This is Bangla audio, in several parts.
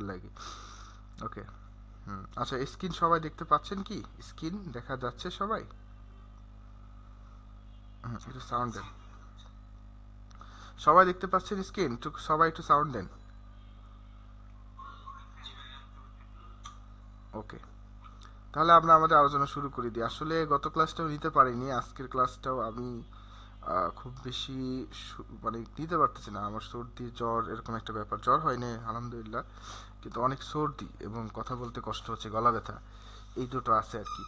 লাগে। ওকে। আচ্ছা, স্ক্রিন সবাই দেখতে পাচ্ছেন কি? স্ক্রিন দেখা যাচ্ছে সবাই? একটু সাউন্ড দেন। সবাই দেখতে পাচ্ছেন স্ক্রিন? সবাই একটু সাউন্ড দেন। ওকে, তাহলে আমরা আমাদের আলোচনা শুরু করে দিই। আসলে গত ক্লাসটাও নিতে পারিনি, আজকের ক্লাসটাও আমি খুব বেশি মানে নিতে পারতেছি না। আমার সর্দি জ্বর এরকম একটা ব্যাপার। জ্বর হয়নি আলহামদুলিল্লাহ, কিন্তু অনেক সর্দি এবং কথা বলতে কষ্ট হচ্ছে, গলা ব্যথা, এই দুটো আছে আর কি।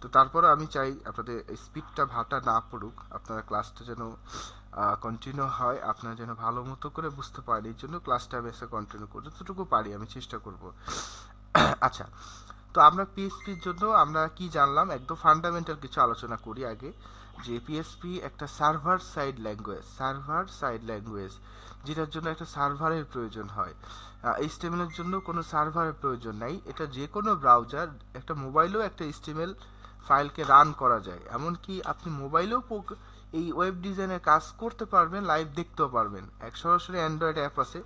তো তারপরে আমি চাই আপনাদের স্পিডটা ভাটা না পড়ুক, আপনারা ক্লাসটা যেন কন্টিনিউ হয়, আপনারা যেন ভালো মতো করে বুঝতে পারেন। এই জন্য ক্লাসটা আমি এসে কন্টিনিউ করবো, যতটুকু পারি আমি চেষ্টা করব। আচ্ছা, তো আমরা পিএসপির জন্য আমরা কি জানলাম, একদম ফান্ডামেন্টাল কিছু আলোচনা করি আগে। যে পিএসপি একটা সার্ভার সাইড ল্যাঙ্গুয়েজ, যেটার জন্য একটা সার্ভারের প্রয়োজন হয়। এইচটিএমএল জন্য কোনো সার্ভারের প্রয়োজন নাই। এটা যে কোনো ব্রাউজার, একটা মোবাইলেও একটা এইচটিএমএল ফাইলকে রান করা যায়। এমনকি আপনি মোবাইলেও এই ওয়েব ডিজাইনের কাজ করতে পারবেন, লাইভ দেখতেও পারবেন। এক সরাসরি অ্যান্ড্রয়েড অ্যাপ আছে,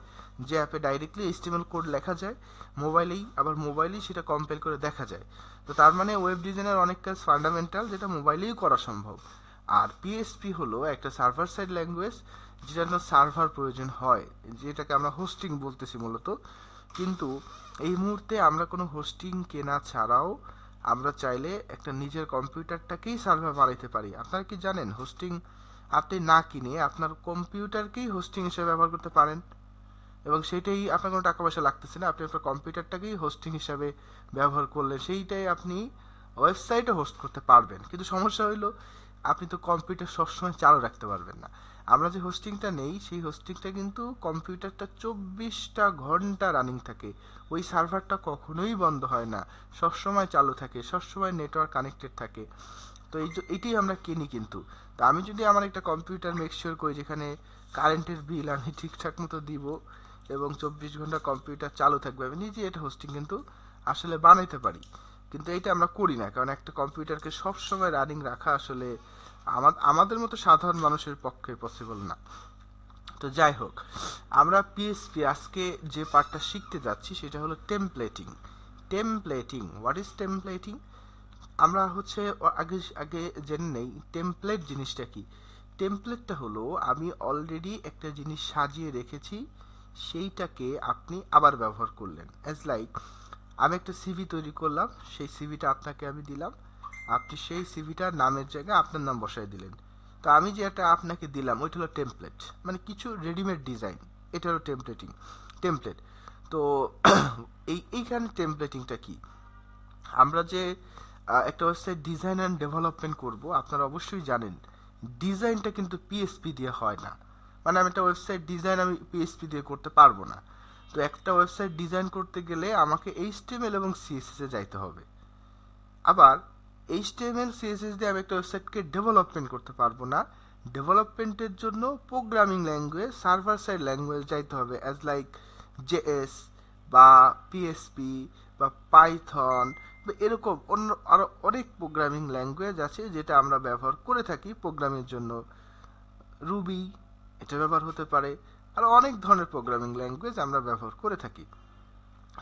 যে অ্যাপে ডাইরেক্টলি এইচটিএমএল কোড লেখা যায়, মোবাইলেই সেটা কম্পাইল করে দেখা যায়। তো তার মানে ওয়েব ডিজাইনের অনেক কাজ ফান্ডামেন্টাল, যেটা মোবাইলেই করা সম্ভব। আর পিএসপি হলো একটা সার্ভার সাইড ল্যাঙ্গুয়েজ, যেটার জন্য সার্ভার প্রয়োজন হয়, যেটাকে আমরা হোস্টিং বলতেছি মূলত। কিন্তু এই মুহূর্তে আমরা কোনো হোস্টিং কেনা ছাড়াও আমরা চাইলে একটা নিজের কম্পিউটারটাকেই সার্ভার বানাইতে পারি। আপনারা কি জানেন, হোস্টিং আপনি না কিনে আপনার কম্পিউটারকেই হোস্টিং হিসেবে ব্যবহার করতে পারেন, এবং সেইটাই আপনার কোনো টাকা পয়সা লাগতেছে না। আপনি আপনার কম্পিউটারটাকেই হোস্টিং হিসাবে ব্যবহার করলে সেইটাই আপনি ওয়েবসাইটে হোস্ট করতে পারবেন। কিন্তু সমস্যা হইলো, আপনি তো কম্পিউটার সবসময় চালু রাখতে পারবেন না। আমরা যে হোস্টিংটা নেই, সেই হোস্টিংটা কিন্তু কম্পিউটারটা 24টা ঘন্টা রানিং থাকে। ওই সার্ভারটা কখনোই বন্ধ হয় না, সবসময় চালু থাকে, সবসময় নেটওয়ার্ক কানেক্টেড থাকে। তো এইটাই আমরা কিনি। কিন্তু তো আমি যদি আমার একটা কম্পিউটার মেকশিওর করি যেখানে কারেন্টের বিল আমি ঠিকঠাক মতো দিব এবং 24 ঘন্টা কম্পিউটার চালু থাকবে, আমি নিজে এটা হোস্টিং কিন্তু আসলে বানাইতে পারি। কিন্তু এইটা আমরা করি না, কারণ একটা কম্পিউটারকে সবসময় রানিং রাখা আসলে আমাদের মতো সাধারণ মানুষের পক্ষে পসিবল না। তো যাই হোক, আমরা পিএসপি আজকে যে পার্টটা শিখতে যাচ্ছি সেটা হলো টেমপ্লেটিং। What is templating? আমরা হচ্ছে আগে আগে জেনে নেই টেমপ্লেট জিনিসটা কি। টেমপ্লেটটা হলো, আমি অলরেডি একটা জিনিস সাজিয়ে রেখেছি, সেইটাকে আপনি আবার ব্যবহার করলেন। অ্যাজ লাইক, আমি একটা সিভি তৈরি করলাম, সেই সিভিটা আপনাকে আমি দিলাম, আপনি সেই সিভিটার নামের জায়গায় আপনার নাম বসাই দিলেন। তো আমি যে একটা আপনাকে দিলাম ওইটা হলো টেমপ্লেট, মানে কিছু রেডিমেড ডিজাইন। এটা হলো টেমপ্লেট। তো এইখানে টেমপ্লেটিংটা কি? আমরা যে একটা ওয়েবসাইট ডিজাইন অ্যান্ড ডেভেলপমেন্ট করব, আপনারা অবশ্যই জানেন ডিজাইনটা কিন্তু পিএসপি দিয়ে হয় না। মানে আমি একটা ওয়েবসাইট ডিজাইন আমি পিএসপি দিয়ে করতে পারবো না। তো একটা ওয়েবসাইট ডিজাইন করতে গেলে আমাকে এইচটিএমএল এবং সিএসএস এ যাইতে হবে। আবার এইচটিএমএল সিএসএস দিয়ে আমি একটা ওয়েবসাইটকে ডেভেলপমেন্ট করতে পারবো না। ডেভেলপমেন্টের জন্য programming language, server side language যাইতে হবে, অ্যাজ লাইক জেএস বা পিএসপি বা পাইথন বা এরকম অন্য আরও অনেক প্রোগ্রামিং ল্যাঙ্গুয়েজ আছে যেটা আমরা ব্যবহার করে থাকি প্রোগ্রামের জন্য। রুবি, এটা ব্যবহার হতে পারে। আরও অনেক ধরনের প্রোগ্রামিং ল্যাঙ্গুয়েজ আমরা ব্যবহার করে থাকি।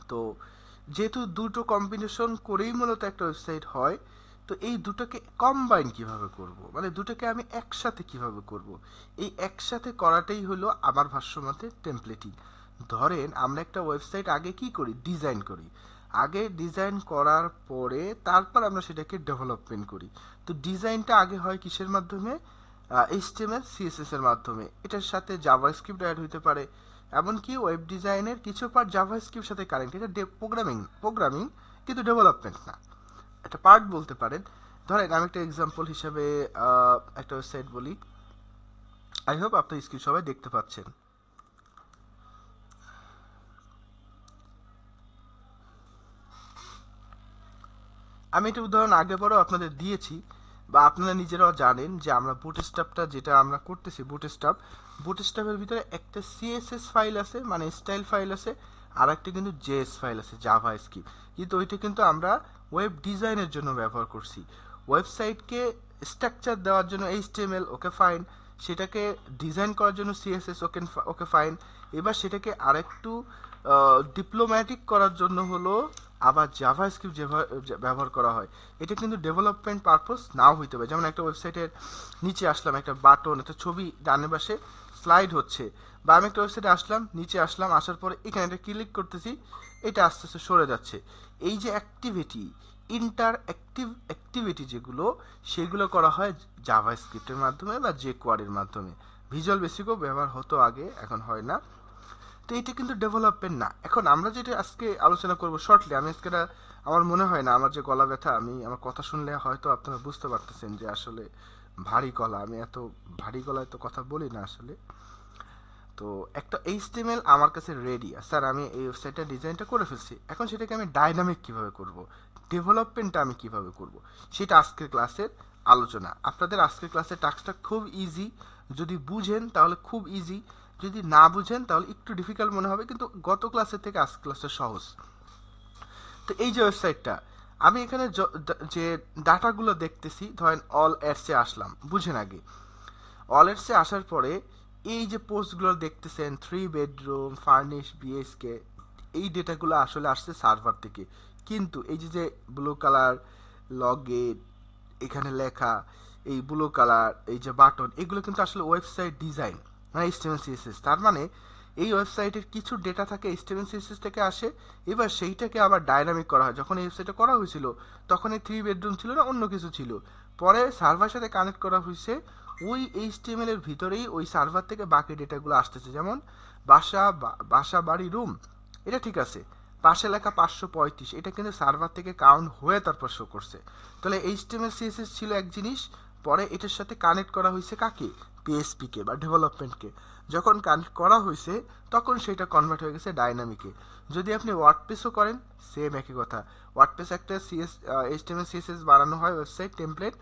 তো যেহেতু দুটো কম্বিনেশন করেই মূলত একটা ওয়েবসাইট হয়, তো এই দুটোকে কম্বাইন কিভাবে করব, মানে দুটোকে আমি একসাথে কিভাবে করব, এই একসাথে করাটাই হলো আমার ভাষ্যমতে টেমপ্লেটিং। ধরেন আমরা একটা ওয়েবসাইট আগে কি করি, ডিজাইন করি। আগে ডিজাইন করার পরে তারপর আমরা সেটাকে ডেভেলপমেন্ট করি। তো ডিজাইনটা আগে হয় কিসের মাধ্যমে? এইচটিএমএল সিএসএস এর মাধ্যমে। এটার সাথে জাভাস্ক্রিপ্ট অ্যাড হতে পারে। এমনকি ওয়েব ডিজাইনের কিছু পার্ট জাভাস্ক্রিপ্ট সাথে কানেক্ট। এটা প্রোগ্রামিং কিন্তু ডেভেলপমেন্ট না, একটা পার্ট বলতে পারেন। ধরেন আমি একটা এক্সাম্পল হিসেবে একটা ওয়েবসাইট বলি। আই হোপ আপনার স্ক্রিন সবাই দেখতে পাচ্ছেন। আমি একটা উদাহরণ আগে পরেও আপনাদের দিয়েছি, বা আপনারা নিজেরাও জানেন যে আমরা বুটস্ট্র্যাপটা যেটা আমরা করতেছি, বুটস্ট্র্যাপের ভিতরে একটা সিএসএস ফাইল আছে, মানে স্টাইল ফাইল আছে, আর একটা কিন্তু জেএস ফাইল আছে, জাভা স্ক্রিপ্ট। কিন্তু ওইটা কিন্তু আমরা ওয়েব ডিজাইনের জন্য ব্যবহার করছি। ওয়েবসাইটকে স্ট্রাকচার দেওয়ার জন্য এইচটিএমএল, ওকে ফাইন। সেটাকে ডিজাইন করার জন্য সিএসএস, ওকে ফাইন। এবার সেটাকে আরেকটু ডিপ্লোম্যাটিক করার জন্য হলো আবার জাভাস্ক্রিপ্ট ব্যবহার করা হয়। এটা কিন্তু ডেভেলপমেন্ট পারপোজ নাও হইতে পারে। যেমন একটা ওয়েবসাইটের নিচে আসলাম, একটা বাটন, একটা ছবি ডানে পাশে স্লাইড হচ্ছে, বা আমি একটা ওয়েবসাইটে আসলাম, নিচে আসলাম, আসার পরে এখানে একটা ক্লিক করতেছি, এটা আস্তে আস্তে সরে যাচ্ছে। এই যে অ্যাক্টিভিটি, অ্যাক্টিভিটি যেগুলো, সেগুলো করা হয় জাভাস্ক্রিপ্টের মাধ্যমে বা জেকোয়ারির মাধ্যমে। ভিজুয়াল বেসিকও ব্যবহার হতো আগে, এখন হয় না। তো এটা কিন্তু ডেভেলপমেন্ট না। এখন আমরা যেটা আজকে আলোচনা করব শর্টলি, আমি আজকে আমার মনে হয় না আমার যে গলা ব্যথা, আমি আমার কথা শুনলে হয়তো আপনারা বুঝতে পারতেছেন যে আসলে ভারী গলা, আমি এত ভারী গলায় তো কথা বলি না আসলে। তো একটা এইচটিএমএল আমার কাছে রেডি, স্যার আমি এই ওয়েবসাইটটা ডিজাইনটা করে ফেলছি, এখন সেটাকে আমি ডাইনামিক কিভাবে করব, ডেভেলপমেন্টটা আমি কিভাবে করব, সেটা আজকের ক্লাসের আলোচনা। আপনাদের আজকের ক্লাসের টাস্কটা খুব ইজি, যদি বুঝেন তাহলে খুব ইজি, যদি না বুঝেন তাহলে একটু ডিফিকাল্ট মনে হবে, কিন্তু গত ক্লাসের থেকে আজকের ক্লাসটা সহজ। তো এই যে ওয়েবসাইটটা, আমি এখানে যে ডাটাগুলো দেখতেছি, ধরেন অল অ্যাডসে আসলাম, বুঝেন আগে অল অ্যাডসে আসার পরে এই যে পোস্টগুলো দেখতেছেন 3 বেডরুম ফার্নিশ বিএসকে, এই ডেটাগুলো আসলে আসছে সার্ভার থেকে। কিন্তু এই যে ব্লু কালার লগেট এখানে লেখা, এই ব্লু কালার এই যে বাটন, এগুলো কিন্তু আসলে ওয়েবসাইট ডিজাইন, মানে এইচটিএমএল সিএসএস। তার মানে এই ওয়েবসাইটের কিছু ডেটা থাকে এইচটিএমএল সিএসএস থেকে আসে, এবার সেইটাকে আবার ডাইনামিক করা হয়। যখন এই ওয়েবসাইটটা করা হয়েছিল তখন এই 3 বেডরুম ছিল না, অন্য কিছু ছিল, পরে সার্ভার সাথে কানেক্ট করা হয়েছে, ওই এইচটিএমএল এর ভিতরেই ওই সার্ভার থেকে বাকি ডেটাগুলো আসতেছে। যেমন বাসা বাড়ি রুম, এটা ঠিক আছে, পাশে লেখা 535, এটা কিন্তু সার্ভার থেকে কাউন্ট হয়ে তারপর শো করছে। তাহলে এইচটিএমএল সিএসএস ছিল এক জিনিস, পরে এটার সাথে কানেক্ট করা হয়েছে কাকে, পিএসপি কে বা ডেভেলপমেন্টকে। যখন কানেক্ট করা হয়েছে তখন সেটা কনভার্ট হয়ে গেছে ডাইনামিকে। যদি আপনি ওয়ার্ডপ্রেসও করেন সেম একই কথা। ওয়ার্ডপ্রেস একটা এইচটিএমএল সিএসএস বানানো হয়, ওয়েবসাইট টেমপ্লেট,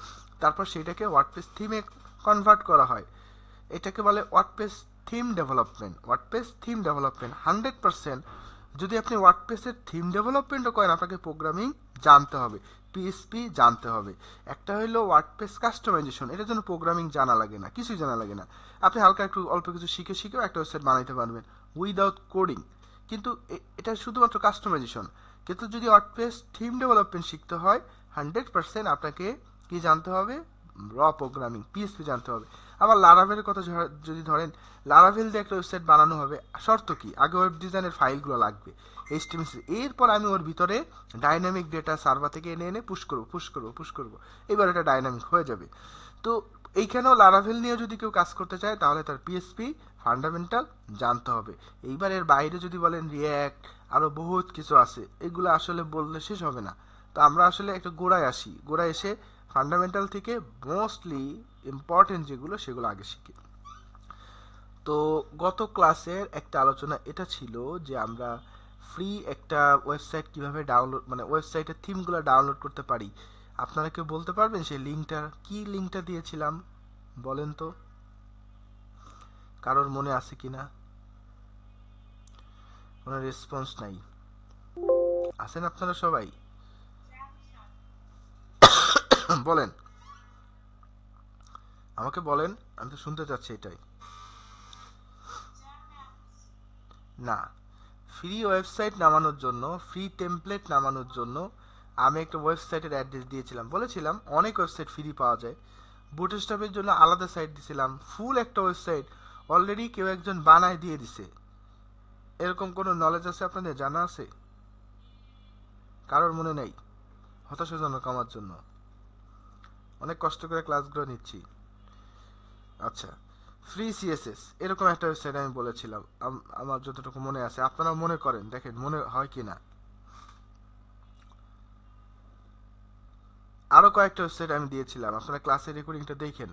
তারপর সেটাকে ওয়ার্ডপ্রেস থিমে কনভার্ট করা হয়, এটাকে বলে WordPress theme development. WordPress theme development 100%। যদি আপনি ওয়ার্ডপ্রেসের থিম ডেভেলপমেন্টও করেন, আপনাকে প্রোগ্রামিং জানতে হবে, পিএসপি জানতে হবে। একটা হলো ওয়ার্ডপ্রেস কাস্টমাইজেশন, এটার জন্য প্রোগ্রামিং জানা লাগে না, কিছুই জানা লাগে না, আপনি হালকা একটু অল্প কিছু শিখেও একটা ওয়েবসাইট বানাইতে পারবেন উইদাউট কোডিং। কিন্তু এটা শুধুমাত্র কাস্টমাইজেশন। কিন্তু যদি ওয়ার্ডপ্রেস থিম ডেভেলপমেন্ট শিখতে হয়, 100% আপনাকে কি জানতে হবে, র প্রোগ্রামিং পিএসপি জানতে হবে। আবার লারাভেলের কথা যদি ধরেন, লারাভেল দিয়ে একটা ওয়েবসাইট বানানো হবে, শর্ত কি, আগে ওয়েব ডিজাইনের ফাইলগুলো লাগবে এইচটিএমএল, এরপর আমি ওর ভিতরে ডাইনামিক ডেটা সার্ভার থেকে এনে পুশ করবো, এবার এটা ডাইনামিক হয়ে যাবে। তো এইখানেও লারাভেল নিয়ে যদি কেউ কাজ করতে চায় তাহলে তার পিএসপি ফান্ডামেন্টাল জানতে হবে। এইবার এর বাইরে যদি বলেন রিয়্যাক্ট, আরও বহুত কিছু আছে, এগুলো আসলে বললে শেষ হবে না। তো আমরা আসলে একটা গোড়ায় আসি, গোড়ায় এসে ফান্ডামেন্টাল থেকে মোস্টলি ইম্পর্টেন্ট যেগুলো সেগুলো আগে শিখি। তো গত ক্লাসের একটা আলোচনা এটা ছিল যে আমরা ফ্রি একটা ওয়েবসাইট কিভাবে ডাউনলোড, মানে ওয়েবসাইটের থিমগুলো ডাউনলোড করতে পারি। আপনারা কেউ বলতে পারবেন সেই লিঙ্কটা কি, লিঙ্কটা দিয়েছিলাম বলেন তো, কারোর মনে আছে কিনা? কোনো রেসপন্স নাই, আছেন আপনারা সবাই? বলেন, আমাকে বলেন, আমি তো শুনতে চাচ্ছি এটাই। না, ফ্রি ওয়েবসাইট নামানোর জন্য, ফ্রি টেমপ্লেট নামানোর জন্য আমি একটা ওয়েবসাইটের অ্যাড্রেস দিয়েছিলাম, বলেছিলাম অনেক ওয়েবসাইট ফ্রি পাওয়া যায়। বুটস্ট্র্যাপের জন্য আলাদা সাইট দিয়েছিলাম, ফুল একটা ওয়েবসাইট অলরেডি কেউ একজন বানায় দিয়ে দিছে। এরকম কোনো নলেজ আছে আপনাদের, জানা আছে? কারোর মনে নেই? হতাশাজনক আমার জন্য, অনেক কষ্ট করে ক্লাসগুলো নিচ্ছি। আচ্ছা, ফ্রি সিএসএস এরকম একটা ওয়েবসাইট আমি বলেছিলাম, আমার যতটুকু মনে আছে, আপনারা মনে করেন, দেখেন মনে হয় কি না। আরও কয়েকটা ওয়েবসাইট আমি দিয়েছিলাম, আপনারা ক্লাসের রেকর্ডিংটা দেখেন।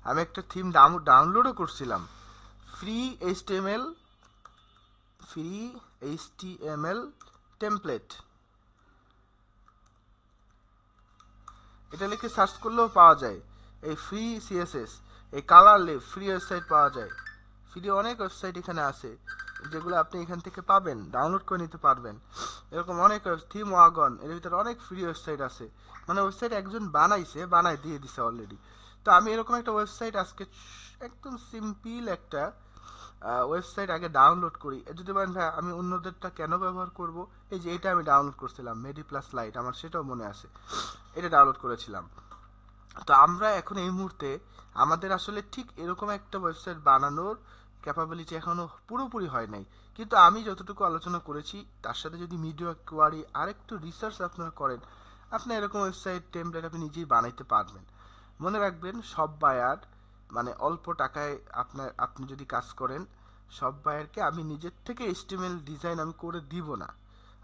আমি একটা থিম ডাউনলোডও করছিলাম, ফ্রি এইচটিএমএল টেমপ্লেট, এটা লিখে সার্চ করলেও পাওয়া যায়। এই ফ্রি সিএসএস, এই কালার লিভ ফ্রি ওয়েবসাইট পাওয়া যায়। ফ্রি অনেক ওয়েবসাইট এখানে আছে যেগুলো আপনি এখান থেকে পাবেন, ডাউনলোড করে নিতে পারবেন। এরকম অনেক থিম ওয়াগন, এর ভিতরে অনেক ফ্রি ওয়েবসাইট আছে, মানে ওয়েবসাইট একজন বানায় দিয়ে দিছে অলরেডি। তো আমি এরকম একটা ওয়েবসাইট আজকে একদম সিম্পল একটা ওয়েবসাইট আগে ডাউনলোড করি। যদি বলেন ভাই আমি অন্যদেরটা কেন ব্যবহার করব, এই যে এটা আমি ডাউনলোড করছিলাম মেডি প্লাস লাইট, আমার সেটাও মনে আছে, এটা ডাউনলোড করেছিলাম। তো আমরা এখন এই মুহূর্তে আমাদের আসলে ঠিক এরকম একটা ওয়েবসাইট বানানোর ক্যাপাবিলিটি এখনো পুরোপুরি হয় নাই। কিন্তু আমি যতটুকু আলোচনা করেছি তার সাথে যদি মিডিয়া কোয়ারি আর একটু রিসার্চ আপনারা করেন, আপনার এরকম ওয়েবসাইট টেমপ্লেট আপনি নিজেই বানাইতে পারবেন। মনে রাখবেন সব বায়ার মানে অল্প টাকায় আপনি যদি কাজ করেন, সব বায়ারকে আমি নিজের থেকে এস্টিমেল ডিজাইন আমি করে দিব না।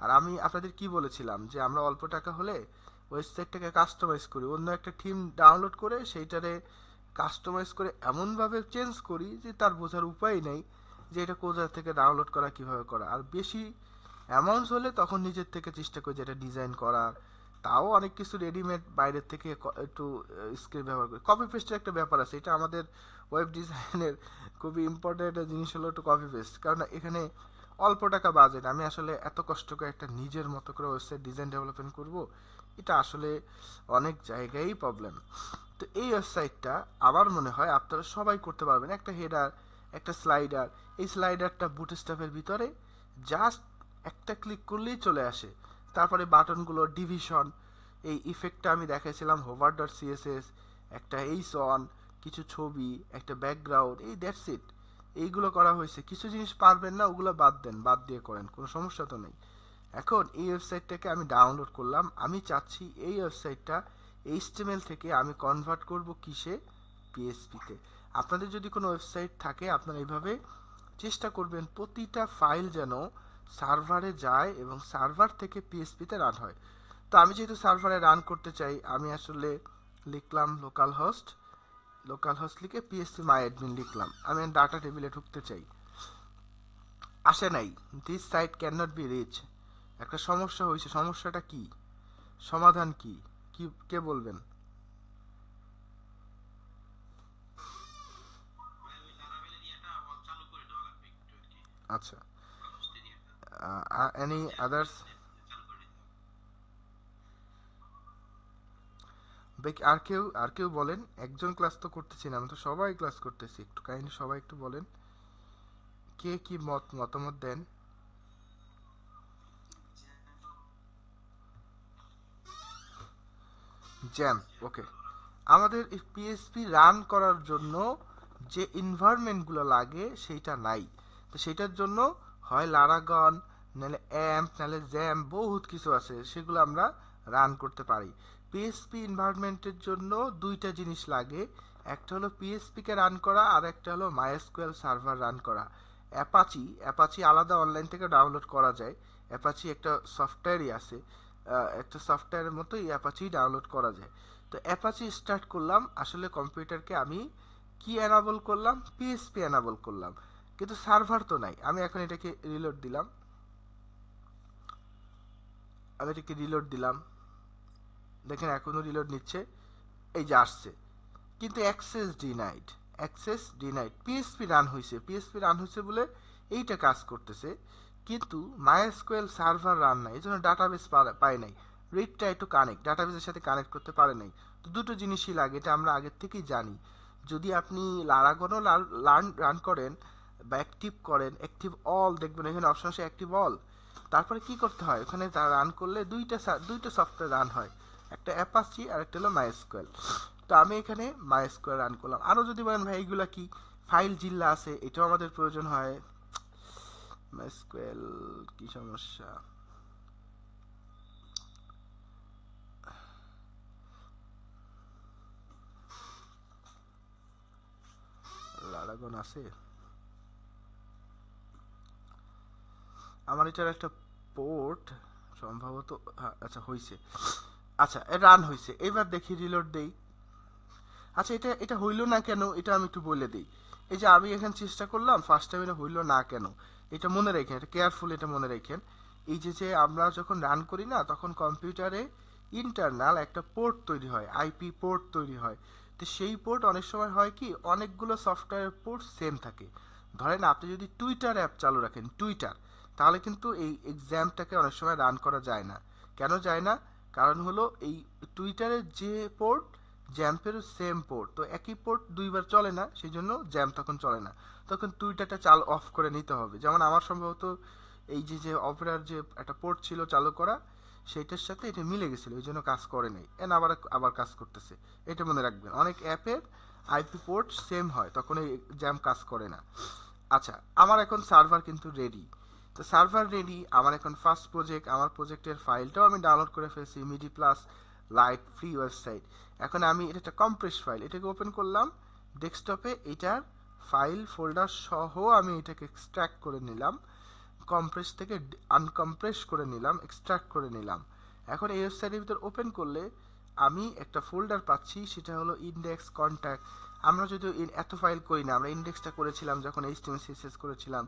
আর আমি আপনাদের কি বলেছিলাম যে আমরা অল্প টাকা হলে ওয়েবসাইটটাকে কাস্টমাইজ করি, অন্য একটা থিম ডাউনলোড করে সেইটারে কাস্টমাইজ করে এমনভাবে চেঞ্জ করি যে তার বোঝার উপায় নেই যে এটা কোথা থেকে ডাউনলোড করা, কিভাবে করা। আর বেশি অ্যামাউন্ট হলে তখন নিজের থেকে চেষ্টা করি যেটা ডিজাইন করার। তাও অনেক কিছু রেডিমেড বাইরের থেকে একটু স্ক্রিপ্ট ব্যবহার করি। কপি পেস্টের একটা ব্যাপার আছে, এটা আমাদের ওয়েব ডিজাইনের খুবই ইম্পর্টেন্ট একটা জিনিস হলো একটু কপি পেস্ট, কারণ এখানে অল্প টাকা বাজেট, আমি আসলে এত কষ্ট করে একটা নিজের মতো করে ওয়েবসাইট ডিজাইন ডেভেলপমেন্ট করব, এটা আসলে অনেক জায়গায়ই প্রবলেম। তো এই ওয়েবসাইটটা আমার মনে হয় আপনারা সবাই করতে পারবেন। একটা হেডার, একটা স্লাইডার, এই স্লাইডারটা বুটস্ট্র্যাপের ভিতরে জাস্ট একটা ক্লিক করলেই চলে আসে। তারপরে বাটনগুলো ডিভিশন, এই ইফেক্টটা আমি দেখাইছিলাম হোভার ডট সিএসএস, একটা এইস অন, কিছু ছবি, একটা ব্যাকগ্রাউন্ড, এই দ্যাটস ইট। এইগুলো করা হয়েছে। কিছু জিনিস পারবেন না ওগুলো বাদ দেন, বাদ দিয়ে করেন, কোনো সমস্যা তো নেই। এখন এই ওয়েবসাইটটাকে আমি ডাউনলোড করলাম, আমি চাচ্ছি এই ওয়েবসাইটটা এইচটিএমএল থেকে আমি কনভার্ট করব কিসে, পিএসপিতে। আপনাদের যদি কোনো ওয়েবসাইট থাকে আপনারা এইভাবে চেষ্টা করবেন প্রতিটা ফাইল যেন সার্ভারে যায় এবং সার্ভার থেকে পিএসপিতে রান হয়। তো আমি যেহেতু সার্ভারে রান করতে চাই, আমি আসলে লিখলাম লোকাল হোস্ট লিখে পিএসপি মাই অ্যাডমিন লিখলাম, আমি ডাটা টেবিলে ঢুকতে চাই, আসে নাই, this site can not be reach. একটা সমস্যা হয়েছে, সমস্যাটা কি, সমাধান কি, কি কে বলবেন? আচ্ছা, এনি আদার্স? আর কেউ বলেন, একজন ক্লাস তো করতেছি না, আমি তো সবাই ক্লাস করতেছি, একটু কাহিনী সবাই একটু বলেন কে কি মতামত দেন। জ্যাম, ওকে। আমাদের পিএসপি রান করার জন্য যে এনভায়রনমেন্টগুলো লাগে সেইটা নাই। তো সেটার জন্য হয় লারাগন, নাহলে অ্যাম্প, নাহলে জ্যাম, বহুত কিছু আছে, সেগুলো আমরা রান করতে পারি। পিএসপি এনভায়রনমেন্টের জন্য দুইটা জিনিস লাগে, একটা হলো পিএসপিকে রান করা আর একটা হলো মাইএসকিউএল সার্ভার রান করা। অ্যাপাচি আলাদা অনলাইন থেকে ডাউনলোড করা যায়। অ্যাপাচি একটা সফটওয়্যারই আছে, একটা সফটওয়্যারের মতোই অ্যাপাচি ডাউনলোড করা যায়। তো অ্যাপাচি স্টার্ট করলাম, আসলে কম্পিউটারকে আমি কি এনাবল করলাম, পিএসপি এনাবল করলাম, কিন্তু সার্ভার তো নাই। আমি এখন এটাকে রিলোড দিলাম, দেখেন এখনো রিলোড নিচ্ছে, এই যে আসছে, কিন্তু অ্যাক্সেস ডিনাইড। পিএসপি রান হয়েছে বলে এইটা কাজ করতেছে, কিন্তু মাইএসকিউএল সার্ভার রান নাই, এই জন্য ডাটাবেস পায় নাই, রিড ট্রাই টু কানেক্ট, ডাটাবেসের সাথে কানেক্ট করতে পারে নাই। তো দুটো জিনিসই লাগে, এটা আমরা আগের থেকেই জানি। যদি আপনি লারাগনও রান করেন বা অ্যাক্টিভ করেন, অ্যাক্টিভ অল দেখবেন এখানে অপশন আছে অ্যাক্টিভ অল। তারপরে কি করতে হয়, ওখানে রান করলে দুইটা সফটওয়্যার রান হয়, একটা অ্যাপাচি আর একটা হলো মাইএসকিউএল। তো আমি এখানে মাইএসকিউএল রান করলাম। আরও যদি বলেন ভাই এইগুলা কি ফাইল জিল্লা আছে, এটাও আমাদের প্রয়োজন হয়। মাইএসকিউএল কি সমস্যা, লারাগন আছে আমার, এটার একটা পোর্ট সম্ভবত, আচ্ছা হয়েছে, আচ্ছা রান হয়েছে, এবার দেখি রিলোড দেই। আচ্ছা এটা এটা হইল না কেন, এটা আমি একটু বলে দিই। এই যে আমি এখানে চেষ্টা করলাম ফার্স্ট টাইম, এটা হইল না কেন, এটা মনে রাখেন, এটা কেয়ারফুল, এটা মনে রাখেন। এই যে আমরা যখন রান করি না তখন কম্পিউটারে ইন্টারনাল একটা পোর্ট তৈরি হয়, আইপি পোর্ট তৈরি হয়। তো সেই পোর্ট অনেক সময় হয় কি অনেকগুলো সফটওয়্যার পোর্ট সেম থাকে। ধরেন আপনি যদি টুইটার অ্যাপ চালু রাখেন, টুইটার, তাহলে কিন্তু এই এক্সামটাকে অনেক সময় রান করা যায় না। কেন যায় না? কারণ হলো এই টুইটারের যে পোর্ট জ্যাম্পেরও সেম পোর্ট, তো একই পোর্ট দুইবার চলে না, সেই জন্য জ্যাম তখন চলে না, তখন টুইটারটা চাল অফ করে নিতে হবে। যেমন আমার সম্ভবত এই যে অপেরার যে একটা পোর্ট ছিল চালু করা, সেইটার সাথে এটা মিলে গেছিলো, এই জন্য কাজ করে নাই, এন আবার আবার কাজ করতেছে। এটা মনে রাখবেন, অনেক অ্যাপের আইপি পোর্ট সেম হয়, তখন এই জ্যাম কাজ করে না। আচ্ছা, আমার এখন সার্ভার কিন্তু রেডি। তো সার্ভার রেডি, আমার এখন ফার্স্ট প্রজেক্ট, আমার প্রজেক্টের ফাইলটাও আমি ডাউনলোড করে ফেলছি, মিডি প্লাস লাইট ফ্রি ওয়েবসাইট। এখন আমি এটা একটা কম্প্রেস ফাইল, এটাকে ওপেন করলাম ডেস্কটপে, এটার ফাইল ফোল্ডার সহ আমি এটাকে এক্সট্র্যাক্ট করে নিলাম, কম্প্রেস থেকে আনকম্প্রেস করে নিলাম, এক্সট্র্যাক্ট করে নিলাম। এখন এই ওয়েবসাইটের ভিতর ওপেন করলে আমি একটা ফোল্ডার পাচ্ছি, সেটা হলো ইন্ডেক্স কন্ট্যাক্ট। আমরা যদি এত ফাইল করি না, আমরা ইন্ডেক্সটা করেছিলাম যখন এইচটিএমএল সিএসএস করেছিলাম,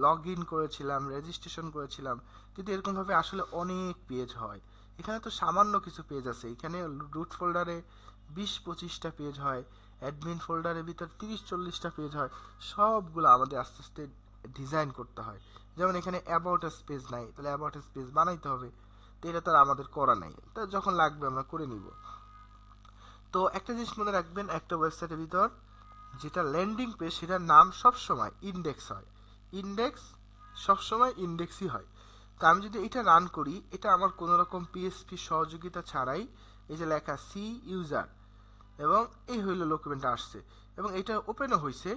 লগ ইন করেছিলাম, রেজিস্ট্রেশন করেছিলাম, কিন্তু এরকমভাবে আসলে অনেক পেজ হয়। এখানে তো সামান্য কিছু পেজ আছে, এখানে রুট ফোল্ডারে 20-25টা পেজ হয়, অ্যাডমিন ফোল্ডারের ভিতর 30-40টা পেজ হয়, সবগুলো আমাদের আস্তে আস্তে ডিজাইন করতে হয়। যেমন এখানে অ্যাবাউট আস পেজ নাই, তাহলে অ্যাবাউট আস পেজ বানাইতে হবে, তো এটা তো আর আমাদের করা নাই, তো যখন লাগবে আমরা করে নিব। তো একটা জিনিস মনে রাখবেন, একটা ওয়েবসাইটের ভিতর যেটা ল্যান্ডিং পেজ সেটার নাম সবসময় ইন্ডেক্স হয়, ইন্ডেক্স সবসময় ইন্ডেক্সই হয়। তো আমি যদি এটা রান করি, এটা আমার কোনো রকম পিএসপি সহযোগিতা ছাড়াই, এই যে লেখা সি ইউজার, এবং এই হইল ডকুমেন্টটা আসছে, এবং এটা ওপেনও হয়েছে।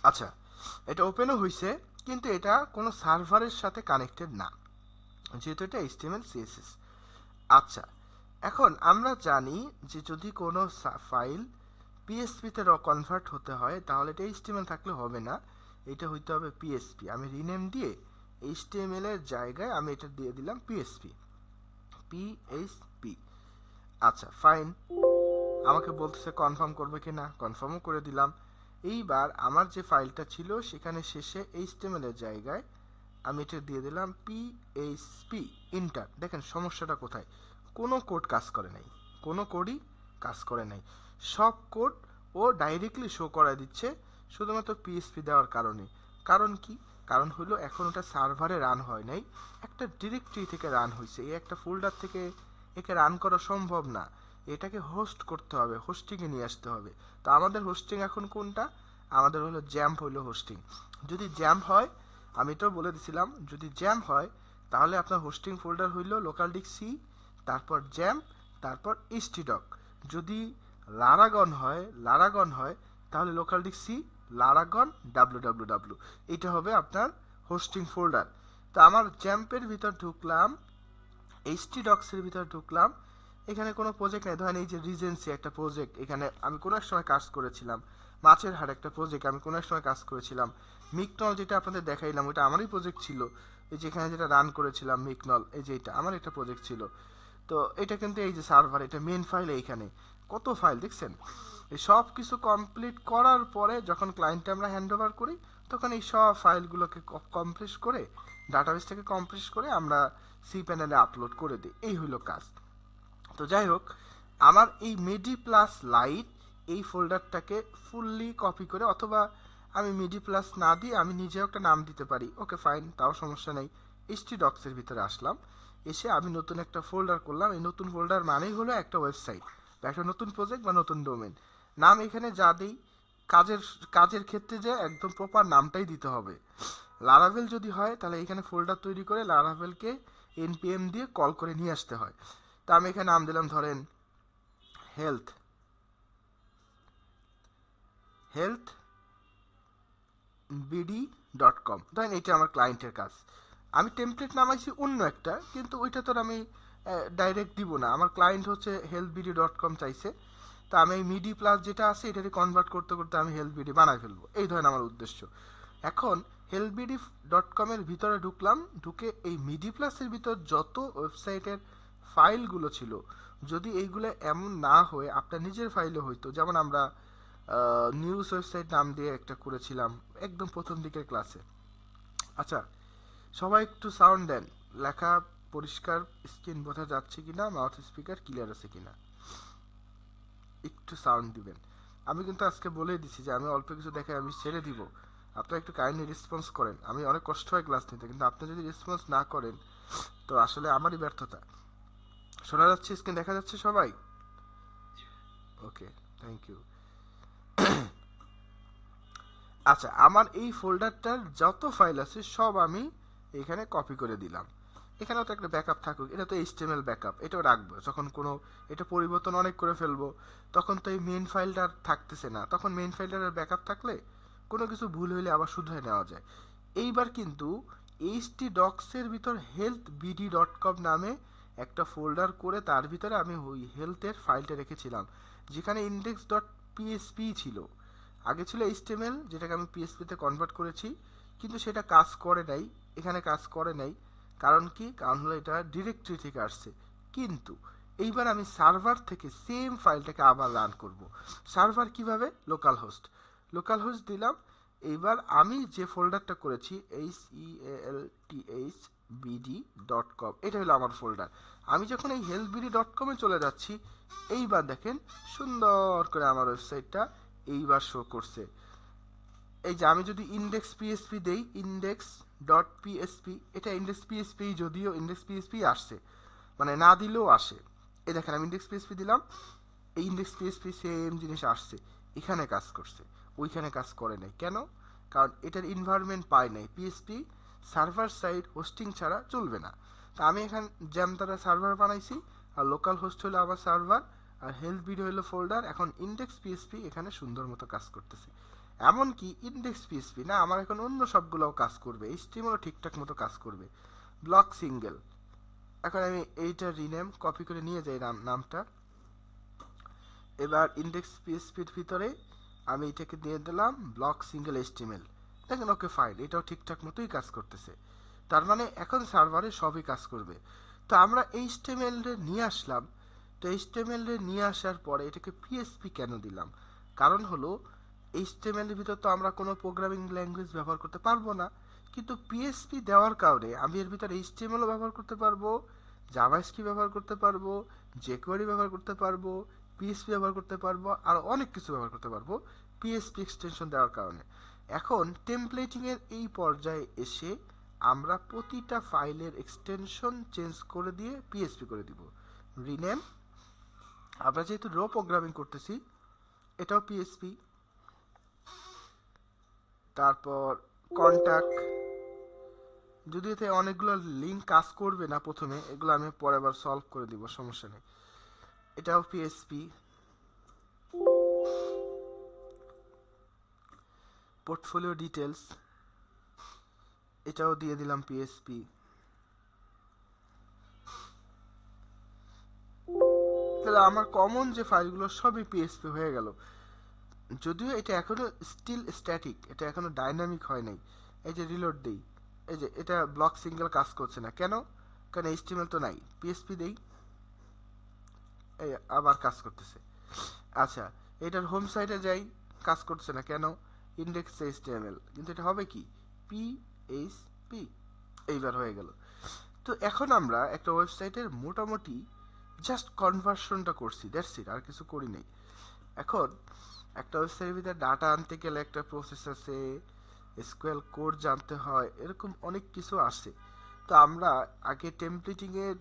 আচ্ছা, এটা ওপেনও হয়েছে, কিন্তু এটা কোনো সার্ভারের সাথে কানেক্টেড না, যেহেতু এটা এইচটিএমএল সিএসএস। আচ্ছা, এখন আমরা জানি যে যদি কোনো ফাইল পিএসপিতে কনভার্ট হতে হয়, তাহলে এটা এইচটিএমএল থাকলে হবে না, এটা হইতে হবে পিএসপি। আমি রিনেম দিয়ে এইচটিএমএল এর জায়গায় আমি এটা দিয়ে দিলাম পিএসপি, পিএসপি। আচ্ছা, ফাইন, আমাকে বলতেছে কনফার্ম করবে কিনা, কনফার্মও করে দিলাম। এইবার আমার যে ফাইলটা ছিল সেখানে শেষে এইচটিএমএল এর জায়গায় আমি এটা দিয়ে দিলাম পিএইচপি, ইন্টার। দেখেন সমস্যাটা কোথায়, কোনো কোড কাজ করে নাই, কোনো কোডই কাজ করে নাই, সব কোড ও ডাইরেক্টলি শো করা দিচ্ছে শুধুমাত্র পিএইচপি দেওয়ার কারণে। কারণ কি, কারণ হলো এখন ওটা সার্ভারে রান হয় নাই, একটা ডিরেক্টরি থেকে রান হয়েছে, এই একটা ফোল্ডার থেকে একে রান করা সম্ভব না, এটাকে হোস্ট করতে হবে, হোস্টিংয়ে নিয়ে আসতে হবে। তো আমাদের হোস্টিং এখন কোনটা, আমাদের হলো জ্যাম্প হইলো হোস্টিং। যদি জ্যাম্প হয়, আমি তো বলে দিছিলাম, যদি জ্যাম্প হয় তাহলে আপনার হোস্টিং ফোল্ডার হইল লোকাল ডিস্ক সি, তারপর জ্যাম্প, তারপর এইচটিডক। যদি লারাগন হয় তাহলে লোকাল ডিস্ক সি, লারাগন, www, এটা হবে আপনার হোস্টিং ফোল্ডার। তো আমার জ্যাম্পের ভিতর ঢুকলাম, এইচটিডক্সের ভিতর ঢুকলাম, এখানে কোনো প্রজেক্ট নেই। ধরেন এই যে রিজেন্সি একটা প্রজেক্ট, এখানে আমি কোনো এক সময় কাজ করেছিলাম, মাছের হাট একটা প্রজেক্ট আমি কোনো এক সময় কাজ করেছিলাম, মিকনল যেটা আপনাদের দেখাইলাম ওটা আমারই প্রজেক্ট ছিল, এই যেখানে যেটা রান করেছিলাম মিকনল, এই যে এটা আমার একটা প্রজেক্ট ছিল। তো এটা কিন্তু এই যে সার্ভার, এটা মেন ফাইল, এইখানে কত ফাইল দেখছেন। এই সব কিছু কমপ্লিট করার পরে যখন ক্লায়েন্টে আমরা হ্যান্ড ওভার করি, তখন এই সব ফাইলগুলোকে কমপ্রেস করে, ডাটাবেস থেকে কমপ্রেস করে আমরা সি প্যানেলে আপলোড করে দিই, এই হইল কাজ। তো যাই হোক, আমার এই মিডি প্লাস লাইট এই ফোল্ডারটাকে ফুললি কপি করে, অথবা আমি মিডি প্লাস না দিয়ে আমি নিজেও একটা নাম দিতে পারি, ওকে ফাইন, তাও সমস্যা নেই। এইচটিডক্সের ভিতরে আসলাম, এসে আমি নতুন একটা ফোল্ডার করলাম, এই নতুন ফোল্ডার মানেই হলো একটা ওয়েবসাইট বা একটা নতুন প্রজেক্ট বা নতুন ডোমেন। নাম এখানে যা দিই, কাজের কাজের ক্ষেত্রে যে একদম প্রপার নামটাই দিতে হবে। লারাভেল যদি হয় তাহলে এখানে ফোল্ডার তৈরি করে লারাভেলকে এনপিএম দিয়ে কল করে নিয়ে আসতে হয়। তা আমি এখানে নাম দিলাম ধরেন হেলথ হেলথ বিডি.com, ধরেন এইটা আমার ক্লায়েন্টের কাজ। আমি টেমপ্লেট নামাইছি অন্য একটা, কিন্তু ওইটা তো আমি ডাইরেক্ট দিব না, আমার ক্লায়েন্ট হচ্ছে healthbd.com চাইছে, তা আমি এই মিডি প্লাস যেটা আছে এটাকে কনভার্ট করতে করতে আমি হেলথবিডি বানাই ফেলবো, এই ধরেন আমার উদ্দেশ্য। এখন healthbd.com এর ভিতরে ঢুকলাম, ঢুকে এই মিডি প্লাসের ভিতর যত ওয়েবসাইটের ফাইলগুলো ছিল, যদি এইগুলো এমন না হয়ে আপনার নিজের ফাইলে হইতো, যেমন আমরা নিউজ ওয়েবসাইট নাম দিয়ে একটা করেছিলাম একদম প্রথম দিকের ক্লাসে। আচ্ছা, সবাই একটু সাউন্ড দেন, লেখা পরিষ্কার, স্ক্রিন বোঝা যাচ্ছে কিনা, মাউথ স্পিকার ক্লিয়ার আছে কিনা, একটু সাউন্ড দিবেন। আমি কিন্তু আজকে বলেই দিছি যে আমি অল্প কিছু দেখে আমি ছেড়ে দিব, আপনারা একটু কাইন্ডলি রেসপন্স করেন। আমি অনেক কষ্ট হয় ক্লাস নিতে, কিন্তু আপনি যদি রেসপন্স না করেন তো আসলে আমারই ব্যর্থতা। শোনা যাচ্ছে, স্ক্রিন দেখা যাচ্ছে সবাই? ওকে, থ্যাংক ইউ। আচ্ছা, আমার এই ফোল্ডারটার যত ফাইল আছে সব আমি এখানে কপি করে দিলাম। এখানেও তো একটা ব্যাকআপ থাকুক, এটা তো এইচটিএমএল ব্যাকআপ, এটাও রাখবো। যখন কোনো এটা পরিবর্তন অনেক করে ফেলবো, তখন তো এই মেইন ফাইলটা আর থাকতেছে না, তখন মেইন ফাইলটার ব্যাকআপ থাকলে কোনো কিছু ভুল হইলে আবার শুধরে নেওয়া যায়। এইবার কিন্তু এইচটি ডক্সের ভিতর healthbd.com নামে একটা ফোল্ডার করে তার ভিতরে আমি ওই হেলথের ফাইলটা রেখেছিলাম, যেখানে index.php ছিল। আগে ছিল এইচটিএমএল, যেটাকে আমি পিএসপিতে কনভার্ট করেছি, কিন্তু সেটা কাজ করে নাই, এখানে কাজ করে নাই। কারণ কি? কারণ হলো এটা ডিরেক্টরি থেকে আসছে। কিন্তু এইবার আমি সার্ভার থেকে সেম ফাইলটাকে আবার রান করব। সার্ভার কিভাবে? লোকাল হোস্ট দিলাম। এইবার আমি যে ফোল্ডারটা করেছি healthbd.com, এটা হলো আমার ফোল্ডার। আমি যখন এই healthbd.com-এ চলে যাচ্ছি, এইবার দেখেন সুন্দর করে আমার ওয়েবসাইটটা এইবার শো করছে। এই যে আমি যদি ইন্ডেক্স পিএসপি দেই, index.php, এটা ইন্ডেক্স পিএসপি, যদিও ইন্ডেক্স পিএসপি আসছে, মানে না দিলেও আসে। এই দেখেন আমি ইন্ডেক্স পিএসপি দিলাম, এই ইন্ডেক্স পিএসপি সেম জিনিস আসছে, এখানে কাজ করছে, ওইখানে কাজ করে নাই। কেন? কারণ এটার এনভায়রনমেন্ট পায় নাই। পিএসপি সার্ভার সাইড হোস্টিং ছাড়া চলবে না। তা আমি এখানে জ্যামতারা সার্ভার বানাইছি, আর লোকাল হোস্ট হলো আমার সার্ভার, আর হেলথ বিডি হলো ফোল্ডার। এখন ইন্ডেক্স পিএসপি এখানে সুন্দর মতো কাজ করতেছে। এমনকি ইন্ডেক্স পিএসপি না, আমার এখন অন্য সবগুলোও কাজ করবে, এইচটিএমএলও ঠিকঠাক মতো কাজ করবে। ব্লক সিঙ্গেল, এখন আমি এইটা রিনেম কপি করে নিয়ে যাই নামটা। এবার ইন্ডেক্স পিএসপির ভিতরে আমি এটাকে দিয়ে দিলাম ব্লক সিঙ্গেল এইচটিএমএল। দেখেন, ওকে ফাইন, এটাও ঠিকঠাক মতোই কাজ করতেছে। তার মানে এখন সার্ভারে সবই কাজ করবে। তো আমরা এইচটিএমএল নিয়ে আসলাম। তো এইচটিএমএল নিয়ে আসার পরে এটাকে পিএসপি কেন দিলাম? কারণ হলো এইচটিএমএল এর ভিতর তো আমরা কোনো প্রোগ্রামিং ল্যাঙ্গুয়েজ ব্যবহার করতে পারবো না, কিন্তু পিএসপি দেওয়ার কারণে আমি এর ভিতরে এইচটিএমএলও ব্যবহার করতে পারবো, জাভাস্ক্রিপ্ট ব্যবহার করতে পারবো, জেকোয়ারি ব্যবহার করতে পারবো, পিএসপি ব্যবহার করতে পারবো, আর অনেক কিছু ব্যবহার করতে পারবো পিএসপি এক্সটেনশন দেওয়ার কারণে। এখন টেমপ্লেটিং এর এই পর্যায়ে এসে আমরা প্রতিটা ফাইলের এক্সটেনশন চেঞ্জ করে দিয়ে পিএসপি করে দিব। রিনেম, আমরা যেহেতু রো প্রোগ্রামিং করতেছি, এটাও পিএসপি। তারপর কন্ট্যাক্ট, যদি এতে অনেকগুলো লিঙ্ক কাজ করবে না প্রথমে, এগুলো আমি পরে আবার সলভ করে দিব, সমস্যা নেই। এটাও পিএসপি। পোর্টফোলিও ডিটেলস, এটাও দিয়ে দিলাম পিএসপি। তাহলে আমার কমন যে ফাইলগুলো সবই পিএসপি হয়ে গেল। যদিও এটা এখনো স্টিল স্ট্যাটিক, এটা এখনো ডাইনামিক হয় নাই। এই যে রিলোড দেই, এই যে এটা ব্লক সিঙ্গেল কাজ করছে না। কেন? কারণ এইচটিএমএল তো নাই। পিএসপি দেই, এই আবার কাজ করতেছে। আচ্ছা, এটার হোম সাইটে যাই, কাজ করছে না। কেন? ইন্ডেক্স এইচটিএমএল, কিন্তু এটা হবে কি? পিএইচপি। এইবার হয়ে গেল। তো এখন আমরা একটা ওয়েবসাইটের মোটামুটি জাস্ট কনভার্সনটা করছি, দ্যাটস ইট, আর কিছু করি নাই। এখন একটা ওয়েবসাইটের ভিতরে ডাটা আনতে গেলে একটা প্রসেস আছে, এসকিউএল কোড জানতে হয়, এরকম অনেক কিছু আছে। তো আমরা আগে টেমপ্লেটিংয়ের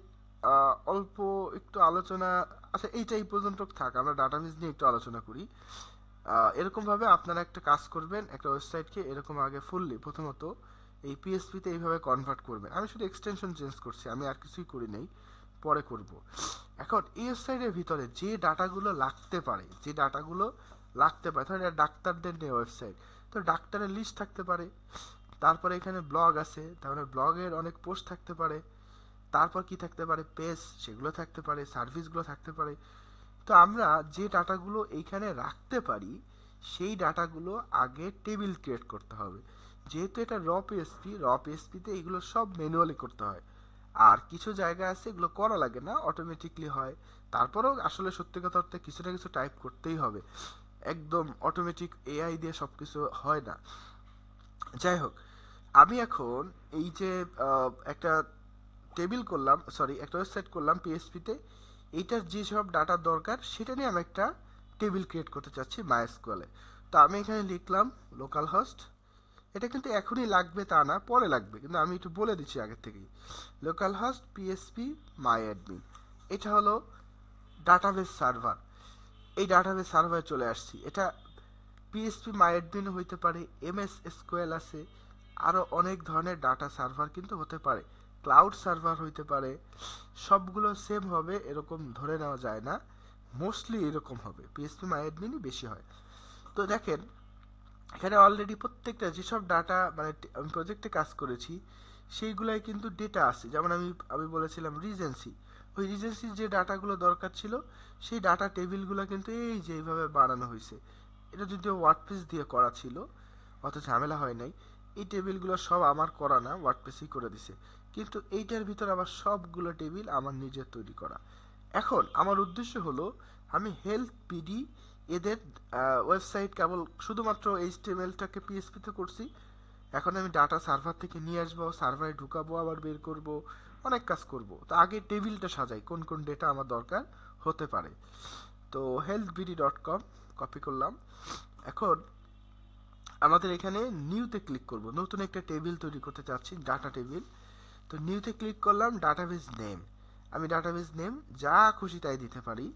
অল্প একটু আলোচনা, আচ্ছা এইটা এই পর্যন্ত থাক, আমরা ডাটাবেস নিয়ে একটু আলোচনা করি। এরকমভাবে আপনারা একটা কাজ করবেন, একটা ওয়েবসাইটকে এরকম আগে ফুললি প্রথমত এই পিএসপিতে এইভাবে কনভার্ট করবেন। আমি শুধু এক্সটেনশন চেঞ্জ করছি, আমি আর কিছুই করি নাই, পরে করব। এখন এই ওয়েবসাইটের ভিতরে যে ডাটাগুলো লাগতে পারে, ধরেন ডাক্তারদের নিয়ে ওয়েবসাইট, তো ডাক্তারের লিস্ট থাকতে পারে। তারপরে এখানে ব্লগ আছে, তারপরে ব্লগের অনেক পোস্ট থাকতে পারে। তারপর কি থাকতে পারে? পেজ, সেগুলো থাকতে পারে, সার্ভিসগুলো থাকতে পারে। তো আমরা যে ডাটাগুলো এইখানে রাখতে পারি, সেই ডাটাগুলো আগে টেবিল ক্রিয়েট করতে হবে। যেহেতু এটা র পিএসপিতে এগুলো সব ম্যানুয়ালি করতে হয়। আর কিছু জায়গা আছে এগুলো করা লাগে না, অটোমেটিকলি হয়। তারপরেও আসলে সত্যি কথা অর্থে কিছু না কিছু টাইপ করতেই হবে, একদম অটোমেটিক এআই দিয়ে সব কিছু হয় না। যাই হোক, আমি এখন এই যে একটা টেবিল করলাম, সরি একটা ওয়েবসাইট করলাম পিএসপিতে, এইটার যেসব ডাটা দরকার সেটা নিয়ে আমি একটা টেবিল ক্রিয়েট করতে চাচ্ছি মাইএসকিউএলে। তো আমি এখানে লিখলাম লোকাল হোস্ট, এটা কিন্তু এখনই লাগবে তা না, পরে লাগবে, কিন্তু আমি একটু বলে দিচ্ছি আগের থেকেই। Local host PSP my admin, এটা হলো ডাটাবেস সার্ভার। এই ডাটাবেস সার্ভারে চলে আসছি। এটা পিএসপি মাই অ্যাডমিন হইতে পারে, এমএস এসকিউএল আছে, আরও অনেক ধরনের ডাটা সার্ভার কিন্তু হতে পারে, ক্লাউড সার্ভার হইতে পারে। সবগুলো সেম হবে এরকম ধরে নেওয়া যায় না, মোস্টলি এরকম হবে, পিএসপি মাই অ্যাডমিনই বেশি হয়। তো দেখেন এখানে অলরেডি প্রত্যেকটা যেসব ডাটা মানে আমি প্রজেক্টে কাজ করেছি সেইগুলাই কিন্তু ডেটা আছে। যেমন আমি বলেছিলাম রিজেন্সি, ওই রিজেন্সির যে ডাটাগুলো দরকার ছিল সেই ডাটা টেবিলগুলো কিন্তু এই যে এইভাবে বানানো হয়েছে। এটা যদিও ওয়ার্ডপ্রেস দিয়ে করা ছিল, অত ঝামেলা হয় নাই। এই টেবিলগুলো সব আমার করা না, ওয়ার্ডপ্রেসই করে দিছে, কিন্তু এইটার ভিতর আবার সবগুলো টেবিল আমার নিজের তৈরি করা। এখন আমার উদ্দেশ্য হলো আমি হেলথ পিডি এদের ওয়েবসাইট কেবল শুধুমাত্র এইচটিএমএলটাকে পিএসপিতে করছি। এখন আমি ডাটা সার্ভার থেকে নিয়ে আসবো, সার্ভারে ঢুকাবো, আবার বের করব, অনেক কাজ করব। তো আগে টেবিলটা সাজাই কোন কোন ডেটা আমার দরকার হতে পারে। তো healthbd.com কপি করলাম। এখন আমাদের এখানে নিউতে ক্লিক করব, নতুন একটা টেবিল তৈরি করতে চাচ্ছি, ডাটা টেবিল। তো নিউতে ক্লিক করলাম, ডাটাবেস নেম, আমি ডাটাবেস নেম যা খুশি তাই দিতে পারি,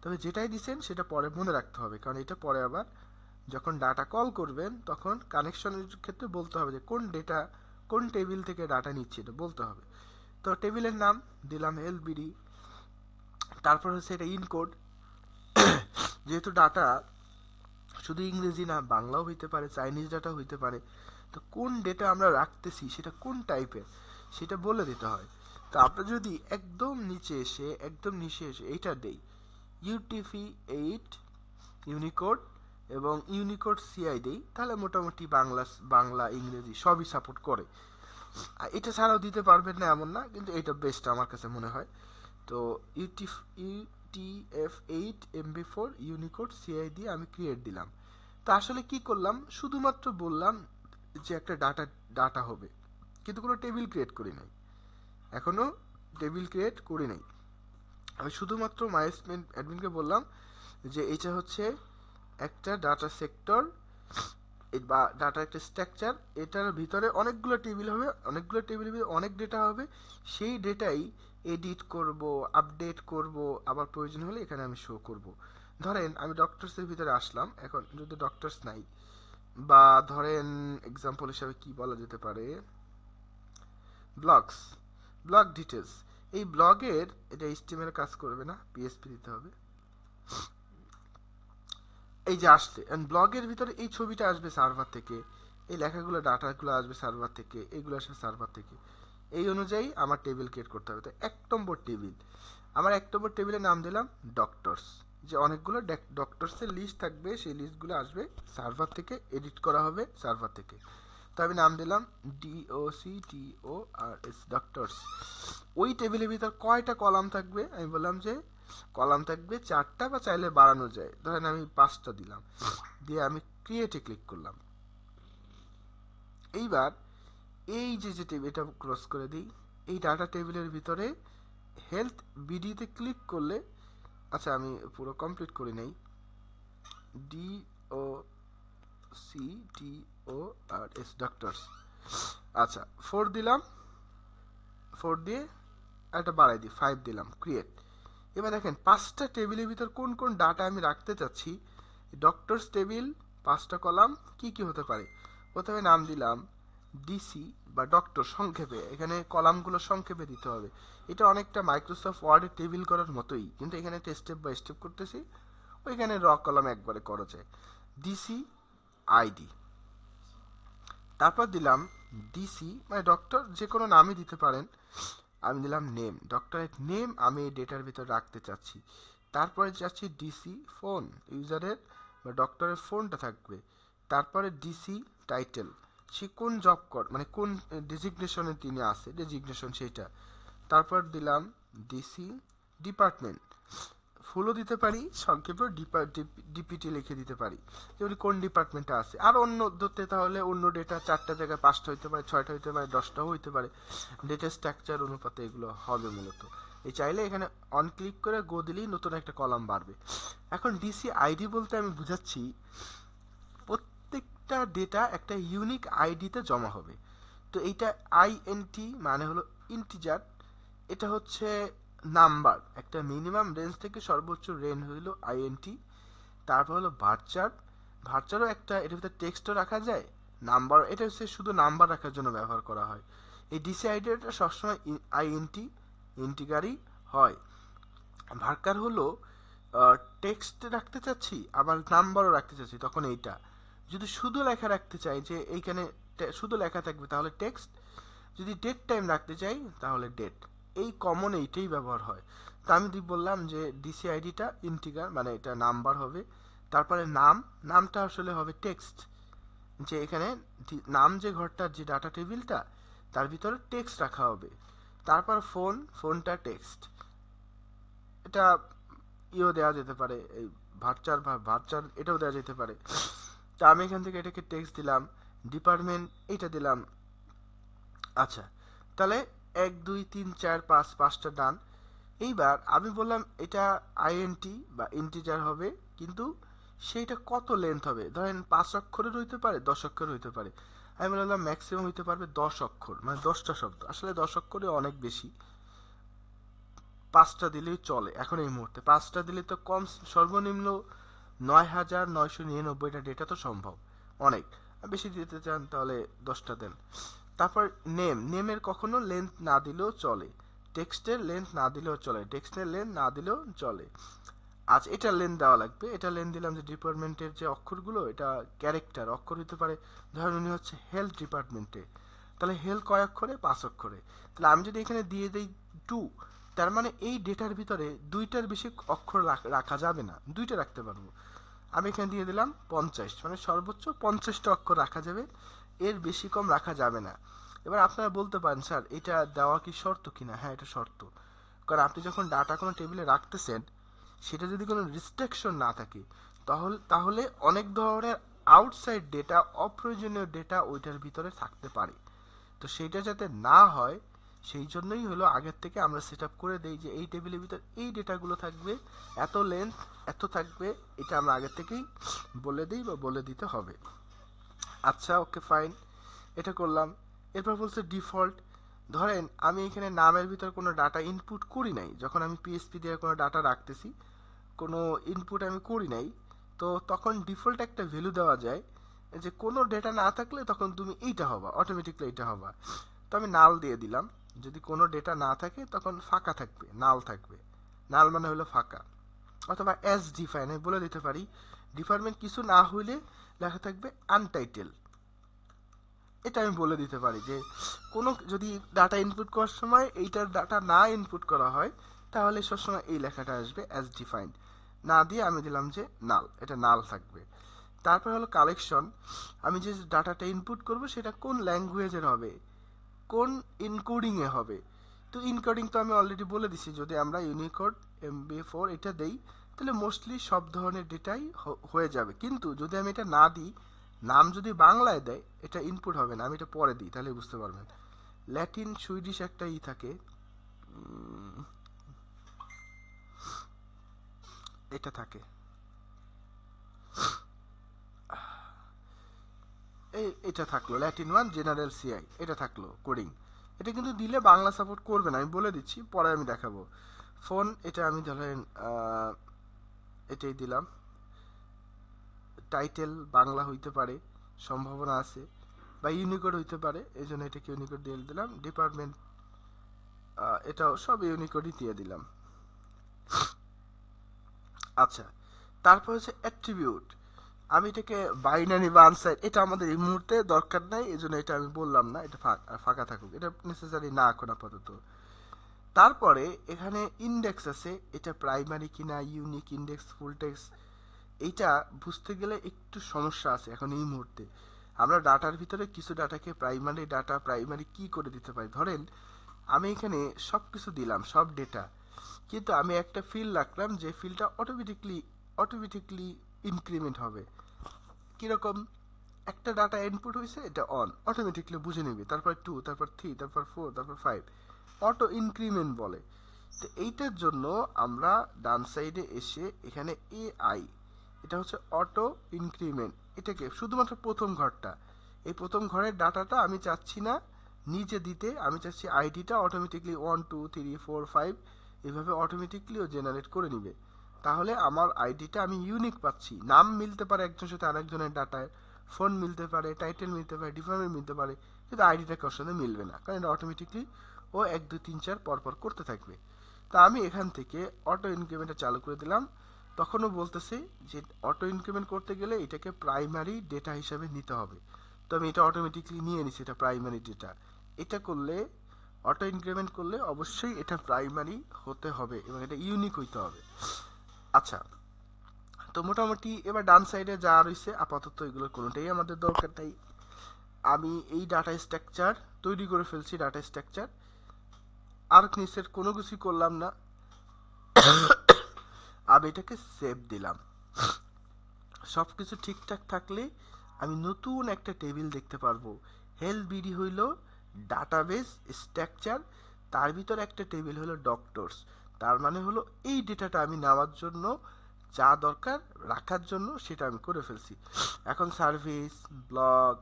তবে যেটাই দিচ্ছেন সেটা পরে মনে রাখতে হবে, কারণ এটা পরে আবার যখন ডাটা কল করবেন তখন কানেকশনের ক্ষেত্রে বলতে হবে যে কোন ডেটা কোন টেবিল থেকে ডাটা নিচ্ছে, এটা বলতে হবে। তো টেবিলের নাম দিলাম এলবিডি, তারপর হচ্ছে এটা ইনকোড, যেহেতু ডাটা শুধু ইংরেজি না বাংলাও হইতে পারে, চাইনিজ ডাটা হইতে পারে, তো কোন ডেটা আমরা রাখতেছি সেটা কোন টাইপের সেটা বলে দিতে হয়। তো আমরা যদি একদম নিচে এসে এইটা দেই ইউটিফি 8 ইউনিকোড এবং ইউনিকোড সিআই দেই, তাহলে মোটামুটি বাংলা ইংরেজি সবই সাপোর্ট করে। আর এটা ছাড়াও দিতে পারবেন না এমন না, কিন্তু এটা বেস্ট আমার কাছে মনে হয়। তো ইউটিএফ8 এমবি4 ইউনিকোড সিআই দিয়ে আমি ক্রিয়েট দিলাম। তো আসলে কি করলাম, শুধুমাত্র বললাম যে একটা ডাটা হবে, কিন্তু কোনো টেবিল ক্রিয়েট করি নাই, এখনো টেবিল ক্রিয়েট করি নাই। আমি শুধুমাত্র মাই অ্যাডমিনকে বললাম যে এটা হচ্ছে একটা ডাটা সেক্টর বা ডাটা একটা স্ট্রাকচার, এটার ভিতরে অনেকগুলো টেবিল হবে, অনেকগুলো টেবিলের ভিতরে অনেক ডেটা হবে, সেই ডেটাই এডিট করব, আপডেট করব, আবার প্রয়োজন হলে এখানে আমি শো করব। ধরেন আমি ডক্টরসের ভিতরে আসলাম, এখন যদি ডক্টরস নাই, বা ধরেন এক্সাম্পল হিসাবে কি বলা যেতে পারে, ব্লগ ডিটেলস, এই ব্লগের এটা এইচটিএমএল কাজ করবে না, পিএসপি দিতে হবে। এই যে আসলে ব্লগের ভিতরে এই ছবিটা আসবে সার্ভার থেকে, এই লেখাগুলো ডাটাগুলো আসবে সার্ভার থেকে, এইগুলো আসবে সার্ভার থেকে, এই অনুযায়ী আমার টেবিল ক্রিয়েট করতে হবে। তো 1 নম্বর টেবিল, আমার 1 নম্বর টেবিলের নাম দিলাম ডক্টরস, যে অনেকগুলো ডক্টরসের লিস্ট থাকবে, সেই লিস্টগুলো আসবে সার্ভার থেকে, এডিট করা হবে সার্ভার থেকে। তো আমি নাম দিলাম DOCTORS ডক্টরস। ওই টেবিলের ভিতর কয়টা কলাম থাকবে, আমি বললাম যে কলাম থাকবে 4টা, বা চাইলে বাড়ানো যায়, ধরেন আমি 5টা দিলাম, দিয়ে আমি ক্রিয়েটে ক্লিক করলাম। এইবার এই যে টেবিল, এটা ক্রস করে দিই, এই ডাটা টেবিলের ভিতরে হেলথ বিডিতে ক্লিক করলে, আচ্ছা আমি পুরো কমপ্লিট করি নাই, DOCTORS ডক্টরস, আচ্ছা 4 দিলাম, 4 দিয়ে একটা বাড়াই দিই, 5 দিলাম, ক্রিয়েট। এবার দেখেন 5টা টেবিলের ভিতর কোন কোন ডাটা আমি রাখতে চাচ্ছি। ডক্টরস টেবিল 5টা কলাম, কি কি হতে পারে, প্রথমে নাম দিলাম ডিসি বা ডক্টর, সংক্ষেপে, এখানে কলামগুলো সংক্ষেপে দিতে হবে। এটা অনেকটা মাইক্রোসফট ওয়ার্ডে টেবিল করার মতোই, কিন্তু এখানে একটা স্টেপ বাই স্টেপ করতেছি, ওইখানে কলাম একবারে করা যায়। ডিসি আইডি, তারপর দিলাম ডিসি মানে ডক্টর, যে কোনো নামই দিতে পারেন, আমি দিলাম নেম, ডক্টরের নেম আমি এই ডেটার ভিতর রাখতে চাচ্ছি। তারপরে যাচ্ছি ডিসি ফোন, ইউজারের বা ডক্টরের ফোনটা থাকবে। তারপরে ডিসি টাইটেল, সে কোন জব মানে কোন ডেজিগনেশনে তিনি আছে, ডেজিগনেশন সেইটা। তারপর দিলাম ডিসি ডিপার্টমেন্ট, ফুলও দিতে পারি, সংক্ষেপে ডিপিটি লিখে দিতে পারি, যেমন কোন ডিপার্টমেন্টে আছে। আর অন্য ধরতে তাহলে অন্য ডেটা 4টা জায়গায় 5টা হইতে পারে, 6টা হইতে পারে, 10টাও হইতে পারে, ডেটা স্ট্রাকচার অনুপাতে এগুলো হবে মূলত। এই চাইলে এখানে অন ক্লিক করে গো দিলেই নতুন একটা কলাম বাড়বে। এখন ডিসি আইডি বলতে আমি বুঝাচ্ছি প্রত্যেকটা প্রত্যেকটা ডেটা একটা ইউনিক আইডিতে জমা হবে। তো এইটা আইএনটি মানে হলো ইন্টিজার, এটা হচ্ছে নাম্বার, একটা মিনিমাম রেঞ্জ থেকে সর্বোচ্চ রেঞ্জ হইল আইএনটি। তারপর হলো ভার্চার, ভার্চারও একটা, এটার ভিতরে টেক্সটও রাখা যায়, নাম্বার, এটা হচ্ছে শুধু নাম্বার রাখার জন্য ব্যবহার করা হয়। এই ডিসি আইডিটা সবসময় আইএনটি ইন্টিগারই হয়। ভার্কার হলো টেক্সট রাখতে চাচ্ছি আবার নাম্বারও রাখতে চাচ্ছি, তখন এইটা। যদি শুধু লেখা রাখতে চাই যে এইখানে শুধু লেখা থাকবে তাহলে টেক্সট, যদি ডেট টাইম রাখতে চাই তাহলে ডেট। এই কমন এইটাই ব্যবহার হয়। তো আমি বললাম যে ডিসি আইডিটা ইন্টিগার মানে এটা নাম্বার হবে। তারপরে নামটা আসলে হবে টেক্সট, যে এখানে নাম যে ঘরটার যে ডাটা টেবিলটা তার ভিতরে টেক্সট রাখা হবে। তারপর ফোনটা টেক্সট, এটা দেওয়া যেতে পারে, এই ভার্চার এটাও দেওয়া যেতে পারে। তা আমি এখান থেকে এটাকে টেক্সট দিলাম, ডিপার্টমেন্ট এইটা দিলাম। আচ্ছা, তাহলে 1 2 3 4 5 5টা ডান। এইবার আমি বললাম এটা আইএনটি বা ইন্টিজার হবে, কিন্তু সেইটা কত লেন্থ হবে, ধরেন 5 অক্ষরের হইতে পারে 10 অক্ষর হইতে পারে। আমি বললাম ম্যাক্সিমাম হইতে পারবে 10 অক্ষর, মানে 10টা শব্দ। আসলে 10 অক্ষরে অনেক বেশি, 5টা দিলেই চলে। এখন এই মুহূর্তে 5টা দিলে তো কম, সর্বনিম্ন 9999টা ডেটা তো সম্ভব, অনেক। বেশি দিতে চান তাহলে 10টা দেন। তারপর নেমের কখনো লেন্থ না দিলেও চলে, টেক্সটের লেন্থ না দিলেও চলে, টেক্সটের লেন্থ না দিলেও চলে। আজ এটা লেন্থ দেওয়া লাগবে, এটা লেন্থ দিলাম যে ডিপার্টমেন্টের যে অক্ষরগুলো, এটা ক্যারেক্টার অক্ষর হতে পারে। ধরেন উনি হচ্ছে হেলথ ডিপার্টমেন্টে, তাহলে হেলথ কয় অক্ষরে, 5 অক্ষরে। তাহলে আমি যদি এখানে দিয়ে দিই 2, তার মানে এই ডেটার ভিতরে 2টার বেশি অক্ষর রাখা যাবে না, 2টা রাখতে পারবো। আমি এখানে দিয়ে দিলাম 50, মানে সর্বোচ্চ 50টা অক্ষর রাখা যাবে, এর বেশি কম রাখা যাবে না। এবার আপনারা বলতে পারেন স্যার এটা দেওয়া কি শর্ত কিনা? হ্যাঁ, এটা শর্ত। কারণ আপনি যখন ডাটা কোনো টেবিলে রাখতেছেন, সেটা যদি কোনো রিস্ট্রিকশন না থাকে, তাহলে অনেক ধরনের আউটসাইড ডেটা, অপ্রয়োজনীয় ডেটা ওইটার ভিতরে থাকতে পারে। তো সেইটা যাতে না হয়, সেই জন্যই হলো আগের থেকে আমরা সেট আপ করে দেই যে এই টেবিলের ভিতর এই ডেটাগুলো থাকবে, এত লেন্থ এত থাকবে, এটা আমরা আগের থেকেই বলে দিই বা বলে দিতে হবে। আচ্ছা, ওকে ফাইন, এটা করলাম। এরপর বলছে ডিফল্ট। ধরেন আমি এখানে নামের ভিতর কোনো ডাটা ইনপুট করি নাই, যখন আমি পিএসপি দিয়ে কোনো ডাটা রাখতেছি, কোনো ইনপুট আমি করি নাই, তো তখন ডিফল্ট একটা ভ্যালু দেওয়া যায় যে কোনো ডেটা না থাকলে তখন তুমি এইটা হবা, অটোমেটিকলি এইটা হবা। তো আমি নাল দিয়ে দিলাম, যদি কোনো ডেটা না থাকে তখন ফাঁকা থাকবে, নাল থাকবে। নাল মানে হলো ফাঁকা। অথবা এস ডিফাইন আমি বলে দিতে পারি, ডিপার্টমেন্ট কিছু না হইলে লেখা থাকবে আনটাইটেল। এটা আমি বলে দিতে পারি যে কোনো যদি ডাটা ইনপুট করার সময় এইটার ডাটা না ইনপুট করা হয়, তাহলে সবসময় এই লেখাটা আসবে অ্যাজ ডিফাইন্ড। না দিয়ে আমি দিলাম যে নাল, এটা নাল থাকবে। তারপর হলো কালেকশন, আমি যে ডাটাটা ইনপুট করব সেটা কোন ল্যাঙ্গুয়েজের হবে, কোন ইনকোডিংয়ে হবে। তো ইনকোডিং তো আমি অলরেডি বলে দিছি, যদি আমরা ইউনিকোড MB4 এটা দেই তাহলে মোস্টলি সব ধরনের ডেটাই হয়ে যাবে। কিন্তু যদি আমি এটা না দিই, নাম যদি বাংলায় দেয়, এটা ইনপুট হবে না। আমি এটা পরে দিই, তাহলে বুঝতে পারবেন। ল্যাটিন সুইডিশ একটা থাকে, এটা থাকে, এটা থাকলো ল্যাটিন 1 জেনারেল সিআই, এটা থাকলো কোডিং। এটা কিন্তু দিলে বাংলা সাপোর্ট করবে না, আমি বলে দিচ্ছি, পরে আমি দেখাবো। ফোন, এটা আমি ধরেন এটাই দিলাম। টাইটেল বাংলা হইতে পারে, সম্ভাবনা আছে, বা ইউনিকোড হইতে পারে, এই জন্য এটাকে ইউনিকোড দিয়ে দিলাম। ডিপার্টমেন্ট, এটাও সব ইউনিকোডই দিয়ে দিলাম। আচ্ছা, তারপর হচ্ছে অ্যাট্রিবিউট। আমি এটাকে বাইনারি বা আনসাইড, এটা আমাদের এই মুহূর্তে দরকার নাই, এই জন্য এটা আমি বললাম না, এটা ফাঁকা থাকুক, এটা নেসেসারি না এখন আপাতত। তারপরে এখানে ইন্ডেক্স আছে, এটা প্রাইমারি কিনা, ইউনিক ইন্ডেক্স, ফুল টেক্সট, এইটা বুঝতে গেলে একটু সমস্যা আছে এখন এই মুহূর্তে। আমরা ডাটার ভিতরে কিছু ডাটাকে প্রাইমারি ডাটা, প্রাইমারি কি করে দিতে পারি। ধরেন আমি এখানে সব কিছু দিলাম, সব ডেটা, কিন্তু আমি একটা ফিল্ড রাখলাম যে ফিল্ডটা অটোমেটিকলি ইনক্রিমেন্ট হবে। কিরকম, একটা ডাটা ইনপুট হয়েছে, এটা অন, অটোমেটিকলি বুঝে নেবে, তারপর 2, তারপর 3, তারপর 4, তারপর 5, অটো ইনক্রিমেন্ট বলে। তো এইটার জন্য আমরা ডান সাইডে এসে এখানে এটা হচ্ছে অটো ইনক্রিমেন্ট। এটাকে শুধুমাত্র প্রথম ঘরটা, এই প্রথম ঘরের ডাটাটা আমি চাচ্ছি না নিজে দিতে, আমি চাচ্ছি আইডিটা অটোমেটিকলি 1 2 3 4 5 এভাবে অটোমেটিকলি ও জেনারেট করে নিবে। তাহলে আমার আইডিটা আমি ইউনিক পাচ্ছি। নাম মিলতে পারে একজনের সাথে আরেকজনের ডাটায়, ফোন মিলতে পারে, টাইটেল মিলতে পারে, ডিপার্টমেন্ট মিলতে পারে, কিন্তু আইডিটা কারোর সাথে মিলবে না, কারণ এটা অটোমেটিকলি ও 1 2 3 4 পরপর করতে থাকবে। তা আমি এখান থেকে অটো ইনক্রিমেন্টটা চালু করে দিলাম। তখনও বলতেছে যে অটো ইনক্রিমেন্ট করতে গেলে এটাকে প্রাইমারি ডেটা হিসাবে নিতে হবে। তো আমি এটা অটোমেটিকলি নিয়ে নিছি, এটা প্রাইমারি ডেটা। এটা করলে, অটো ইনক্রিমেন্ট করলে অবশ্যই এটা প্রাইমারি হতে হবে এবং এটা ইউনিক হইতে হবে। আচ্ছা, তো মোটামুটি এবার ডান সাইডে যা রয়েছে আপাতত এগুলোর কোনোটাই আমাদের দরকার নেই। আমি এই ডাটা স্ট্রাকচার তৈরি করে ফেলছি, ডাটা স্ট্রাকচার আর নিচের কোনো কিছুই করলাম না। আমি এটাকে সেভ দিলাম। সব কিছু ঠিকঠাক থাকলে আমি নতুন একটা টেবিল দেখতে পারবো। হেলথ বিডি হইল ডাটাবেস স্ট্রাকচার, তার ভিতরে একটা টেবিল হলো ডক্টরস। তার মানে হলো এই ডেটাটা আমি নেওয়ার জন্য যা দরকার রাখার জন্য সেটা আমি করে ফেলছি। এখন সার্ভিস, ব্লগ,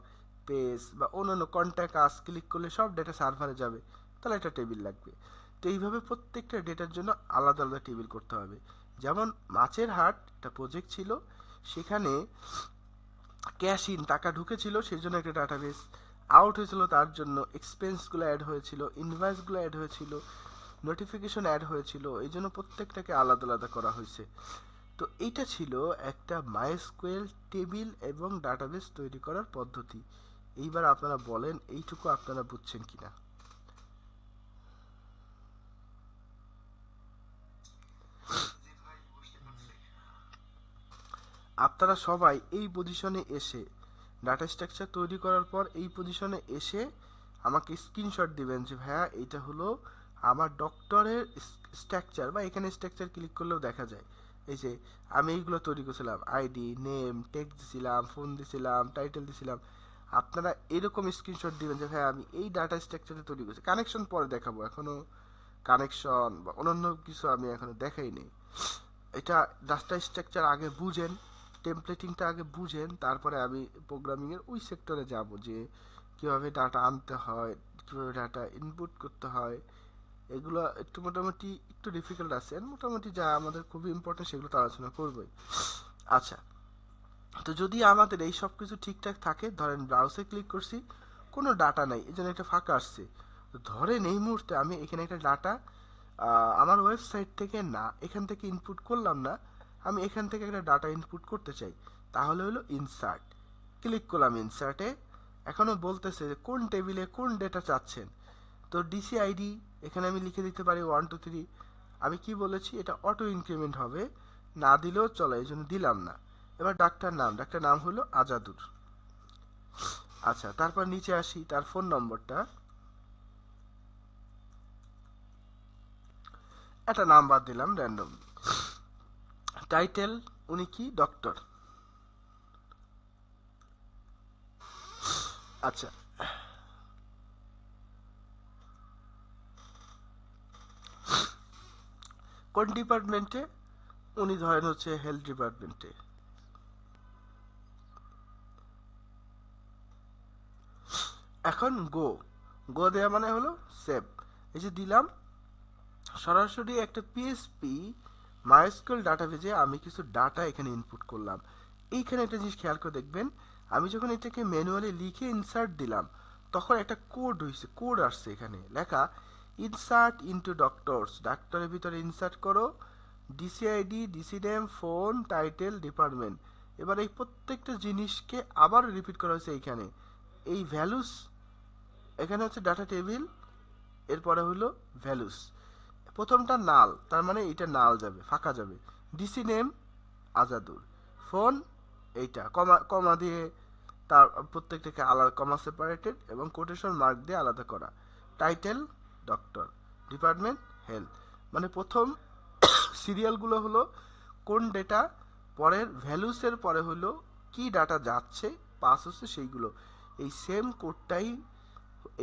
পেজ বা অন্যান্য কন্ট্যাক্ট আস ক্লিক করলে সব ডেটা সার্ভারে যাবে, তাহলে একটা টেবিল লাগবে। তো এইভাবে প্রত্যেকটা ডেটার জন্য আলাদা আলাদা টেবিল করতে হবে। যেমন মাছের হাট একটা প্রজেক্ট ছিল, সেখানে ক্যাশ ইন টাকা ঢুকেছিল সেই জন্য একটা ডাটাবেস, আউট হয়েছিল তার জন্য এক্সপেন্সগুলো অ্যাড হয়েছিল, ইনভয়েসগুলো অ্যাড হয়েছিল, নোটিফিকেশন অ্যাড হয়েছিল, এই জন্য প্রত্যেকটাকে আলাদা আলাদা করা হয়েছে। তো এইটা ছিল একটা মাইস্কুয়েল টেবিল এবং ডাটাবেস তৈরি করার পদ্ধতি। এইবার আপনারা বলেন এইটুকু আপনারা বুঝছেন কিনা। আপনারা সবাই এই পজিশনে এসে, ডাটা স্ট্রাকচার তৈরি করার পর এই পজিশনে এসে আমাকে স্ক্রিনশট দিবেন যে ভাইয়া এইটা হলো আমার ডক্টরের স্ট্রাকচার, বা এখানে স্ট্রাকচার ক্লিক করলেও দেখা যায় এই যে আমি এইগুলো তৈরি করেছিলাম, আইডি, নেম, টেক্সট দিছিলাম, ফোন দিছিলাম, টাইটেল দিছিলাম। আপনারা এরকম স্ক্রিনশট দিবেন যে ভাই আমি এই ডাটা স্ট্রাকচারে তৈরি করছি। কানেকশন পরে দেখাবো, এখনো কানেকশন বা অন্যান্য কিছু আমি এখনো দেখাইনি। এটা ডাটা স্ট্রাকচার আগে বুঝেন, টেমপ্লেটিংটা আগে বুঝেন, তারপরে আমি প্রোগ্রামিংয়ের ওই সেক্টরে যাব যে কীভাবে ডাটা আনতে হয়, কীভাবে ডাটা ইনপুট করতে হয়। এগুলো একটু মোটামুটি একটু ডিফিকাল্ট আছে, মোটামুটি যা আমাদের খুবই ইম্পর্টেন্ট সেগুলো তো আলোচনা করবোই। আচ্ছা, তো যদি আমাদের এই সব কিছু ঠিকঠাক থাকে, ধরেন ব্রাউজে ক্লিক করছি, কোনো ডাটা নাই, এই জন্য একটা ফাঁকা আসছে। ধরেন এই মুহূর্তে আমি এখানে একটা ডাটা আমার ওয়েবসাইট থেকে না, এখান থেকে ইনপুট করলাম না, আমি এখান থেকে একটা ডাটা ইনপুট করতে চাই, তাহলে হলো ইনসার্ট। ক্লিক করলাম ইনসার্টে, এখনও বলতেছে যে কোন টেবিলে কোন ডেটা চাচ্ছেন। তো ডিসি আইডি এখানে আমি লিখে দিতে পারি 1 2 3। আমি কি বলেছি, এটা অটো ইনক্রিমেন্ট হবে, না দিলেও চলে, এই জন্য দিলাম না। এবার ডাক্তার নাম, ডাক্তার নাম হলো আজাদুর। আচ্ছা, তারপর নিচে আসি, তার ফোন নম্বরটা, একটা নাম্বার দিলাম র্যান্ডম। টাইটেল, উনি কি ডক্টর। আচ্ছা, কোন ডিপার্টমেন্টে, উনি ধরেন হচ্ছে হেলথ ডিপার্টমেন্টে। এখন গো, গো দেওয়া মানে হলো সেভ। এই যে দিলাম, সরাসরি একটা পিএসপি মাইস্কুয়েল ডাটাবেজে আমি কিছু ডাটা এখানে ইনপুট করলাম। এইখানে একটা জিনিস খেয়াল করে দেখবেন, আমি যখন এটাকে ম্যানুয়ালি লিখে ইনসার্ট দিলাম, তখন একটা কোড হয়েছে, কোড আসছে এখানে লেখা ইনসার্ট ইনটু ডক্টরস, ডাক্তারের ভিতরে ইনসার্ট করো, DCID, DC name, phone, title, department. এবার এই প্রত্যেকটা জিনিসকে আবার রিপিট করা হয়েছে এইখানে। এই ভ্যালুস, এখানে হচ্ছে ডাটা টেবিল, এরপরে হলো ভ্যালুস। প্রথমটা নাল, তার মানে এইটা নাল যাবে, ফাঁকা যাবে। ডিসি নেম আজাদুর, ফোন এইটা কমা কমা দিয়ে তার প্রত্যেকটাকে আলাদা, কমা সেপারেটেড এবং কোটেশন মার্ক দিয়ে আলাদা করা। Title doctor, department health. মানে প্রথম সিরিয়ালগুলো হলো কোন ডেটা, পরের ভ্যালুসের পরে হলো কি ডাটা যাচ্ছে, পাস হচ্ছে সেইগুলো। এই সেম কোডটাই,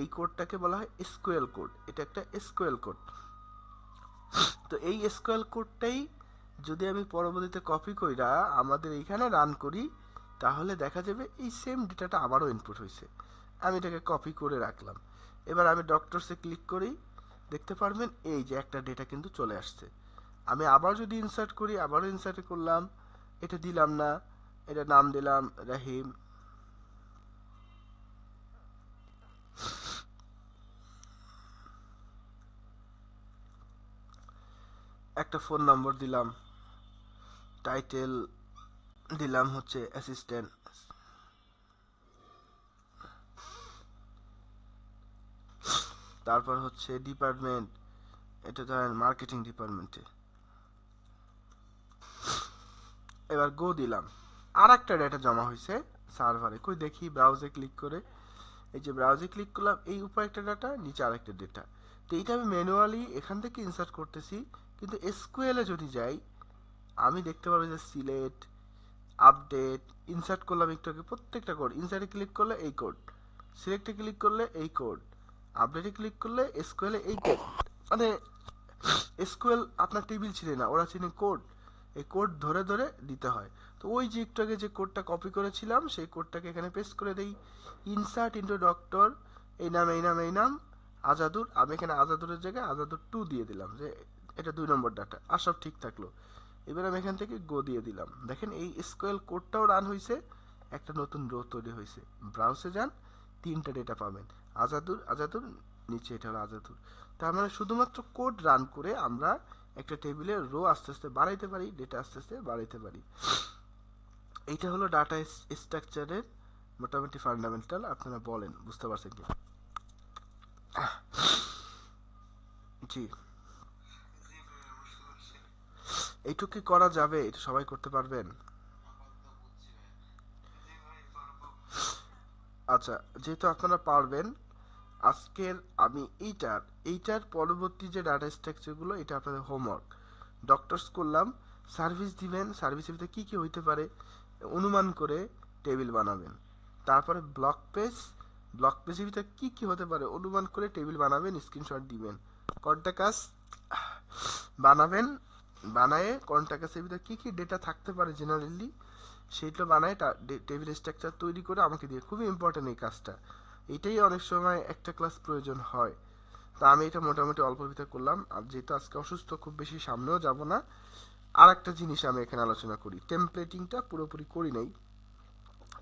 এই কোডটাকে বলা হয় এসকিউএল কোড, এটা একটা এসকিউএল কোড। তো এই এসকিউএল কোডটাই যদি আমি পরবর্তীতে কপি কইরা আমাদের এইখানে রান করি, তাহলে দেখা যাবে এই সেম ডেটাটা আবারও ইনপুট হয়েছে। আমি এটাকে কপি করে রাখলাম। এবার আমি ডক্টরসে ক্লিক করি, দেখতে পারবেন এই যে একটা ডেটা কিন্তু চলে আসছে। আমি আবার যদি ইনসার্ট করি, আবারও ইনসার্ট করলাম, এটা দিলাম না, এটা নাম দিলাম রাহিম, একটা ফোন নম্বর দিলাম, টাইটেল দিলাম হচ্ছে অ্যাসিস্ট্যান্ট, তারপর হচ্ছে ডিপার্টমেন্ট, এটা ধরেন মার্কেটিং ডিপার্টমেন্টে। এবার গো দিলাম, আর একটা ডেটা জমা হয়েছে সার্ভারে। কই দেখি, ব্রাউজে ক্লিক করে, এই যে ব্রাউজে ক্লিক করলাম, এই উপরে একটা ডাটা, নিচে আরেকটা ডেটা। তো এইটা আমি ম্যানুয়ালি এখান থেকে ইনসার্ট করতেছি, কিন্তু এসকিউএল এ যদি যাই, আমি দেখতে পাবো যে সিলেক্ট, আপডেট, ইনসার্ট করলাম একটু আগে প্রত্যেকটা কোড, ইনসার্টে ক্লিক করলে এই কোড, সিলেক্টে ক্লিক করলে এই কোড, আপডেটে ক্লিক করলে এসকিউএল এ এই কোড। মানে এসকিউএল আপনার টেবিল চিনে না, ওরা চিনে কোড। এই কোড ধরে ধরে দিতে হয়। তো ওই যে একটু আগে যে কোডটা কপি করেছিলাম, সেই কোডটাকে এখানে পেস্ট করে দেই, ইনসার্ট ইনটু ডক্টর, এই নাম এই নাম এই নাম আজাদুর, আমি এখানে আজাদুরের জায়গায় আজাদুর 2 দিয়ে দিলাম, যে এটা 2 নম্বর ডাটা, আর সব ঠিক থাকলো। এবার আমি এখান থেকে গো দিয়ে দিলাম, দেখেন এই এসকিউএল কোডটাও রান হয়েছে, একটা নতুন রো তৈরি হয়েছে। ব্রাউজে যান, 3টা ডেটা পাবেন, আজাদুর আজাদুর, নিচে এটা হলো আজাদুর। তার মানে শুধুমাত্র কোড রান করে আমরা একটা টেবিলের রো আস্তে আস্তে বাড়াইতে পারি, ডেটা আস্তে আস্তে বাড়াইতে পারি। এইটা হলো ডাটা স্ট্রাকচারের মোটামুটি ফান্ডামেন্টাল। আপনারা বলেন বুঝতে পারছেন কি? জি, এইটুকু কি করা যাবে? এটা সবাই করতে পারবেন? আচ্ছা, যেহেতু আপনারা পারবেন, আজকের আমি এইটার পরবর্তী যে ডাটা স্ট্রাকচারগুলো, এটা আপনাদের হোমওয়ার্ক। ডক্টরস করলাম, সার্ভিস দিবেন, সার্ভিসের ভিতরে কী কী হইতে পারে অনুমান করে টেবিল বানাবেন। তারপরে ব্লক পেজের ভিতরে কী কী হতে পারে অনুমান করে টেবিল বানাবেন, স্ক্রিনশট দিবেন। কন্টাকাস বানাবেন, বানায়ে কন্টাকাসের ভিতরে কী কী ডেটা থাকতে পারে জেনারেলি, সেইটা বানায় টেবিল স্ট্রাকচার তৈরি করে আমাকে দিয়ে। খুবই ইম্পর্টেন্ট এই কাজটা, এটাই অনেক সময় একটা ক্লাস প্রয়োজন হয়। তা আমি এটা মোটামুটি অল্প ভিতরে করলাম। আর যেহেতু আজকে অসুস্থ, খুব বেশি সামনেও যাব না। আর একটা জিনিস আমি এখানে আলোচনা করি, টেমপ্লেটিংটা পুরোপুরি করি নাই,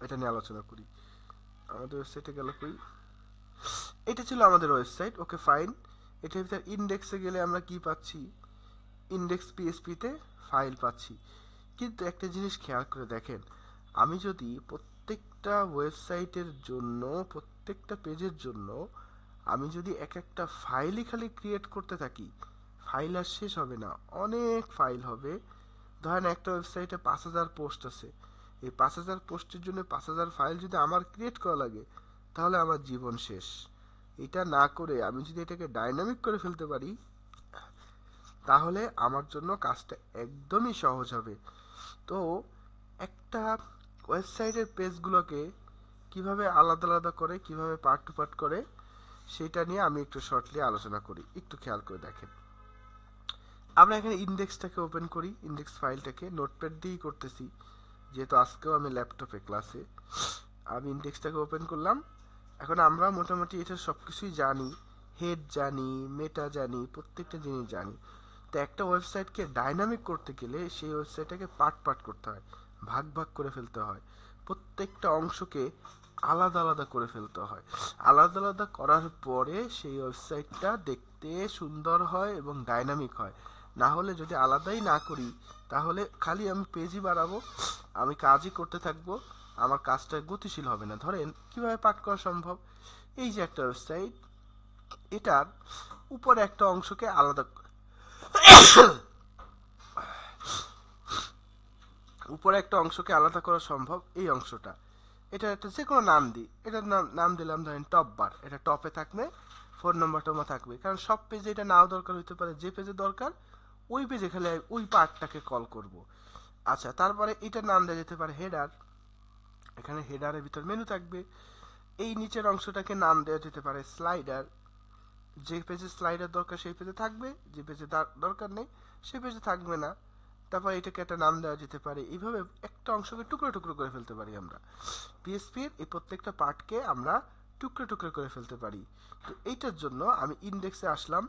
এটা নিয়ে আলোচনা করি। আমাদের ওয়েবসাইটে গেল কই, এটা ছিল আমাদের ওয়েবসাইট, ওকে ফাইন। এটার ভিতরে ইন্ডেক্সে গেলে আমরা কি পাচ্ছি, ইন্ডেক্স পিএসপিতে ফাইল পাচ্ছি। কিন্তু একটা জিনিস খেয়াল করে দেখেন, আমি যদি প্রত্যেকটা ওয়েবসাইটের জন্য, প্রত্যেকটা পেজের জন্য আমি যদি এক একটা ফাইলই খালি ক্রিয়েট করতে থাকি, ফাইল আর শেষ হবে না, অনেক ফাইল হবে। ধরেন একটা ওয়েবসাইটে 5,000 পোস্ট আছে, এই 5,000 পোস্টের জন্য 5,000 ফাইল যদি আমার ক্রিয়েট করা লাগে, তাহলে আমার জীবন শেষ। এটা না করে আমি যদি এটাকে ডাইনামিক করে ফেলতে পারি, তাহলে আমার জন্য কাজটা একদমই সহজ হবে। তো একটা ওয়েবসাইটের পেজগুলোকে কিভাবে আলাদা আলাদা করে, কিভাবে পার্ট টু পার্ট করে, সেটা নিয়ে আমি একটু শর্টলি আলোচনা করি। একটু খেয়াল করে দেখেন, আমরা এখানে ইন্ডেক্সটাকে ওপেন করি, ইন্ডেক্স ফাইলটাকে নোটপ্যাড দিয়েই করতেছি, যেহেতু আজকেও আমি ল্যাপটপে ক্লাসে। আমি ইন্ডেক্সটাকে ওপেন করলাম। এখন আমরা মোটামুটি এটা সব কিছুই জানি, হেড জানি, মেটা জানি, প্রত্যেকটা জিনিস জানি। তো একটা ওয়েবসাইটকে ডাইনামিক করতে গেলে সেই ওয়েবসাইটটাকে পার্ট পার্ট করতে হয়, ভাগ ভাগ করে ফেলতে হয়, প্রত্যেকটা অংশকে আলাদা আলাদা করে ফেলতে হয়। আলাদা আলাদা করার পরে সেই ওয়েবসাইটটা দেখতে সুন্দর হয় এবং ডাইনামিক হয়। না হলে যদি আলাদাই না করি, তাহলে খালি আমি পেজই বাড়াবো, আমি কাজই করতে থাকবো, আমার কাজটা গতিশীল হবে না। ধরেন কিভাবে পাঠ করা সম্ভব, এই যে একটা ওয়েবসাইট, এটার উপরে একটা অংশকে আলাদা উপরে একটা অংশকে আলাদা করা সম্ভব। এই অংশটা, এটা একটা যে কোনো নাম দিই, এটার নাম দিলাম ধরেন টপ বার। এটা টপে থাকবে, ফোন নম্বর টমা থাকবে, কারণ সব পেজে এটা নাও দরকার হতে পারে। যে পেজে দরকার ওই পেজে খালি ওই পার্টটাকে কল করব। আচ্ছা, তারপরে এটার নাম দেওয়া যেতে পারে হেডার, এখানে হেডারের ভিতর মেনু থাকবে। এই নিচের অংশটাকে নাম দেওয়া যেতে পারে স্লাইডার, যে পেজে স্লাইডার দরকার সেই পেজে থাকবে, যে পেজে দরকার নেই সেই পেজে থাকবে না। তারপর এটাকে একটা নাম দেওয়া যেতে পারে। এইভাবে একটা অংশকে টুকরো টুকরো করে ফেলতে পারি আমরা। পিএসপির এই প্রত্যেকটা পার্টকে আমরা টুকরো টুকরো করে ফেলতে পারি। তো এইটার জন্য আমি ইন্ডেক্সে আসলাম।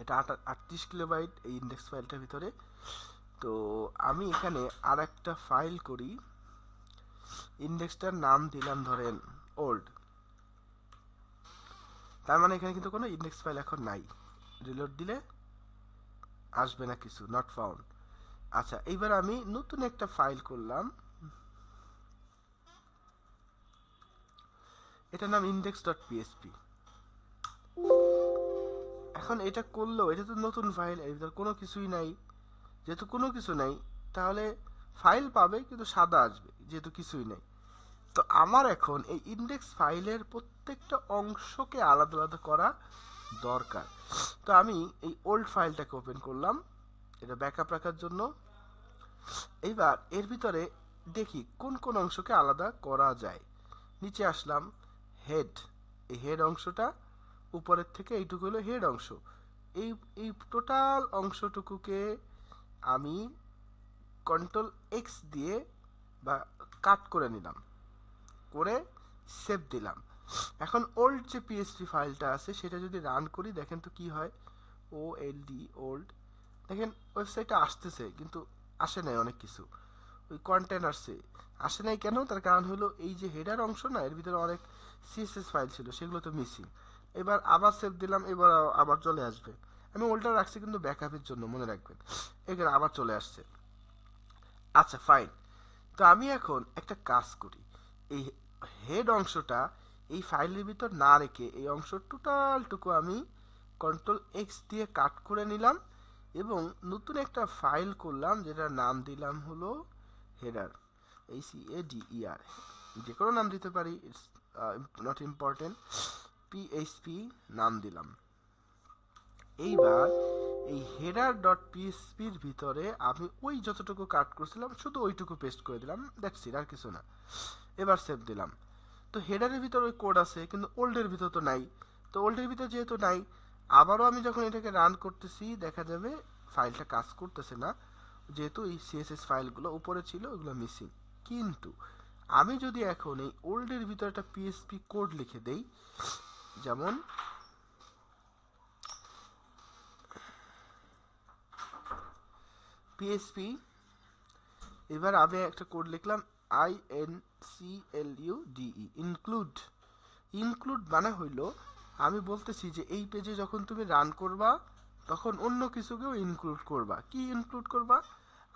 এটা 38 কিলোবাইট এই ইন্ডেক্স ফাইলটার ভিতরে। তো আমি এখানে আর একটা ফাইল করি, ইন্ডেক্সটার নাম দিলাম ধরেন ওল্ড। তার মানে এখানে কিন্তু কোনো ইন্ডেক্স ফাইল এখন নাই, রিলোড দিলে আসবে না কিছু, নট ফাউন্ড। আচ্ছা, এইবার আমি নতুন একটা ফাইল করলাম, এটার নাম index.php। এখন এটা করলেও এটা তো নতুন ফাইল, এর ভিতর কোনো কিছুই নাই। যেহেতু কোনো কিছু নাই, তাহলে ফাইল পাবে কিন্তু সাদা আসবে, যেহেতু কিছুই নেই। তো আমার এখন এই ইন্ডেক্স ফাইলের প্রত্যেকটা অংশকে আলাদা আলাদা করা দরকার। তো আমি এই ওল্ড ফাইলটাকে ওপেন করলাম, এটা ব্যাকআপ রাখার জন্য। এইবার এর ভিতরে দেখি কোন কোন অংশকে আলাদা করা যায়। নিচে আসলাম, হেড, এই হেড অংশটা উপরের থেকে এইটুকু হলো হেড অংশ। এই এই টোটাল অংশটুকুকে আমি কন্ট্রোল এক্স দিয়ে বা কাট করে নিলাম, করে সেভ দিলাম। এখন ওল্ড যে পিএসপি ফাইলটা আছে সেটা যদি রান করি, দেখেন তো কি হয়। OLD ওল্ড, দেখেন ওয়েবসাইটে আসতেছে কিন্তু আসে নাই অনেক কিছু, ওই কন্টেন্ট আসছে, আসে নাই কেন? তার কারণ হলো এই যে হেডার অংশ না, এর ভিতরে অনেক সিএসএস ফাইল ছিল, সেগুলো তো মিসিং। এবার আবার সেভ দিলাম, এবার আবার চলে আসবে। আমি ওল্ডটা রাখছি কিন্তু ব্যাকআপের জন্য, মনে রাখবেন। এখানে আবার চলে আসছে। আচ্ছা ফাইন। তো আমি এখন একটা কাজ করি, এই হেড অংশটা এই ফাইলের ভিতর না রেখে এই অংশ টোটালটুকু আমি কন্ট্রোল এক্স দিয়ে কাট করে নিলাম এবং নতুন একটা ফাইল করলাম, যেটার নাম দিলাম হলো হেডার, HEADER, যে কোনো নাম দিতে পারি, ইটস নট ইম্পর্টেন্ট। পিএইচপি নাম দিলাম। এইবার এই হেডার ডট পিএসপির ভিতরে আমি ওই যতটুকু কাট করছিলাম শুধু ওইটুকু পেস্ট করে দিলাম, দ্যাটস ইট, আর কিছু না। এবার সেভ দিলাম। তো হেডারের ভিতর ওই কোড আছে কিন্তু ওল্ডের ভিতর তো নাই। তো ওল্ডের ভিতর যেহেতু নাই, আবারও আমি যখন এটাকে রান করতেছি দেখা যাবে ফাইলটা কাজ করতেছে না, যেহেতু এই সিএসএস ফাইলগুলো উপরে ছিল ওগুলো মিসিং। কিন্তু আমি যদি এখন এই ওল্ডের ভিতরে একটা পিএসপি কোড লিখে দেই, যেমন পিএসপি, এবার আমি একটা কোড লিখলাম INCLUDE, ইনক্লুড। ইনক্লুড মানে হইল আমি বলতেছি যে এই পেজে যখন তুমি রান করবা তখন অন্য কিছুকেও ইনক্লুড করবা। কি ইনক্লুড করবা?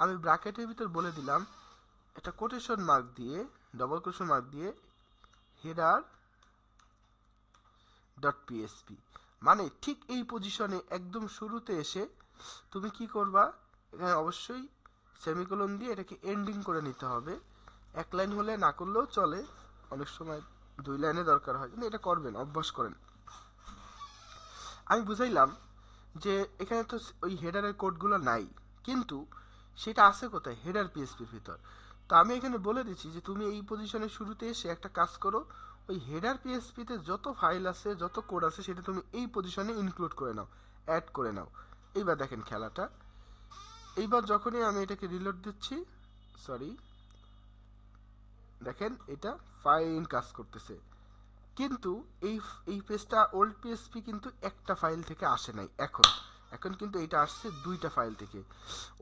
আমি ব্র্যাকেটের ভিতর বলে দিলাম, একটা কোটেশন মার্ক দিয়ে, ডবল কোটেশন মার্ক দিয়ে, হেডার ডট পিএসপি, মানে ঠিক এই পজিশনে একদম শুরুতে এসে তুমি কি করবা, এখানে অবশ্যই সেমিকোলন দিয়ে এটাকে এন্ডিং করে নিতে হবে। এক লাইন হলে না করলেও চলে, অনেক সময় 2 লাইনে দরকার হয়, কিন্তু এটা করবেন, অভ্যাস করেন। আমি বুঝাইলাম যে এখানে তো ওই হেডারের কোডগুলো নাই, কিন্তু সেটা আছে কোথায়? হেডার পিএসপির ভিতর। তো আমি এখানে বলে দিচ্ছি যে তুমি এই পজিশনের শুরুতে এসে একটা কাজ করো, ওই হেডার পিএসপিতে যত ফাইল আছে, যত কোড আছে, সেটা তুমি এই পজিশনে ইনক্লুড করে নাও, অ্যাড করে নাও। এইবার দেখেন খেলাটা। এইবার যখনই আমি এটাকে রিলোড দিচ্ছি, সরি, দেখেন এটা ফাইন কাজ করতেছে। কিন্তু এই এই পেজটা ওল্ড পিএসপি কিন্তু একটা ফাইল থেকে আসে নাই, এখন এখন কিন্তু এটা আসছে 2টা ফাইল থেকে।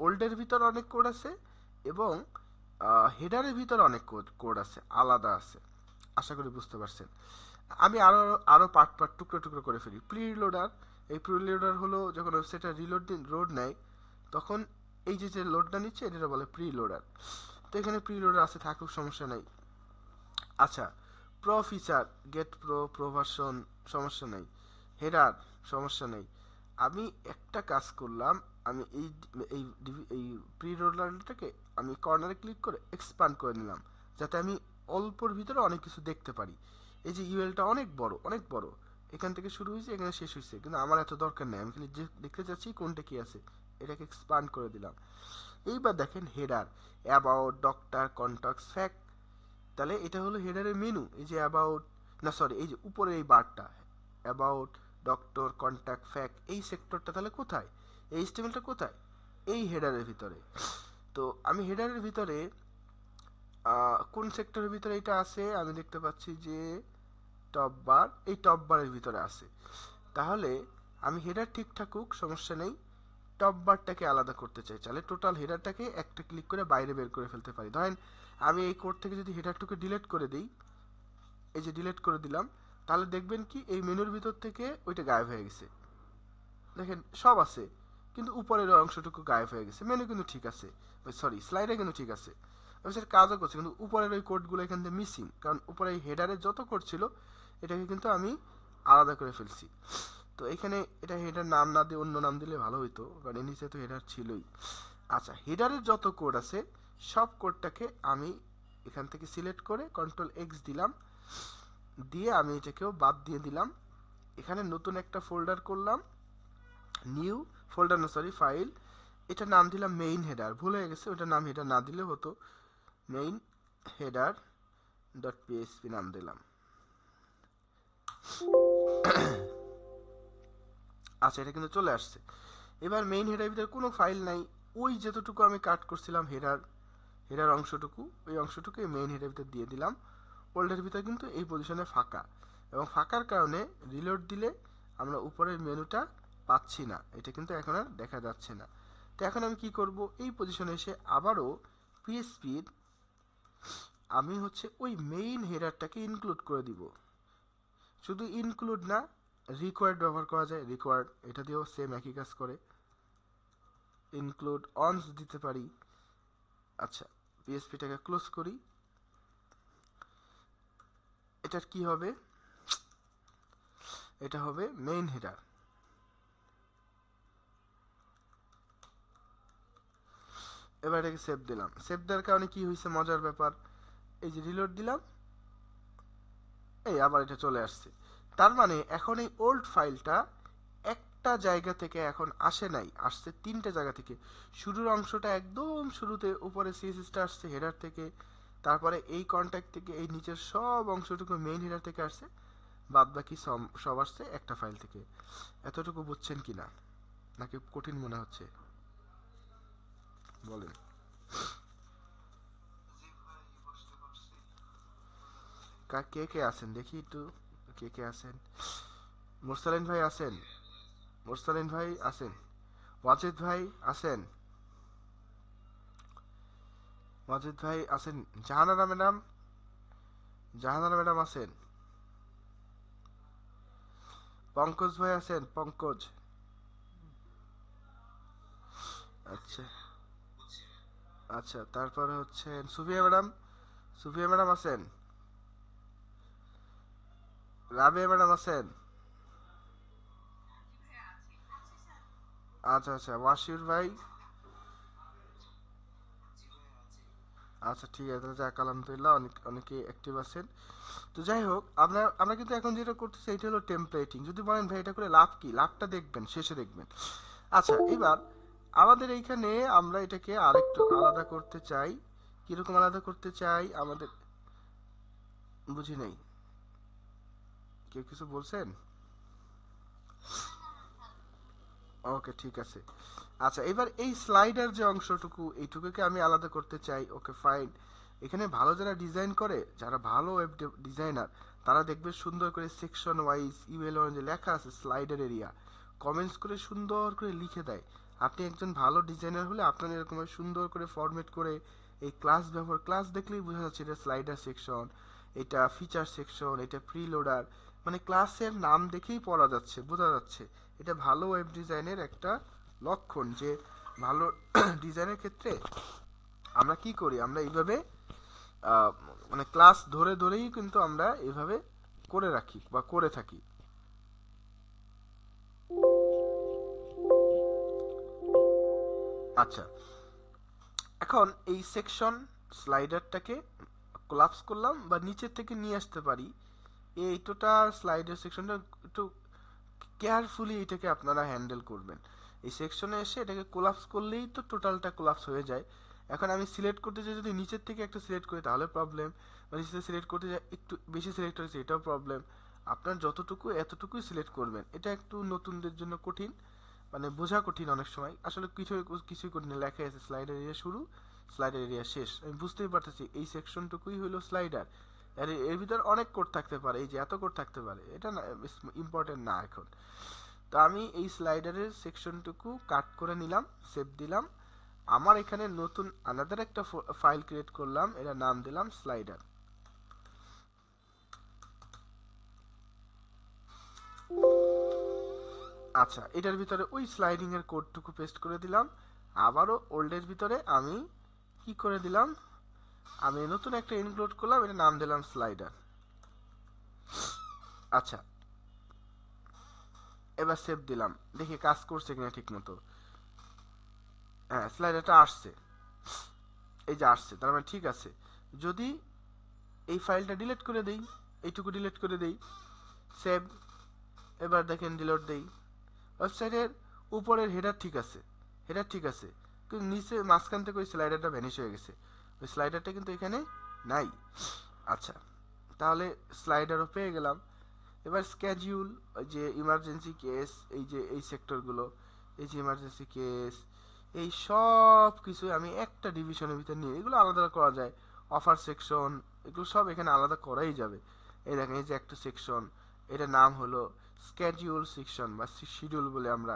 ওল্ডের ভিতর অনেক কোড আছে এবং হেডারের ভিতর অনেক কোড আছে, আলাদা আছে। আশা করি বুঝতে পারছেন। আমি আরো আরো পার্ট পার্ট টুকরো টুকরো করে ফেলি। প্রিলোডার, এই প্রিলোডার হলো যখন ওয়েবসাইটটা লোড নেয় তখন এই যে যে লোডটা নিচ্ছে এটা বলে প্রিলোডার। তো এখানে প্রিলোডার আছে, থাকুক, সমস্যা নাই। আচ্ছা, pro feature, get pro, pro version, সমস্যা নেই। হেডার, সমস্যা নেই। আমি একটা কাজ করলাম, আমি এই এই এই প্রি রোলারটাকে আমি কর্নারে ক্লিক করে এক্সপান্ড করে নিলাম, যাতে আমি অল্পর ভিতরে অনেক কিছু দেখতে পারি। এই যে ইউএলটা অনেক বড়, অনেক বড়, এখান থেকে শুরু হয়েছে এখানে শেষ হয়েছে, কিন্তু আমার এত দরকার নেই, আমি খালি যে দেখতে চাচ্ছি কোনটা কি আছে, এটাকে এক্সপান্ড করে দিলাম। এইবার দেখেন header, about, doctor, contacts, fact, তাহলে এটা হলো হেডারের মেনু। এই যে অ্যাবাউট, না সরি, এই যে উপরে এই বারটা, অ্যাবাউট, ডক্টর, কন্ট্যাক্ট, ফ্যাক্ট, এই সেক্টরটা তাহলে কোথায়? এই স্টেমেলটা কোথায়? এই হেডারের ভিতরে। তো আমি হেডারের ভিতরে কোন সেক্টরের ভিতরে এটা আছে, আমি দেখতে পাচ্ছি যে টপ বার, এই টপ বারের ভিতরে আছে। তাহলে আমি হেডার ঠিক থাকুক, সমস্যা নেই, টপ বারটাকে আলাদা করতে চাই, তাহলে টোটাল হেডারটাকে একটা ক্লিক করে বাইরে বের করে ফেলতে পারি। ধরেন আমি এই কোড থেকে যদি হেডারটুকে ডিলিট করে দিই, এই যে ডিলিট করে দিলাম, তাহলে দেখবেন কি এই মেনুর ভিতর থেকে ওইটা গায়েব হয়ে গেছে। দেখেন সব আছে, কিন্তু উপরের অংশটুকু গায়েব হয়ে গেছে। মেনু কিন্তু ঠিক আছে, সরি স্লাইডে কিন্তু ঠিক আছে, ওয়েবসাইট কাজও করছে, কিন্তু উপরের ওই কোডগুলো এখান থেকে মিসিং, কারণ উপরে এই হেডারে যত কোড ছিল এটাকে কিন্তু আমি আলাদা করে ফেলছি। তো এখানে এটা হেডার নাম না দিয়ে অন্য নাম দিলে ভালো হইতো, কারণ এর নিচে তো হেডার ছিলই। আচ্ছা, হেডারের যত কোড আছে সব কোডটাকে আমি এখান থেকে সিলেক্ট করে কন্ট্রোল এক্স দিলাম, দিয়ে আমি এটাকেও বাদ দিয়ে দিলাম। এখানে নতুন একটা ফোল্ডার করলাম, নিউ ফোল্ডার না সরি ফাইল, এটার নাম দিলাম মেইন হেডার, ভুল হয়ে গেছে, ওটার নাম হেডার না দিলে হতো, মেইন হেডার ডট পিএইচপি নাম দিলাম। আচ্ছা, এটা কিন্তু চলে আসছে। এবার মেইন হেডারের ভিতরে কোনো ফাইল নাই, ওই যতটুকু আমি কাট করছিলাম হেডার অংশটুকু, ওই অংশটুকু মেইন হেডারের ভিতর দিয়ে দিলাম। ওল্ডের ভিতরে কিন্তু এই পজিশনে ফাঁকা, এবং ফাঁকার কারণে রিলোড দিলে আমরা উপরের মেনুটা পাচ্ছি না, এটা কিন্তু এখন আর দেখা যাচ্ছে না। তো এখন আমি কি করব, এই পজিশনে এসে আবারও পিএসপির আমি হচ্ছে ওই মেইন হেডারটাকে ইনক্লুড করে দিব। শুধু ইনক্লুড না, রিকোয়ার্ড ব্যবহার করা যায়, রিকোয়ার্ড এটা দিয়েও সেম একই কাজ করে, ইনক্লুড অনস দিতে পারি। আচ্ছা, পিএসপিটাকে ক্লোজ করি। এটার কি হবে, এটা হবে মেইন হেডার। এবার এটাকে সেভ দিলাম, সেভ দেওয়ার কারণে কি হয়েছে মজার ব্যাপার, এই যে রিলোড দিলাম, এই আবার এটা চলে আসছে। তার মানে এখন এই ওল্ড ফাইলটা একটা জায়গা থেকে এখন আসে নাই, আসছে তিনটা জায়গা থেকে। শুরুর অংশটা একদম শুরুতে উপরে সিএসএসটা আসছে হেডার থেকে, তারপরে এই কন্ট্যাক্ট থেকে এই নিচের সব অংশটুকু মেইন হেডার থেকে আসছে, বাদ বাকি সব আসছে একটা ফাইল থেকে। এতটুকু বুঝছেন কিনা, নাকি কঠিন মনে হচ্ছে বলেন? কে কে আছেন দেখি একটু, কে কে আছেন? মুরসালিন ভাই আছেন? মুরসালিন ভাই আছেন? ওয়াজিদ ভাই আছেন? ওয়াজিদ ভাই আছেন? জাহানারা ম্যাডাম, জাহানারা ম্যাডাম আছেন? পঙ্কজ ভাই আছেন? পঙ্কজ, আচ্ছা আচ্ছা, তারপরে হচ্ছেন সুফিয়া ম্যাডাম, সুফিয়া ম্যাডাম আছেন? রাবিয়া ম্যাডাম আছেন? আচ্ছা আচ্ছা, ওয়াসির ভাই, আচ্ছা ঠিক আছে, তাহলে যাক আলহামদুলিল্লাহ, অনেকে অ্যাক্টিভ আছেন। তো যাই হোক, আমরা আমরা কিন্তু এখন যেটা করতেছি এটা হলো টেমপ্লেটিং। যদি বলেন ভাই এটা করে লাভ কি, লাভটা দেখবেন, শেষে দেখবেন। আচ্ছা, এবার আমাদের এইখানে আমরা এটাকে আরেকটু আলাদা করতে চাই। কিরকম আলাদা করতে চাই আমাদের, বুঝি নাই, কেউ কিছু বলছেন? ওকে ঠিক আছে। আচ্ছা, এবার এই স্লাইডার যে অংশটুকু এইটুকুকে আমি আলাদা করতে চাই, ওকে ফাইন। এখানে ভালো যারা ডিজাইন করে, যারা ভালো ওয়েব ডিজাইনার, তারা দেখবে সুন্দর করে সেকশন ওয়াইজ ইউএল যে লেখা আছে স্লাইডার এরিয়া, কমেন্টস করে সুন্দর করে লিখে দেয়। আপনি একজন ভালো ডিজাইনার হলে আপনার এরকম সুন্দর করে ফরম্যাট করে এই ক্লাস ব্যবহার, ক্লাস দেখলেই বোঝা যাচ্ছে এটা স্লাইডার সেকশন, এটা ফিচার সেকশন, এটা প্রিলোডার, মানে ক্লাসের নাম দেখেই পড়া যাচ্ছে, বোঝা যাচ্ছে। এটা ভালো ওয়েব ডিজাইনের একটা লক্ষণ, যে ভালো ডিজাইনের ক্ষেত্রে আমরা কি করি, আমরা এইভাবে আহ, মানে ক্লাস ধরে ধরেই কিন্তু আমরা এইভাবে করে রাখি বা করে থাকি। আচ্ছা, এখন এই সেকশন স্লাইডারটাকে কোলাপস করলাম বা নিচের থেকে নিয়ে আসতে পারি। এই টোটাল স্লাইডার সেকশনটা একটু কেয়ারফুলি এটাকে আপনারা হ্যান্ডেল করবেন। এই সেকশনে এসে এটাকে কোলাপস করলেই তো টোটালটা কোলাপস হয়ে যায়। এখন আমি সিলেক্ট করতে চাই, যদি নিচের থেকে একটা সিলেক্ট করি তাহলে প্রবলেম, বা নিচে সিলেক্ট করতে চাই একটু বেশি সিলেক্ট হয়েছে এটাও প্রবলেম। আপনার যতটুকু এতটুকুই সিলেক্ট করবেন, এটা একটু নতুনদের জন্য কঠিন, মানে বোঝা কঠিন অনেক সময়, আসলে কিছুই কঠিন না, লেখা আছে স্লাইডার এরিয়া শুরু, স্লাইডার এরিয়া শেষ। আমি বুঝতেই পারতেছি এই সেকশনটুকুই হলো স্লাইডার। আর এর ভিতর অনেক কোড থাকতে পারে, এই যে এত কোড থাকতে পারে, এটা না ইম্পর্টেন্ট না এখন। তো আমি এই স্লাইডারের সেকশনটুকু কাট করে নিলাম, সেভ দিলাম। আমার এখানে নতুন আলাদা একটা ফাইল ক্রিয়েট করলাম, এটা নাম দিলাম স্লাইডার। আচ্ছা, এটার ভিতরে ওই স্লাইডিং এর কোডটুকু পেস্ট করে দিলাম। আবারও ওল্ডের ভিতরে আমি কি করে দিলাম, আমি নতুন একটা ইনক্লুড করলাম, এটা নাম দিলাম স্লাইডার। আচ্ছা, এবার সেভ দিলাম, দেখি কাজ করছে কিনা ঠিক মতো। হ্যাঁ, স্লাইডারটা আসছে, এই যে আসছে, তার মানে ঠিক আছে। যদি এই ফাইলটা ডিলিট করে দেই, এইটুকু ডিলিট করে দেই, সেভ, এবার দেখেন ডিলিট দেই, ওয়েবসাইটের উপরের হেডার ঠিক আছে, হেডার ঠিক আছে, কিন্তু নিচে মাঝখান থেকে ওই স্লাইডারটা ভ্যানিশ হয়ে গেছে, ওই স্লাইডারটা কিন্তু এখানে নাই। আচ্ছা, তাহলে স্লাইডারও পেয়ে গেলাম। এবার স্ক্যাডিউল, ওই যে ইমার্জেন্সি কেস, এই যে এই সেক্টরগুলো, এই যে ইমার্জেন্সি কেস, এই সব কিছু আমি একটা ডিভিশনের ভিতর নিয়ে, এগুলো আলাদা করা যায়। অফার সেকশন, এগুলো সব এখানে আলাদা করাই যাবে। এই দেখেন, এই যে একটা সেকশন, এটার নাম হলো স্ক্যাডিউল সেকশন বা শিডিউল বলে আমরা।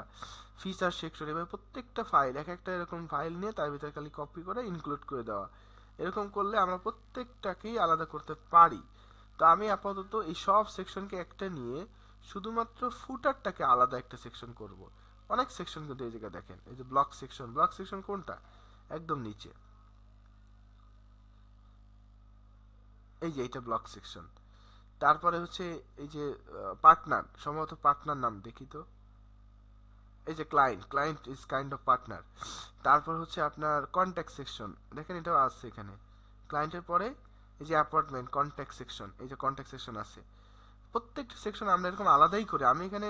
ফিচার সেকশন, এবার প্রত্যেকটা ফাইল এক একটা এরকম ফাইল নিয়ে তার ভিতরে খালি কপি করে ইনক্লুড করে দেওয়া। এরকম করলে আমরা প্রত্যেকটাকেই আলাদা করতে পারি। তো আমি আপাতত এই সব সেকশনকে একটা নিয়ে শুধুমাত্র ফুটারটাকে আলাদা একটা সেকশন করব। অনেক সেকশন কিন্তু এই জায়গায় দেখেন, এই যে ব্লক সেকশন, ব্লক সেকশন কোনটা, একদম নিচে, এই যে এইটা ব্লক সেকশন। তারপরে হচ্ছে এই যে পার্টনার, সম্ভবত পার্টনার নাম দেখি তো, এই যে client, client is kind of partner. তারপর হচ্ছে আপনার কন্ট্যাক্ট সেকশন, দেখেন এটাও আছে এখানে, ক্লায়েন্টের পরে এই যে অ্যাপার্টমেন্ট কন্ট্যাক্ট সেকশন, এই যে কন্ট্যাক্ট সেকশন আছে। প্রত্যেকটা সেকশন আমরা এরকম আলাদাই করি, আমি এখানে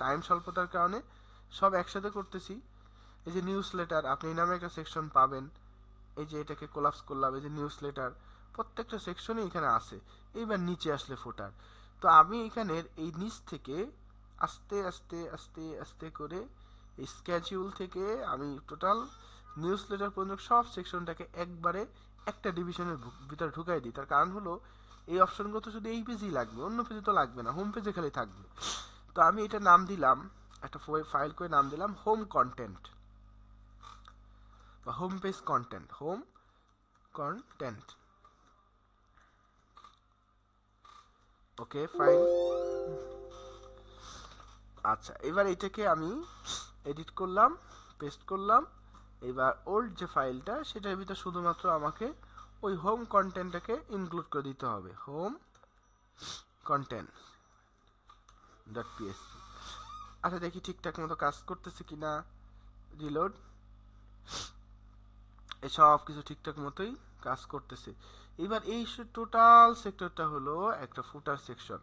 টাইম স্বল্পতার কারণে সব একসাথে করতেছি। এই যে নিউজ লেটার, আপনি এই নামে একটা সেকশন পাবেন, এই যে এটাকে কোলাপস করলাম, এই যে নিউজ লেটার, প্রত্যেকটা সেকশনই এখানে আছে। এইবার নিচে আসলে ফুটার, তো আমি এখানের এই নিচ থেকে আস্তে আস্তে আস্তে আস্তে করে এই স্ক্যাচিউল থেকে আমি টোটাল নিউজ লেটার পর্যন্ত সব সেকশনটাকে একবারে একটা ডিভিশনের ভিতরে ঢুকাই দিই। তার কারণ হলো এই অপশনগুলো তো শুধু এই পেজেই লাগবে, অন্য পেজে তো লাগবে না, হোম পেজে খালি থাকবে। তো আমি এটা নাম দিলাম, একটা ফাইল করে নাম দিলাম হোম কন্টেন্ট বা home page content, home content. Okay, fine. আচ্ছা, এবার এটাকে আমি এডিট করলাম, পেস্ট করলাম। এবার ওল্ড যে ফাইলটা, সেটার ভিতরে শুধুমাত্র আমাকে ওই হোম কন্টেন্টটাকে ইনক্লুড করে দিতে হবে, হোম কন্টেন্ট ডট পিএসপি। আচ্ছা, দেখি ঠিকঠাক মতো কাজ করতেছে কিনা, রিলোড, সব কিছু ঠিকঠাক মতোই কাজ করতেছে। এবার এই টোটাল সেক্টরটা হলো একটা ফুটার সেকশন।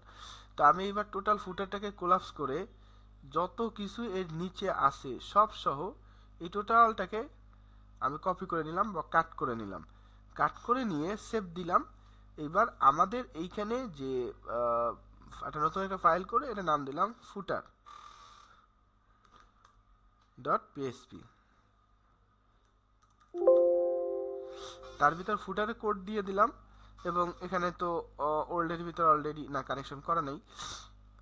তো আমি এবার টোটাল ফুটারটাকে কোলাপস করে যত কিছু এর নিচে আছে সব সহ এই টোটালটাকে আমি কপি করে নিলাম বা কাট করে নিলাম, কাট করে নিয়ে সেভ দিলাম। এবার আমাদের এইখানে যে একটা নতুন একটা ফাইল করে এটা নাম দিলাম ফুটার ডট পিএসপি। তার ভিতর ফুটারে কোড দিয়ে দিলাম, এবং এখানে তো ওল্ডের ভিতর অলরেডি না কানেকশন করা নেই,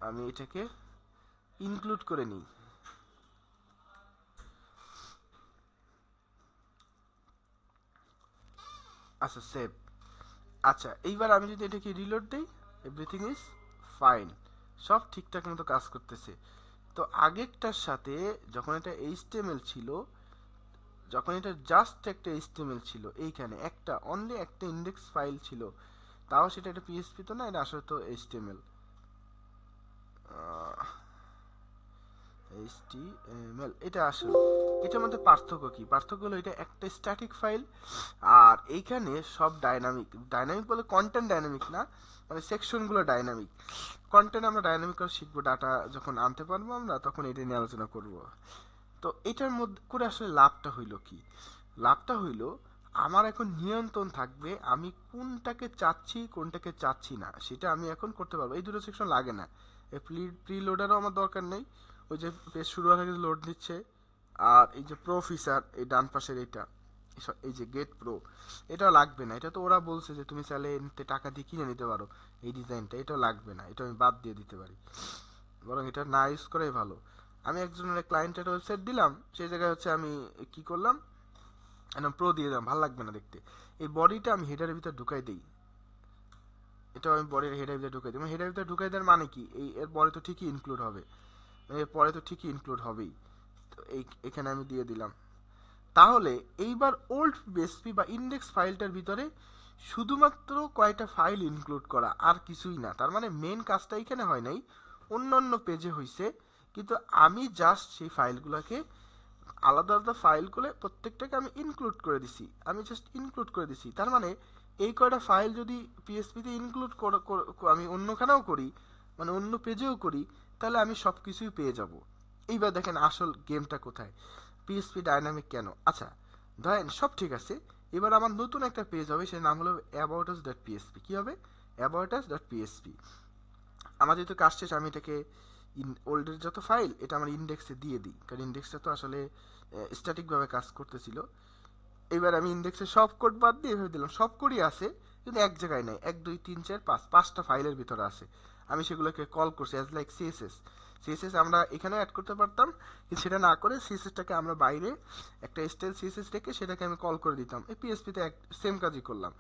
আমি এটাকে ইনক্লুড করে নিই। আচ্ছা, সেভ। আচ্ছা, এইবার আমি যদি এটাকে রিলোড দিই, এভরিথিং ইজ ফাইন, সব ঠিকঠাক মতো কাজ করতেছে। তো আগেরটার সাথে যখন এটা এইচটিএমএল ছিল, যখন এটা জাস্ট একটা এইচটিএমএল ছিল, এইখানে একটা অনলি একটা ইন্ডেক্স ফাইল ছিল, তাও সেটা একটা পিএসপি তো না, এটা আসলে তো এইচটিএমএল। এইচটিএমএল এটা আসলে, এটার মধ্যে পার্থক্য কি? পার্থক্য হলো এটা একটা স্ট্যাটিক ফাইল, আর এইখানে সব ডাইনামিক। ডাইনামিক বলে কন্টেন্ট ডাইনামিক না, মানে সেকশনগুলো ডাইনামিক। কন্টেন্ট আমরা ডাইনামিক করে শিখবো, ডাটা যখন আনতে পারবো আমরা তখন এটা নিয়ে আলোচনা করব। তো এটার মধ্যে করে আসলে লাভটা হইল কি? লাভটা হইল আমার এখন নিয়ন্ত্রণ থাকবে, আমি কোনটাকে চাচ্ছি কোনটাকে চাচ্ছি না সেটা আমি এখন করতে পারবো। এই দুটো সেকশন লাগে না, এই প্রিলোডারও আমার দরকার নেই, ওই যে পেজ শুরু হওয়ার আগে লোড নিচ্ছে। আর এই যে প্রো ফিচার, এই ডান পাশের এটা, এই যে গেট প্রো, এটা লাগবে না। এটা তো ওরা বলছে যে তুমি চাইলে নিতে টাকা দিয়ে কিনে নিতে পারো এই ডিজাইনটা, এটা লাগবে না, এটা আমি বাদ দিয়ে দিতে পারি, বরং এটা না ইউজ করাই ভালো। আমি একজনের ক্লায়েন্টের ওয়েবসাইট দিলাম, সেই জায়গায় হচ্ছে আমি কি করলাম, একদম প্রো দিয়ে দিলাম, ভালো লাগবে না দেখতে। এই বডিটা আমি হেডারের ভিতরে ঢুকাই দিই, এটাও আমি বডির হেডারের ভিতরে ঢুকাই দিই। হেডারের ভিতরে ঢুকাই দেওয়ার মানে কি, এই এর পরে তো ঠিকই ইনক্লুড হবে, এর পরে তো ঠিকই ইনক্লুড হবেই। তো এখানে আমি দিয়ে দিলাম। তাহলে এইবার ওল্ড বিএসপি বা ইন্ডেক্স ফাইলটার ভিতরে শুধুমাত্র কয়টা ফাইল ইনক্লুড করা, আর কিছুই না। তার মানে মেন কাজটা এখানে হয় নাই, অন্য অন্য পেজে হয়েছে, কিন্তু আমি জাস্ট সেই ফাইলগুলোকে আলাদা আলাদা ফাইল করে প্রত্যেকটাকে আমি ইনক্লুড করে দিছি, আমি জাস্ট ইনক্লুড করে দিছি। তার মানে এই কয়টা ফাইল যদি পিএসপিতে ইনক্লুড আমি অন্যখানেও করি, মানে অন্য পেজেও করি, তাহলে আমি সব কিছুই পেয়ে যাব। এইবার দেখেন আসল গেমটা কোথায়, পিএসপি ডাইনামিক কেন। আচ্ছা ধরেন সব ঠিক আছে, এবার আমার নতুন একটা পেজ হবে, সেটার নাম হলো aboutus.php। কি হবে? aboutus.php। আমার যেহেতু কাজ শেষ, আমি এটাকে ওল্ডের যত ফাইল এটা আমার ইন্ডেক্সে দিয়ে দিই, কারণ ইন্ডেক্সটা তো আসলে স্ট্যাটিকভাবে কাজ করতেছিল। এবার আমি ইন্ডেক্সের সব কোড বাদ দিয়ে ভেবে দিলাম সব কোডই আছে, কিন্তু এক জায়গায় নেই, 1 2 3 4 5 5টা ফাইলের ভিতরে আছে। আমি সেগুলোকে কল করছি অ্যাজ লাইক সিএসএস। সিএসএস আমরা এখানেও অ্যাড করতে পারতাম, কিন্তু সেটা না করে সিএসএসটাকে আমরা বাইরে একটা স্টাইল সিএসএস রেখে সেটাকে আমি কল করে দিতাম। এই পিএসপিতে সেম কাজই করলাম।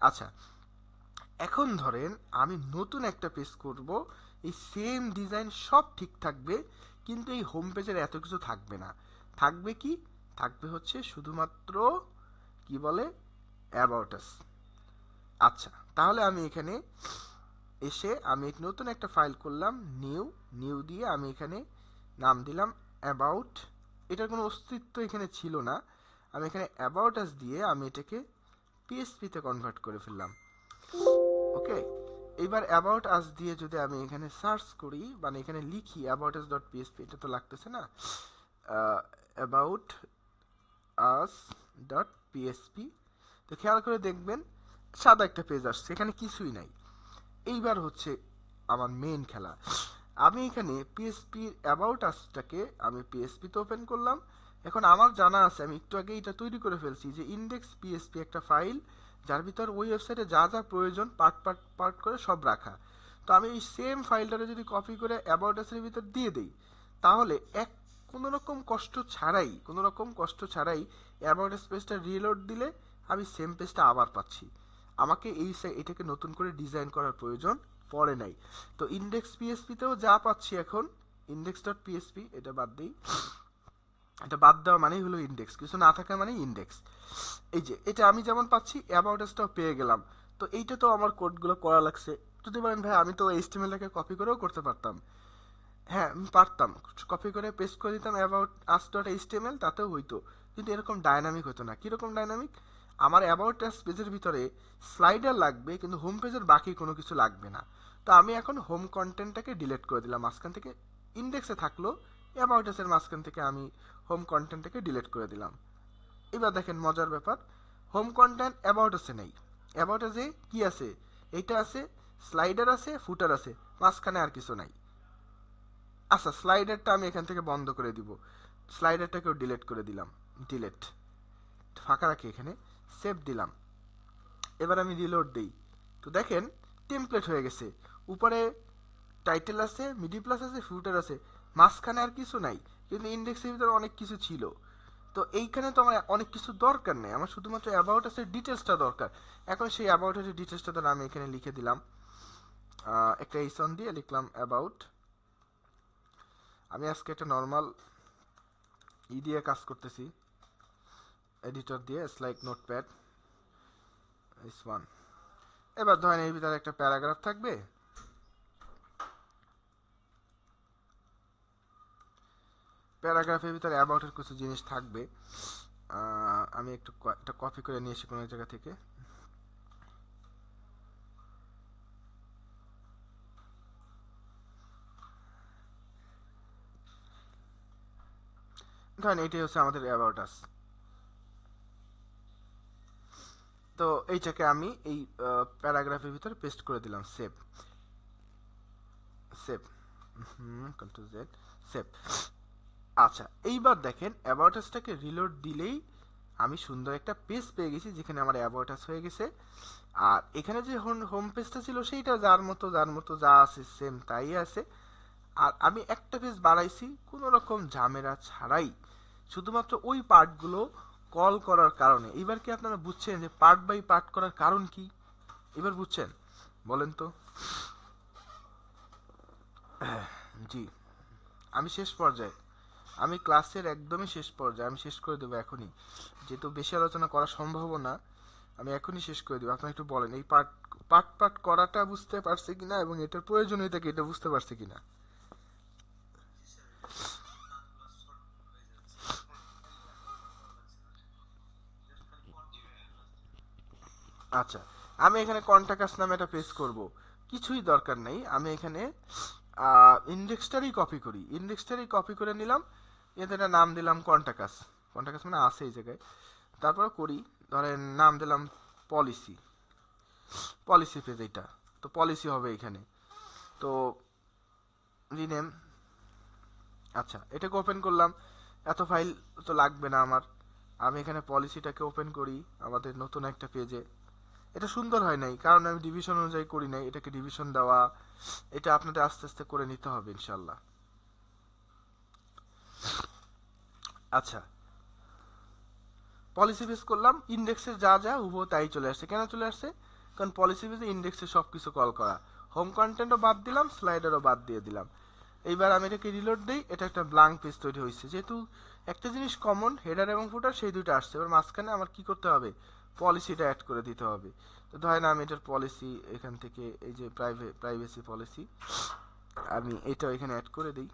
আচ্ছা, এখন ধরেন আমি নতুন একটা পেজ করব, এই সেম ডিজাইন সব ঠিক থাকবে, কিন্তু এই হোম পেজের এত কিছু থাকবে না। থাকবে কি? থাকবে হচ্ছে শুধুমাত্র কি বলে অ্যাবাউট আস। আচ্ছা, তাহলে আমি এখানে এসে আমি নতুন একটা ফাইল করলাম, নিউ। নিউ দিয়ে আমি এখানে নাম দিলাম অ্যাবাউট। এটার কোনো অস্তিত্ব এখানে ছিল না, আমি এখানে অ্যাবাউট আস দিয়ে আমি এটাকে পিএসপিতে কনভার্ট করে ফেললাম। ওকে, এইবার অ্যাবাউট আস দিয়ে যদি আমি এখানে সার্চ করি, মানে এখানে লিখি অ্যাবাউট আস ডট পিএসপি, এটা তো লাগতেছে না, অ্যাবাউট আস ডট পিএসপি, তো খেয়াল করে দেখবেন সাদা একটা পেজ আসছে, এখানে কিছুই নাই। এইবার হচ্ছে আমার মেন খেলা। আমি এখানে পিএসপির অ্যাবাউট আসটাকে আমি পিএসপিতে ওপেন করলাম। এখন আমার জানা আছে, আমি একটু আগে এটা তৈরি করে ফেলছি, যে ইন্ডেক্স পিএসপি একটা ফাইল, যার ভিতর ওই ওয়েবসাইটে যা যা প্রয়োজন পার্ট পার্ট পার্ট করে সব রাখা। তো আমি এই সেম ফাইলটাকে যদি কপি করে অ্যাবাউট আসের ভিতর দিয়ে দিই, তাহলে কোনো রকম কষ্ট ছাড়াই অ্যাবাউট পেজটা রিলোড দিলে আমি সেম পেজটা আবার পাচ্ছি। আমাকে এটাকে নতুন করে ডিজাইন করার প্রয়োজন পড়ে নাই। তো ইন্ডেক্স পিএসপিতেও যা পাচ্ছি এখন, ইন্ডেক্স ডট পিএসপি, এটা বাদ দিই, এটা বাদ দেওয়া মানেই হলো ইন্ডেক্স, কিছু না থাকা মানেই ইন্ডেক্স। এই যে এটা আমি যেমন পাচ্ছি অ্যাবাউট আসটাও পেয়ে গেলাম। তো এইটা তো আমার কোডগুলো করা লাগছে। যদি বলেন ভাই আমি তো এইচটিএমএলটাকে কপি করেও করতে পারতাম, হ্যাঁ আমি পারতাম, কপি করে পেস্ট করে দিতাম অ্যাবাউট আস ডট এইচটিএমএল, তাতেও হইতো, কিন্তু এরকম ডাইনামিক হতো না। কীরকম ডাইনামিক? আমার অ্যাবাউট আস পেজের ভিতরে স্লাইডার লাগবে, কিন্তু হোম পেজের বাকি কোনো কিছু লাগবে না। তো আমি এখন হোম কন্টেন্টটাকে ডিলিট করে দিলাম, মাঝখান থেকে ইন্ডেক্সে থাকলো, অ্যাবাউট আসের মাঝখান থেকে আমি হোম কন্টেন্টটাকে ডিলিট করে দিলাম। এবার দেখেন মজার ব্যাপার, হোম কন্টেন্ট অ্যাবাউট আসে নেই। অ্যাবাউট আসে কি আছে? এইটা আছে, স্লাইডার আছে, ফুটার আছে, মাঝখানে আর কিছু নাই। আচ্ছা, স্লাইডারটা আমি এখান থেকে বন্ধ করে দিব, স্লাইডারটাকেও ডিলিট করে দিলাম, ডিলিট, ফাঁকা রাখি এখানে, সেভ দিলাম। এবার আমি রিলোড দিই, তো দেখেন টেমপ্লেট হয়ে গেছে। উপরে টাইটেল আছে, মিডি প্লাস আছে, ফুটার আছে, মাঝখানে আর কিছু নাই, কিন্তু ইন্ডেক্সের ভিতরে অনেক কিছু ছিল। তো এইখানে তো আমার অনেক কিছু দরকার নেই, আমার শুধুমাত্র অ্যাবাউট আসের ডিটেলসটা দরকার। এখন সেই অ্যাবাউট আসের ডিটেলসটা তাহলে আমি এখানে লিখে দিলাম, একটা এইসন দিয়ে লিখলাম অ্যাবাউট। আমি আজকে একটা নর্মাল দিয়ে কাজ করতেছি, এডিটর দিয়ে, লাইক নোটপ্যাড ইস ওয়ান। এবার ধরেন এর ভিতরে একটা প্যারাগ্রাফ থাকবে, প্যারাগ্রাফের ভিতরে অ্যাবাউটের কিছু জিনিস থাকবে। আমি একটু একটা কপি করে নিয়ে এসি কোনো জায়গা থেকে। ধরেন এটাই হচ্ছে আমাদের অ্যাবাউট আস। তো এইটাকে আমি এই প্যারাগ্রাফের ভিতরে পেস্ট করে দিলাম, save, save. Control Z, save. আচ্ছা, এইবার দেখেন অ্যাবাউট আসটাকে রিলোড দিলেই আমি সুন্দর একটা পেজ পেয়ে গেছি যেখানে আমার অ্যাবাউট আস হয়ে গেছে। আর এখানে যে হোম পেজটা ছিল সেইটা যার মতো যা আছে সেম তাই আছে। আর আমি একটা পেজ বাড়াইছি কোনো রকম ঝামেলা ছাড়াই, শুধুমাত্র ওই পার্টগুলো কল করার কারণে। এবার কি আপনারা বুঝছেন যে পার্ট বাই পার্ট করার কারণ কি? এবার বুঝছেন? বলেন তো। জি, আমি শেষ পর্যায়ে, আমি ক্লাসের একদমই শেষ পর্যায়ে, আমি শেষ করে দেবো এখনই, যেহেতু বেশি আলোচনা করা সম্ভব না। আমি এখনই শেষ করে দেবো। আপনারা একটু বলেন এই পার্ট পার্ট পার্ট করাটা বুঝতে পারছে কিনা এবং এটার প্রয়োজনীয়তা কি এটা বুঝতে পারছে কিনা। আচ্ছা, আমি এখানে কন্টাকাস নামে একটা পেজ করব, কিছুই দরকার নেই। আমি এখানে ইন্ডেক্সটারই কপি করি, ইন্ডেক্সটারই কপি করে নিলাম, এতে একটা নাম দিলাম কন্টাকাস। কন্টাকাস মানে আছে এই জায়গায়। তারপর করি, ধরেন নাম দিলাম পলিসি, পলিসি পেজ এইটা, তো পলিসি হবে এখানে। তো রিনেম, আচ্ছা এটাকে ওপেন করলাম, এত ফাইল তো লাগবে না আমার। আমি এখানে পলিসিটাকে ওপেন করি আমাদের নতুন একটা পেজে। এটা সুন্দর হয় নাই কারণ আমি ডিভিশন অনুযায়ী করি নাই, এটাকে ডিভিশন দেওয়া, এটা আপনাদের আস্তে আস্তে করে নিতে হবে ইনশাল্লাহ। আচ্ছা, পলিসি বেস করলাম, ইন্ডেক্সের যা যা হুবহু তাই চলে আসছে। কেন চলে আসছে? কারণ পলিসি বেসে ইন্ডেক্সে সব কিছু কল করা। হোম কন্টেন্টও বাদ দিলাম, স্লাইডারও বাদ দিয়ে দিলাম। এইবার আমি এটাকে রিলোড দিই, এটা একটা ব্ল্যাঙ্ক পেজ তৈরি হয়েছে। যেহেতু একটা জিনিস কমন, হেডার এবং ফুটার সেই দুটো আসছে, এবার মাঝখানে আমার কি করতে হবে? পলিসিটা অ্যাড করে দিতে হবে। তো ধরেন আমি এটার পলিসি এখান থেকে, এই যে প্রাইভেসি পলিসি, আমি এটাও এখানে অ্যাড করে দিই।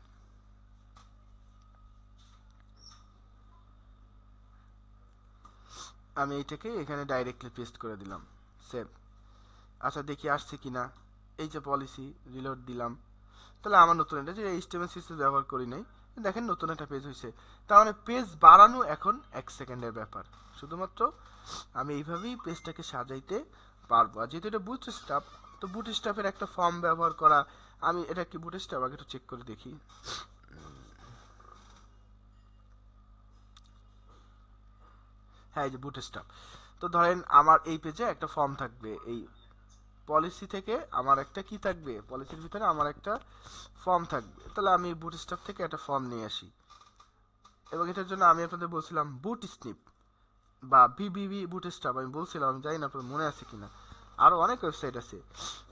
আমি এটাকে এখানে ডাইরেক্টলি পেস্ট করে দিলাম, সেভ। আচ্ছা দেখি আসছে কিনা। এই যে পলিসি, রিলোড দিলাম, তাহলে আমার নতুন এটা যে এইচটিএমএল সিএসএস ব্যবহার করি নাই, দেখেন নতুন একটা পেজ হয়েছে। তার মানে পেজ বাড়ানো এখন 1 সেকেন্ডের ব্যাপার। শুধুমাত্র আমি এইভাবেই পেজটাকে সাজাইতে পারবো। আর যেহেতু এটা বুটস্ট্র্যাপ, তো বুটস্ট্র্যাপের একটা ফর্ম ব্যবহার করা, আমি এটা কি বুটস্ট্র্যাপ আগে একটু চেক করে দেখি। হ্যাঁ, এই যে বুটস্ট্র্যাপ। তো ধরেন আমার এই পেজে একটা ফর্ম থাকবে, এই পলিসি থেকে আমার একটা কি থাকবে, পলিসির ভিতরে আমার একটা ফর্ম থাকবে। তাহলে আমি বুটস্ট্র্যাপ থেকে একটা ফর্ম নিয়ে আসি, এবং এটার জন্য আমি আপনাদের বলছিলাম বুট স্নিপ বা বিবিবি বুটস্ট্র্যাপ, আমি বলছিলাম, আমি জানি না আপনার মনে আছে কিনা। আরও অনেক ওয়েবসাইট আছে।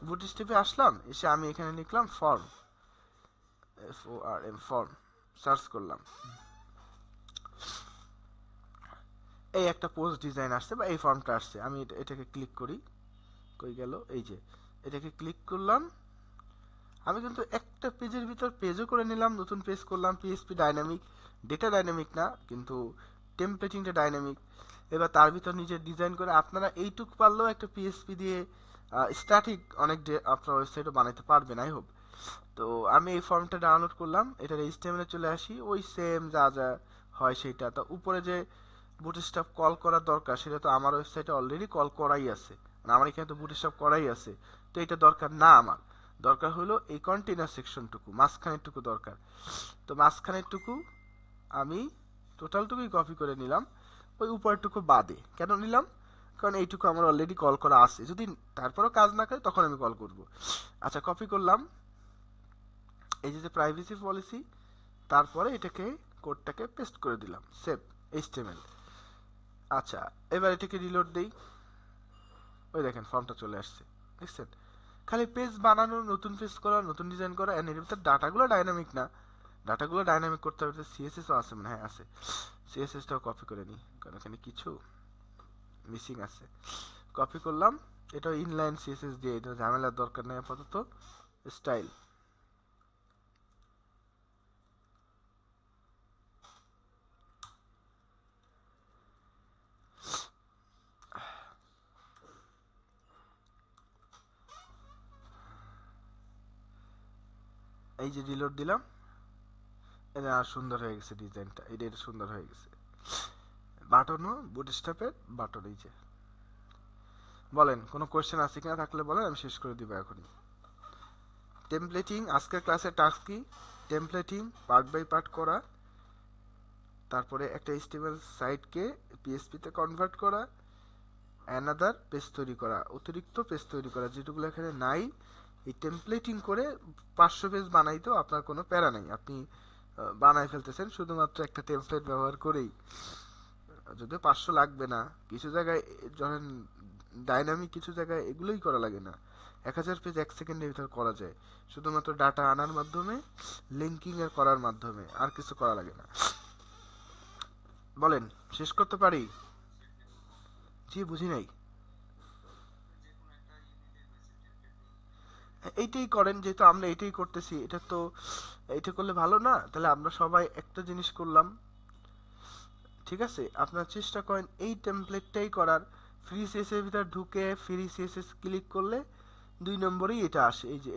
বুটস্ট্র্যাপে আসলাম, এসে আমি এখানে লিখলাম ফর্ম, FORM, ফর্ম, সার্চ করলাম। এই একটা পোস্ট ডিজাইন আসছে বা এই ফর্মটা আসছে, আমি এটাকে ক্লিক করি। কই গেল? এই যে এটাকে ক্লিক করলাম। আমি কিন্তু একটা পেজের ভিতর পেজও করে নিলাম, নতুন পেজ করলাম, পিএসপি ডাইনামিক, ডেটা ডাইনামিক না কিন্তু টেমপ্লেটিংটা ডাইনামিক। এবার তার ভিতর নিজে ডিজাইন করে আপনারা এইটুক পারলেও একটা পিএসপি দিয়ে স্ট্যাটিক অনেক আপনার ওয়েবসাইটও বানাতে পারবেন আই হোপ। তো আমি এই ফর্মটা ডাউনলোড করলাম, এটার এইচটিএমএল চলে আসি, ওই সেম যা যা হয় সেটা। তো উপরে যে বুটস্ট্র্যাপ কল করার দরকার সেটা তো আমার ওয়েবসাইটে অলরেডি কল করাই আছে, মানে আমার এখানে তো বুটস্ট্র্যাপ করাই আছে। তো এটা দরকার না আমার, দরকার হলো এই কন্টেনার সেকশনটুকু, মাঝখানেরটুকু দরকার। তো মাঝখানেরটুকু আমি টোটালটুকুই কপি করে নিলাম, ওই উপরটুকু বাদে। কেন নিলাম? কারণ এইটুকু আমার অলরেডি কল করা আছে, যদি তারপরও কাজ না করে তখন আমি কল করব। আচ্ছা, কপি করলাম, এই যে প্রাইভেসি পলিসি, তারপরে এটাকে কোডটাকে পেস্ট করে দিলাম, সেভ এইচটিএমএল। আচ্ছা, এবার এটাকে রিলোড দেই, ওই দেখেন ফর্মটা চলে আসছে, দেখছেন? খালি পেজ বানানো, নতুন পেজ করা, নতুন ডিজাইন করা, এর ভিতরে ডাটাগুলো ডাইনামিক না, ডাটাগুলো ডাইনামিক করতে হবে। সিএসএসও আছে মানে, হ্যাঁ আছে, সিএসএসটাও কপি করে নিই কারণ এখানে কিছু মিসিং আছে। কপি করলাম, এটা ইনলাইন সিএসএস দিয়ে, এটা ঝামেলার দরকার নেই আপাতত। স্টাইল, এই যে রিলোড দিলাম, এটা আর সুন্দর হয়ে গেছে ডিজাইনটা, এটা সুন্দর হয়ে গেছে। বাটনও বুটস্ট্র্যাপের বাটন, এই যে। বলেন কোনো কোয়েশ্চেন আছে কিনা, থাকলে বলেন, আমি শেষ করে দিব এখনই। টেমপ্লেটিং, আজকের ক্লাসের টাস্ক কি? টেমপ্লেটিং পার্ট বাই পার্ট করা, তারপরে একটা HTML সাইটকে পিএসপিতে কনভার্ট করা, অ্যানাদার পেজ তৈরি করা, অতিরিক্ত পেজ তৈরি করা, যেগুলো এখানে নাই। এই টেমপ্লেটিং করে 500 পেজ বানাইতেও আপনার কোনো প্যারা নাই, আপনি বানাই ফেলতেছেন শুধুমাত্র একটা টেমপ্লেট ব্যবহার করেই। যদিও 500 লাগবে না, কিছু জায়গায় ধরেন ডাইনামিক কিছু জায়গায় এগুলোই করা লাগে না, 1000 পেজ 1 সেকেন্ডের ভিতর করা যায়, শুধুমাত্র ডাটা আনার মাধ্যমে, লিঙ্কিং এর করার মাধ্যমে, আর কিছু করা লাগে না। বলেন, শেষ করতে পারি? জি, বুঝি নাই। এইটাই করেন, যেহেতু আমরা এটাই করতেছি, এটা করলে ভালো না? তাহলে আমরা সবাই একটা জিনিস করলাম, ঠিক আছে? আপনার চেষ্টা করেন এই টেমপ্লেটটাই করার। ফ্রি সিএসএস এর ভিতর ঢুকে ফ্রি সিএসএস ক্লিক করলে 2 নম্বরেই এটা আসে, এই যে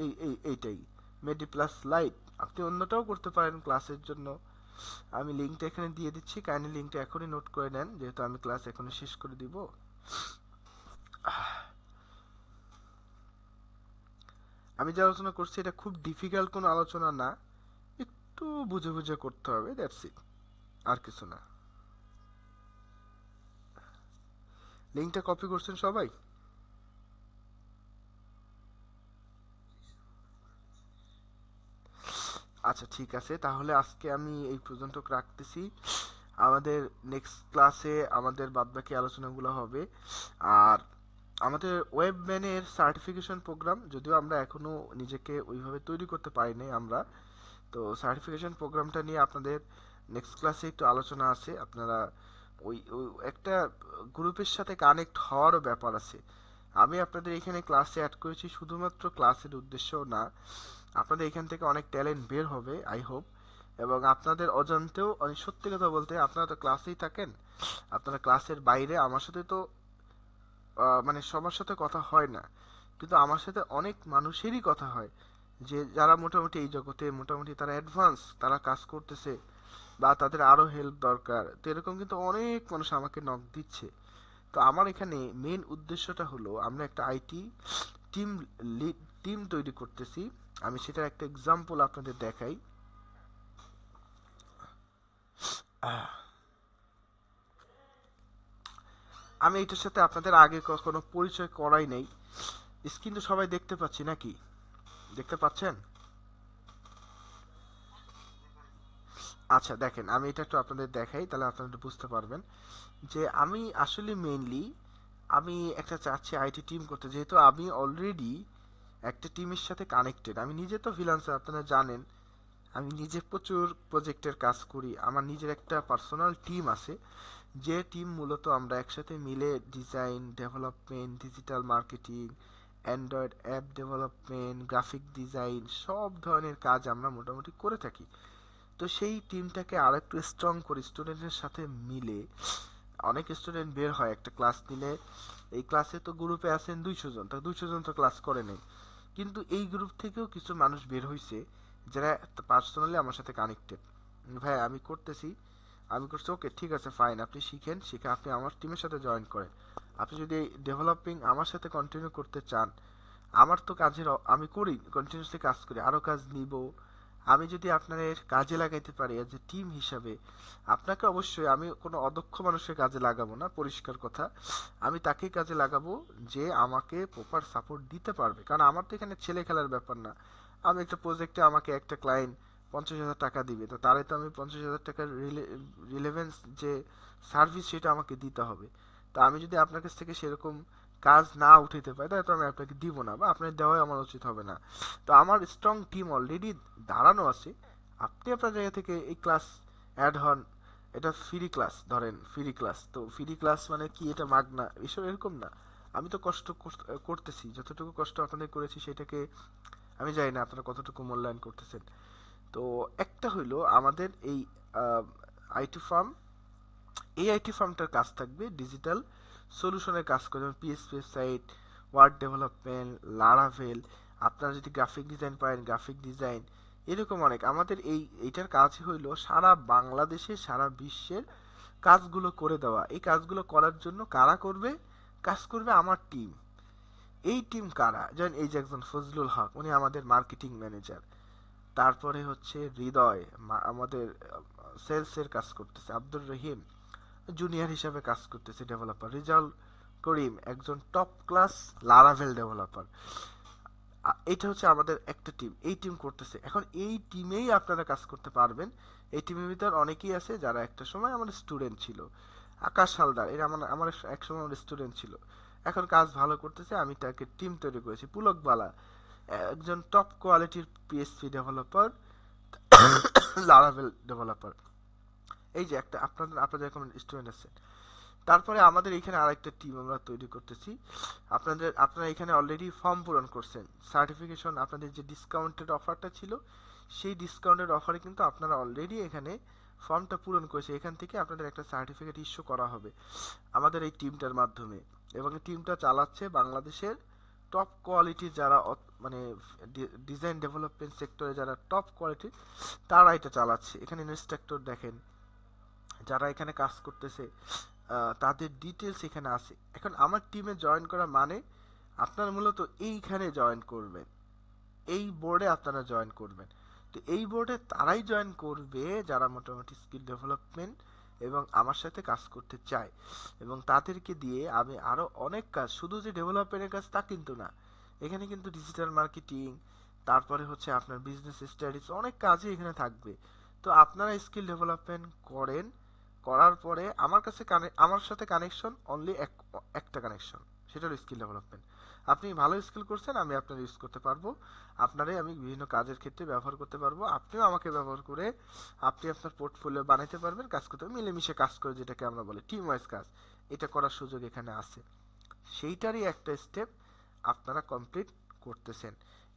এইটাই মেডি প্লাস লাইট। আপনি অন্যটাও করতে পারেন ক্লাসের জন্য, আমি লিঙ্কটা এখানে দিয়ে দিচ্ছি, কাইন্ডলি লিঙ্কটা এখনই নোট করে নেন, যেহেতু আমি ক্লাস এখনই শেষ করে দিব। আমি যে আলোচনা করছি এটা খুব ডিফিকাল্ট কোনো আলোচনা না, একটু বুঝে বুঝে করতে হবে, দ্যাটস ইট, আর কিছু না। লিঙ্কটা কপি করছেন সবাই? আচ্ছা, ঠিক আছে, তাহলে আজকে আমি এই পর্যন্ত রাখতেছি। আমাদের নেক্সট ক্লাসে আমাদের বাদবাকি আলোচনাগুলো হবে। আর আমাদের ওয়েবম্যানের সার্টিফিকেশন প্রোগ্রাম, যদিও আমরা এখনো নিজেকে ওইভাবে তৈরি করতে পারিনি আমরা, তো সার্টিফিকেশন প্রোগ্রামটা নিয়ে আপনাদের নেক্সট ক্লাসে একটু আলোচনা আছে। আপনারা ওই একটা গ্রুপের সাথে কানেক্ট হওয়ারও ব্যাপার আছে। আমি আপনাদের এখানে ক্লাসে অ্যাড করেছি শুধুমাত্র ক্লাসের উদ্দেশ্যও না, আপনাদের এখান থেকে অনেক ট্যালেন্ট বের হবে আই হোপ। এবং আপনাদের অজান্তেও, অনেক সত্যি কথা বলতে, আপনারা তো ক্লাসেই থাকেন, আপনারা ক্লাসের বাইরে আমার সাথে তো মানে সবার সাথে কথা হয় না, কিন্তু আমার সাথে অনেক মানুষেরই কথা হয়, যে যারা মোটামুটি এই জগতে মোটামুটি তারা অ্যাডভান্স, তারা কাজ করতেছে, বা তাদের আরো হেল্প দরকার, তো এরকম কিন্তু অনেক মানুষ আমাকে নক দিচ্ছে। তো আমার এখানে মেন উদ্দেশ্যটা হলো আমরা একটা আইটি টিম টিম তৈরি করতেছি। আমি সেটার একটা এক্সাম্পল আপনাদের দেখাই। আমি এটার সাথে আপনাদের আগে কখনো পরিচয় করাই নাই। স্ক্রিন তো সবাই দেখতে পাচ্ছি নাকি? দেখতে পাচ্ছেন? আচ্ছা, দেখেন, আমি এটা একটু আপনাদের দেখাই, তাহলে আপনারা একটু বুঝতে পারবেন যে আমি আসলে মেইনলি আমি একটা চাচ্ছি আইটি টিম করতে, যেহেতু আমি অলরেডি একটা টিমের সাথে কানেক্টেড। আমি নিজে তো ফ্রিল্যান্সার, আপনারা জানেন, আমি নিজে প্রচুর প্রজেক্টের কাজ করি, আমার নিজের একটা পার্সোনাল টিম আছে, যে টিম মূলত আমরা একসাথে মিলে design, development, digital marketing, Android app development, graphic design, সব ধরনের কাজ আমরা মোটামুটি করে থাকি। তো সেই টিমটাকে আর একটু স্ট্রং করি স্টুডেন্টের সাথে মিলে। অনেক স্টুডেন্ট বের হয় একটা ক্লাস নিলে, এই ক্লাসে তো গ্রুপে আছেন 200 জন, তা 200 জন তো ক্লাস করে নেই, কিন্তু এই গ্রুপ থেকেও কিছু মানুষ বের হয়েছে যারা পার্সোনালি আমার সাথে কানেক্টেড। ভাই আমি করতেছি, আমি করছি, ওকে ঠিক আছে ফাইন, আপনি শিখেন, শিখে আপনি আমার টিমের সাথে জয়েন করেন। আপনি যদি এই ডেভেলপিং আমার সাথে কন্টিনিউ করতে চান, আমার তো কাজের আমি করি, কন্টিনিউসলি কাজ করি, আরও কাজ নিব। আমি যদি আপনাদের কাজে লাগাইতে পারি এজ এ টিম হিসাবে, আপনাকে অবশ্যই, আমি কোনো অদক্ষ মানুষের কাজে লাগাবো না, পরিষ্কার কথা, আমি তাকেই কাজে লাগাবো যে আমাকে প্রপার সাপোর্ট দিতে পারবে। কারণ আমার তো এখানে ছেলে খেলার ব্যাপার না। আমি একটা প্রজেক্টে আমাকে একটা ক্লায়েন্ট 50,000 টাকা দিবে, তো তারে তো আমি 50,000 টাকার রিলেভেন্স যে সার্ভিস সেটা আমাকে দিতে হবে। তো আমি যদি আপনার কাছ থেকে সেরকম কাজ না উঠাইতে পারি, তাহলে তো আমি আপনাকে দিব না, বা আপনার দেওয়াই আমার উচিত হবে না। তো আমার স্ট্রং টিম অলরেডি দাঁড়ানো আছে। আপনি আপনার জায়গা থেকে এই ক্লাস অ্যাড হন, এটা ফ্রি ক্লাস, ধরেন ফ্রি ক্লাস, তো ফ্রি ক্লাস মানে কি এটা মাগনা, এসব এরকম না। আমি তো কষ্ট করতেছি, যতটুকু কষ্ট আপনাদের করেছি সেটাকে আমি জানি না আপনারা কতটুকু মূল্যায়ন করতেছেন। তো একটা হইলো আমাদের এই আইটি ফার্ম, এই আইটি ফার্মটার কাজ থাকবে ডিজিটাল সলিউশনের কাজ করে, যেমন PSP website, word development, Laravel, আপনারা যদি গ্রাফিক ডিজাইন পারেন গ্রাফিক ডিজাইন, এরকম অনেক। আমাদের এইটার কাজ হইলো সারা বাংলাদেশে, সারা বিশ্বের কাজগুলো করে দেওয়া। এই কাজগুলো করার জন্য কারা করবে? কাজ করবে আমার টিম। এই টিম কারা, যেমন এই যে একজন ফজলুল হক, উনি আমাদের মার্কেটিং ম্যানেজার। তারপরে হচ্ছে হৃদয়, আমাদের সেলসের কাজ করতেছে। আব্দুর রহিম জুনিয়র হিসাবে কাজ করতেছে, ডেভেলপার। রিজাল করিম একজন টপ ক্লাস লারাভেল ডেভেলপার। এটা হচ্ছে আমাদের একটা টিম, এই টিম করতেছে। এখন এই টিমেই আপনারা কাজ করতে পারবেন। এই টিমের ভিতর অনেকেই আছে যারা একটা সময় আমাদের স্টুডেন্ট ছিল। আকাশ হালদার, এরা আমার আমার এক সময় আমার স্টুডেন্ট ছিল, এখন কাজ ভালো করতেছে, আমি তাকে টিম তৈরি করেছি। পুলক বালা একজন টপ কোয়ালিটির পিএসপি ডেভেলপার, লারাভেল ডেভেলপার। এই যে একটা আপনাদের এখন স্টুডেন্ট আছে। তারপরে আমাদের এখানে আরেকটা টিম আমরা তৈরি করতেছি। আপনারা এখানে অলরেডি ফর্ম পূরণ করছেন, সার্টিফিকেশন, আপনাদের যে ডিসকাউন্টেড অফারটা ছিল সেই ডিসকাউন্টেড অফারে কিন্তু আপনারা অলরেডি এখানে ফর্মটা পূরণ করেছে। এখান থেকে আপনাদের একটা সার্টিফিকেট ইস্যু করা হবে আমাদের এই টিমটার মাধ্যমে। এবং এই টিমটা চালাচ্ছে বাংলাদেশের টপ কোয়ালিটির যারা মানে ডিজাইন ডেভেলপমেন্ট সেক্টরে যারা টপ কোয়ালিটির, তারা এটা চালাচ্ছে। এখানে ইনস্ট্রাক্টর দেখেন যারা এখানে কাজ করতেছে, তাদের ডিটেলস এখানে আছে। এখন আমার টিমে জয়েন করা মানে আপনারা মূলত এইখানে জয়েন করবেন, এই বোর্ডে আপনারা জয়েন করবেন। তো এই বোর্ডে তারাই জয়েন করবে যারা মোটামুটি স্কিল ডেভেলপমেন্ট এবং আমার সাথে কাজ করতে চায়। এবং তাদেরকে দিয়ে আমি আরও অনেক কাজ, শুধু যে ডেভেলপমেন্টের কাজ তা কিন্তু না, এখানে কিন্তু ডিজিটাল মার্কেটিং, তারপরে হচ্ছে আপনার বিজনেস স্টাডিজ, অনেক কাজই এখানে থাকবে। তো আপনারা স্কিল ডেভেলপমেন্ট করেন, করার পরে আমার সাথে কানেকশন অনলি একটা কানেকশন, সেটা হলো স্কিল ডেভেলপমেন্ট। আপনি ভালো স্কিল করছেন, আমি আপনার ইউজ করতে পারবো, আপনারাই আমি বিভিন্ন কাজের ক্ষেত্রে ব্যবহার করতে পারবো, আপনিও আমাকে ব্যবহার করে আপনি আপনার পোর্টফোলিও বানাইতে পারবেন, কাজ করতে মিলেমিশে কাজ করে, যেটাকে আমরা বলি টিম ওয়াইজ কাজ। এটা করার সুযোগ এখানে আছে। সেইটারই একটা স্টেপ আপনারা কমপ্লিট করতেছেন।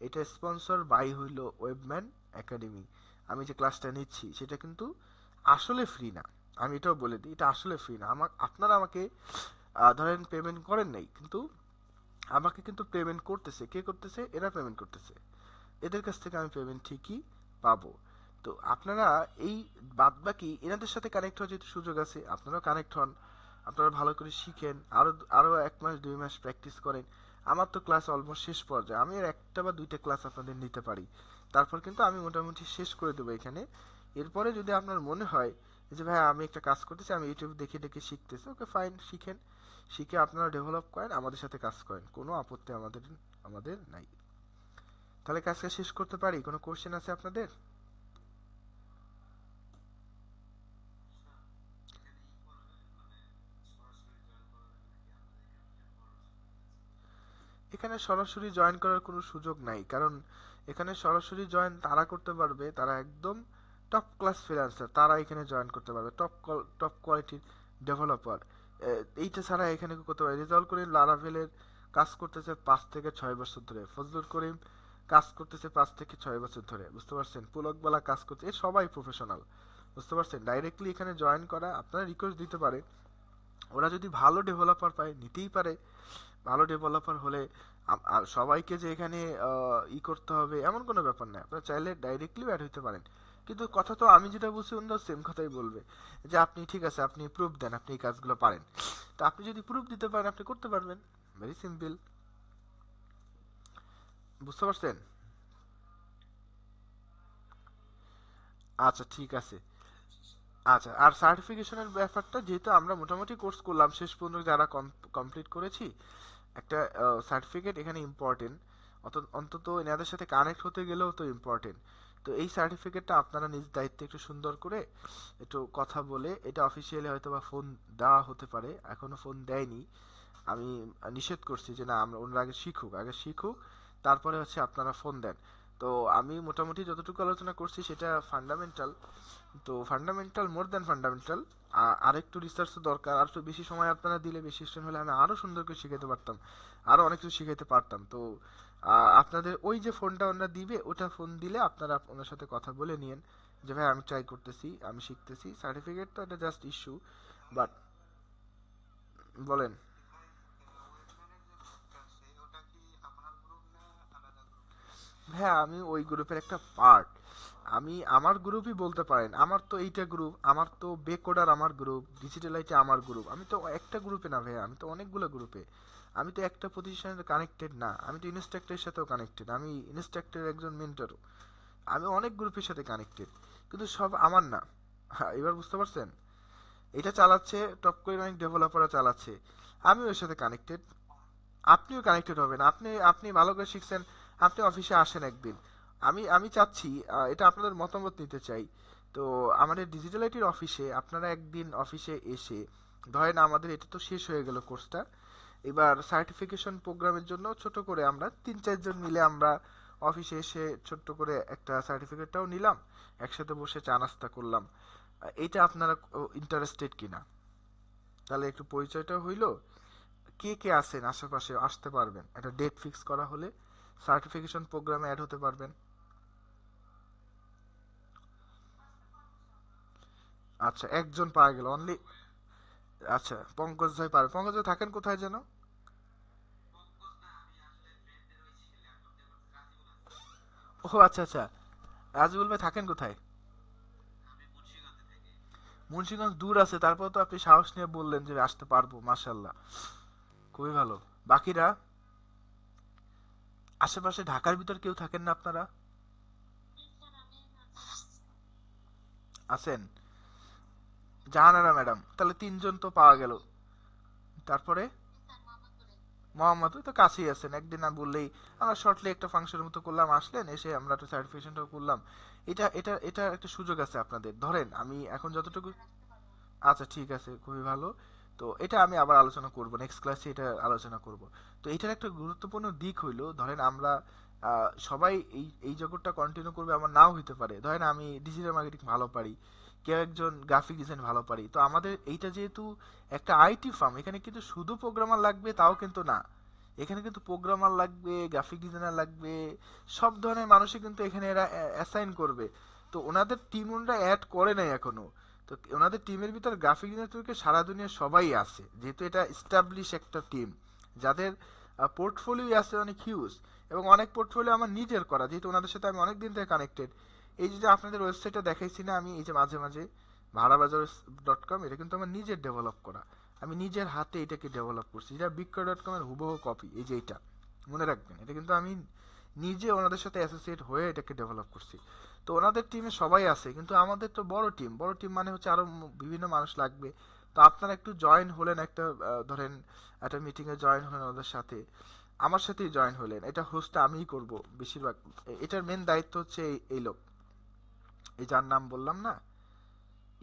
এটা স্পন্সর বাই হইল ওয়েবম্যান একাডেমি। আমি যে ক্লাসটা নিচ্ছি সেটা কিন্তু আসলে ফ্রি না, আমি এটাও বলে দিই, এটা আসলে ফ্রি না। আপনারা আমাকে ধরেন পেমেন্ট করেন নাই, কিন্তু আমাকে কিন্তু পেমেন্ট করতেছে। কে করতেছে? এরা পেমেন্ট করতেছে। এদের কাছ থেকে আমি পেমেন্ট ঠিকই পাবো। তো আপনারা এই বাদ বাকি এনাদের সাথে কানেক্ট হওয়ার যেহেতু সুযোগ আছে, আপনারাও কানেক্ট হন, আপনারা ভালো করে শিখেন, আরো 1 মাস 2 মাস প্র্যাকটিস করেন। আমার তো ক্লাস অলমোস্ট শেষ পর্যায়ে, আমি আর একটা বা দুইটা ক্লাস আপনাদের নিতে পারি, তারপর কিন্তু আমি মোটামুটি শেষ করে দেবো এখানে। এরপরে যদি আপনার মনে হয় যে ভাই আমি একটা কাজ করতেছি, আমি ইউটিউব দেখে দেখে শিখতেছি, ওকে ফাইন, শিখেন, শিখে আপনারা ডেভেলপ করেন, আমাদের সাথে কাজ করেন, কোনো আপত্তি আমাদের আমাদের নাই। তাহলে কাজটা শেষ করতে পারি? কোনো কোশ্চেন আছে আপনাদের? এখানে সরাসরি জয়েন করার কোনো সুযোগ নাই, কারণ এখানে সরাসরি জয়েন তারা করতে পারবে, তারা একদম টপ ক্লাস ফ্রিল্যান্সার, তারা এখানে জয়েন করতে পারবে, টপ কোয়ালিটির ডেভেলপার। এইটা ছাড়া এখানে করতে পারে। রেজাল্ট করিম লারাভেলের কাজ করতেছে 5 থেকে 6 বছর ধরে, ফজলুল করিম কাজ করতেছে 5 থেকে 6 বছর ধরে, বুঝতে পারছেন? পুলকবেলা কাজ করছে, এ সবাই প্রফেশনাল, বুঝতে পারছেন? ডাইরেক্টলি এখানে জয়েন করা, আপনারা রিকোয়েস্ট দিতে পারে, ওরা যদি ভালো ডেভেলপার পায় নিতেই পারে। ভালো ডেভেলপার হলে আর সবাইকে যে এখানে করতে হবে এমন কোনো ব্যাপার না, আপনারা চাইলে ডাইরেক্টলি অ্যাড হইতে পারেন। কিন্তু কথা তো আমি যেটা বলছি অন্য সেম কথাই বলবে, যে আপনি ঠিক আছে, আপনি প্রুফ দেন আপনি এই কাজগুলো পারেন। তো আপনি যদি প্রুফ দিতে পারেন আপনি করতে পারবেন, ভেরি সিম্পল, বুঝতে পারছেন? আচ্ছা ঠিক আছে। আচ্ছা, আর সার্টিফিকেশনের ব্যাপারটা যেহেতু আমরা মোটামুটি কোর্স করলাম শেষ পর্যন্ত, যারা কমপ্লিট করেছি, একটা সার্টিফিকেট এখানে ইম্পর্টেন্ট, অন্তত এনাদের সাথে কানেক্ট হতে গেলেও তো ইম্পর্টেন্ট। তো এই সার্টিফিকেটটা আপনারা নিজ দায়িত্বে একটু সুন্দর করে একটু কথা বলে, এটা অফিসিয়ালি হয়তো বা ফোন দেওয়া হতে পারে, এখনো ফোন দেয়নি, আমি নিষেধ করছি যে না, আমরা ওনারা আগে শিখুক, তারপরে হচ্ছে আপনারা ফোন দেন। তো আমি মোটামুটি যতটুকু আলোচনা করছি সেটা ফান্ডামেন্টাল। তো ফান্ডামেন্টাল, মোর দ্যান ফান্ডামেন্টাল, আরেকটু রিসার্চ দরকার, আর একটু বেশি সময় আপনারা দিলে, বেশি স্টুডেন্ট হলে আমি আরো সুন্দর করে শিখাতে পারতাম, আরো অনেক কিছু শিখাতে পারতাম। তো আপনাদের ওই যে ফোনটা ওনারা দিবে, ওটা ফোন দিলে আপনারা ওনার সাথে কথা বলে নিয়েন যে ভাই আমি ট্রাই করতেছি, আমি শিখতেছি। সার্টিফিকেট তো এটা জাস্ট ইস্যু, বাট বলেন। হ্যাঁ, আমি ওই গ্রুপের একটা পার্ট, আমি আমার গ্রুপই বলতে পারেন, আমার তো এইটা গ্রুপ, আমার তো বেকোডার আমার গ্রুপ, ডিজিটাল আইটি আমার গ্রুপ, আমি তো একটা গ্রুপে না ভাই, আমি তো অনেকগুলো গ্রুপে। আমি তো একটা প্রতিষ্ঠানের কানেক্টেড না, আমি তো ইনস্ট্রাক্টরের সাথেও কানেক্টেড, আমি ইনস্ট্রাক্টরের একজন মেন্টরও, আমি অনেক গ্রুপের সাথে কানেক্টেড, কিন্তু সব আমার না। হ্যাঁ, এবার বুঝতে পারছেন? এটা চালাচ্ছে টপ করে অনেক ডেভেলপাররা চালাচ্ছে, আমি ওর সাথে কানেক্টেড, আপনিও কানেক্টেড হবেন। আপনি আপনি ভালো করে শিখছেন, আপনি অফিসে আসেন একদিন। আমি আমি চাচ্ছি, এটা আপনাদের মতামত নিতে চাই। তো আমাদের ডিজিটাল আইটির অফিসে আপনারা একদিন অফিসে এসে, ধরেন আমাদের এটা তো শেষ হয়ে গেল কোর্সটা, এবার সার্টিফিকেশন প্রোগ্রামের জন্য ছোট করে আমরা 3-4 জন মিলে আমরা অফিসে এসে ছোট্ট করে একটা সার্টিফিকেটটাও নিলাম, একসাথে বসে চা নাস্তা করলাম। এইটা আপনারা ইন্টারেস্টেড কিনা? তাহলে একটু পরিচয়টাও হইলো, কে কে আছেন আশেপাশে আসতে পারবেন, একটা ডেট ফিক্স করা হলে সার্টিফিকেশন প্রোগ্রামে অ্যাড হতে পারবেন। আচ্ছা, একজন পাওয়া গেল অনলি। আচ্ছা, পঙ্কজ ভাই পারবে। পঙ্কজ ভাই থাকেন কোথায় যেন? ও আচ্ছা আচ্ছা, রাজিবুল ভাই থাকেন কোথায়? মুন্সিগঞ্জ দূর আছে, তারপর তো আপনি সাহস নিয়ে বললেন যে আসতে পারবো, মাশাল্লাহ, খুবই ভালো। বাকিরা আশেপাশে ঢাকার ভিতর কেউ থাকেন না আপনারা? আছেন? জাহানারা ম্যাডাম, তাহলে 3 জন তো পাওয়া গেল। তারপরে মোহাম্মদ, ওই তো কাছেই আছেন, একদিন না বললেই আমরা শর্টলি একটা ফাংশনের মতো করলাম, আসলেন, এসে আমরা একটা সার্টিফিকেশনটাও করলাম। এটা একটা সুযোগ আছে আপনাদের, ধরেন আমি এখন যতটুকু। আচ্ছা ঠিক আছে, খুবই ভালো। তো এটা আমি আবার আলোচনা করব, নেক্সট ক্লাসে এটা আলোচনা করব। তো এটার একটা গুরুত্বপূর্ণ দিক হইলো, ধরেন আমরা সবাই এই এই জগৎটা কন্টিনিউ করবে আমার নাও হইতে পারে, ধরেন আমি ডিজিটাল মার্কেটিং ভালো পারি, কেউ একজন গ্রাফিক ডিজাইন ভালো পারি, তো আমাদের এইটা যেহেতু একটা আইটি ফার্ম, এখানে কিন্তু শুধু প্রোগ্রামার লাগবে তাও কিন্তু না, এখানে কিন্তু প্রোগ্রামার লাগবে, গ্রাফিক ডিজাইনার লাগবে, সব ধরনের মানুষই কিন্তু এখানে এরা অ্যাসাইন করবে। তো ওনাদের টিম ওনারা অ্যাড করে নাই এখনো। তো ওনাদের টিমের ভিতর গ্রাফিক ডিজাইনার সারা দুনিয়ার সবাই আছে, যেহেতু এটা স্টাবলিশ একটা টিম, যাদের পোর্টফোলিও আছে অনেক হিউজ, এবং অনেক পোর্টফোলিও আমার নিজের করা, যেহেতু ওনাদের সাথে আমি অনেক দিন থেকে কানেক্টেড। এই যে যে আপনাদের ওয়েবসাইটটা দেখাইছি না আমি, এই যে মাঝে মাঝে ভাড়াবাজার.com, এটা কিন্তু আমার নিজের ডেভেলপ করা, আমি নিজের হাতে এটাকে ডেভেলপ করছি, যেটা বিক্রয়.com এর হুবহু কপি, এই যে এইটা মনে রাখবেন, এটা কিন্তু আমি নিজে ওনাদের সাথে অ্যাসোসিয়েট হয়ে এটাকে ডেভেলপ করছি। তো ওনাদের টিমে সবাই আছে, কিন্তু আমাদের তো বড় টিম, বড় টিম মানে হচ্ছে আরো বিভিন্ন মানুষ লাগবে। তো আপনারা একটু জয়েন হলেন একটা, ধরেন একটা মিটিংয়ে জয়েন হলেন ওদের সাথে, আমার সাথেই জয়েন হলেন, এটা হোস্টটা আমিই করব বেশিরভাগ। এটার মেন দায়িত্ব হচ্ছে এই লোক, এই যার নাম বললাম না,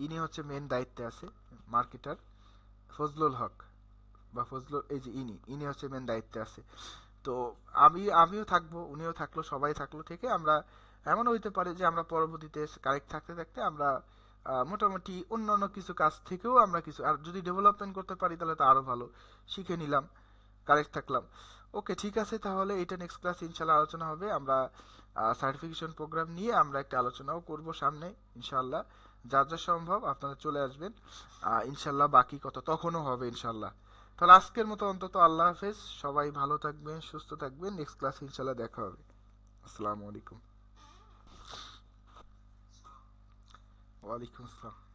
ইনি হচ্ছে মেন দায়িত্বে আছে, মার্কেটার ফজলুল হক, বা ফজলুল, এই যে ইনি ইনি হচ্ছে মেন দায়িত্বে আছে। তো আমিও থাকবো, উনিও থাকলো, সবাই থাকলো, থেকে আমরা এমনও হইতে পারে যে আমরা পরবর্তীতে কারেক্ট থাকতে থাকতে আমরা মোটামুটি অন্য অন্য কিছু কাজ থেকেও আমরা কিছু, আর যদি ডেভেলপমেন্ট করতে পারি তাহলে তো আরো ভালো, শিখে নিলাম, কারেক্ট থাকলাম। ওকে ঠিক আছে, তাহলে এটা নেক্সট ক্লাস ইনশাল্লাহ আলোচনা হবে। আমরা সার্টিফিকেশন প্রোগ্রাম নিয়ে আমরা একটা আলোচনাও করব সামনে ইনশাল্লাহ, যা যা সম্ভব আপনারা চলে আসবেন, ইনশাল্লাহ বাকি কথা তখনও হবে ইনশাল্লাহ। তাহলে আজকের মতো অন্তত আল্লাহ হাফেজ, সবাই ভালো থাকবেন, সুস্থ থাকবেন, নেক্সট ক্লাসে ইনশাল্লাহ দেখা হবে। আসসালামু আলাইকুম। ওয়ালাইকুম আসসালাম।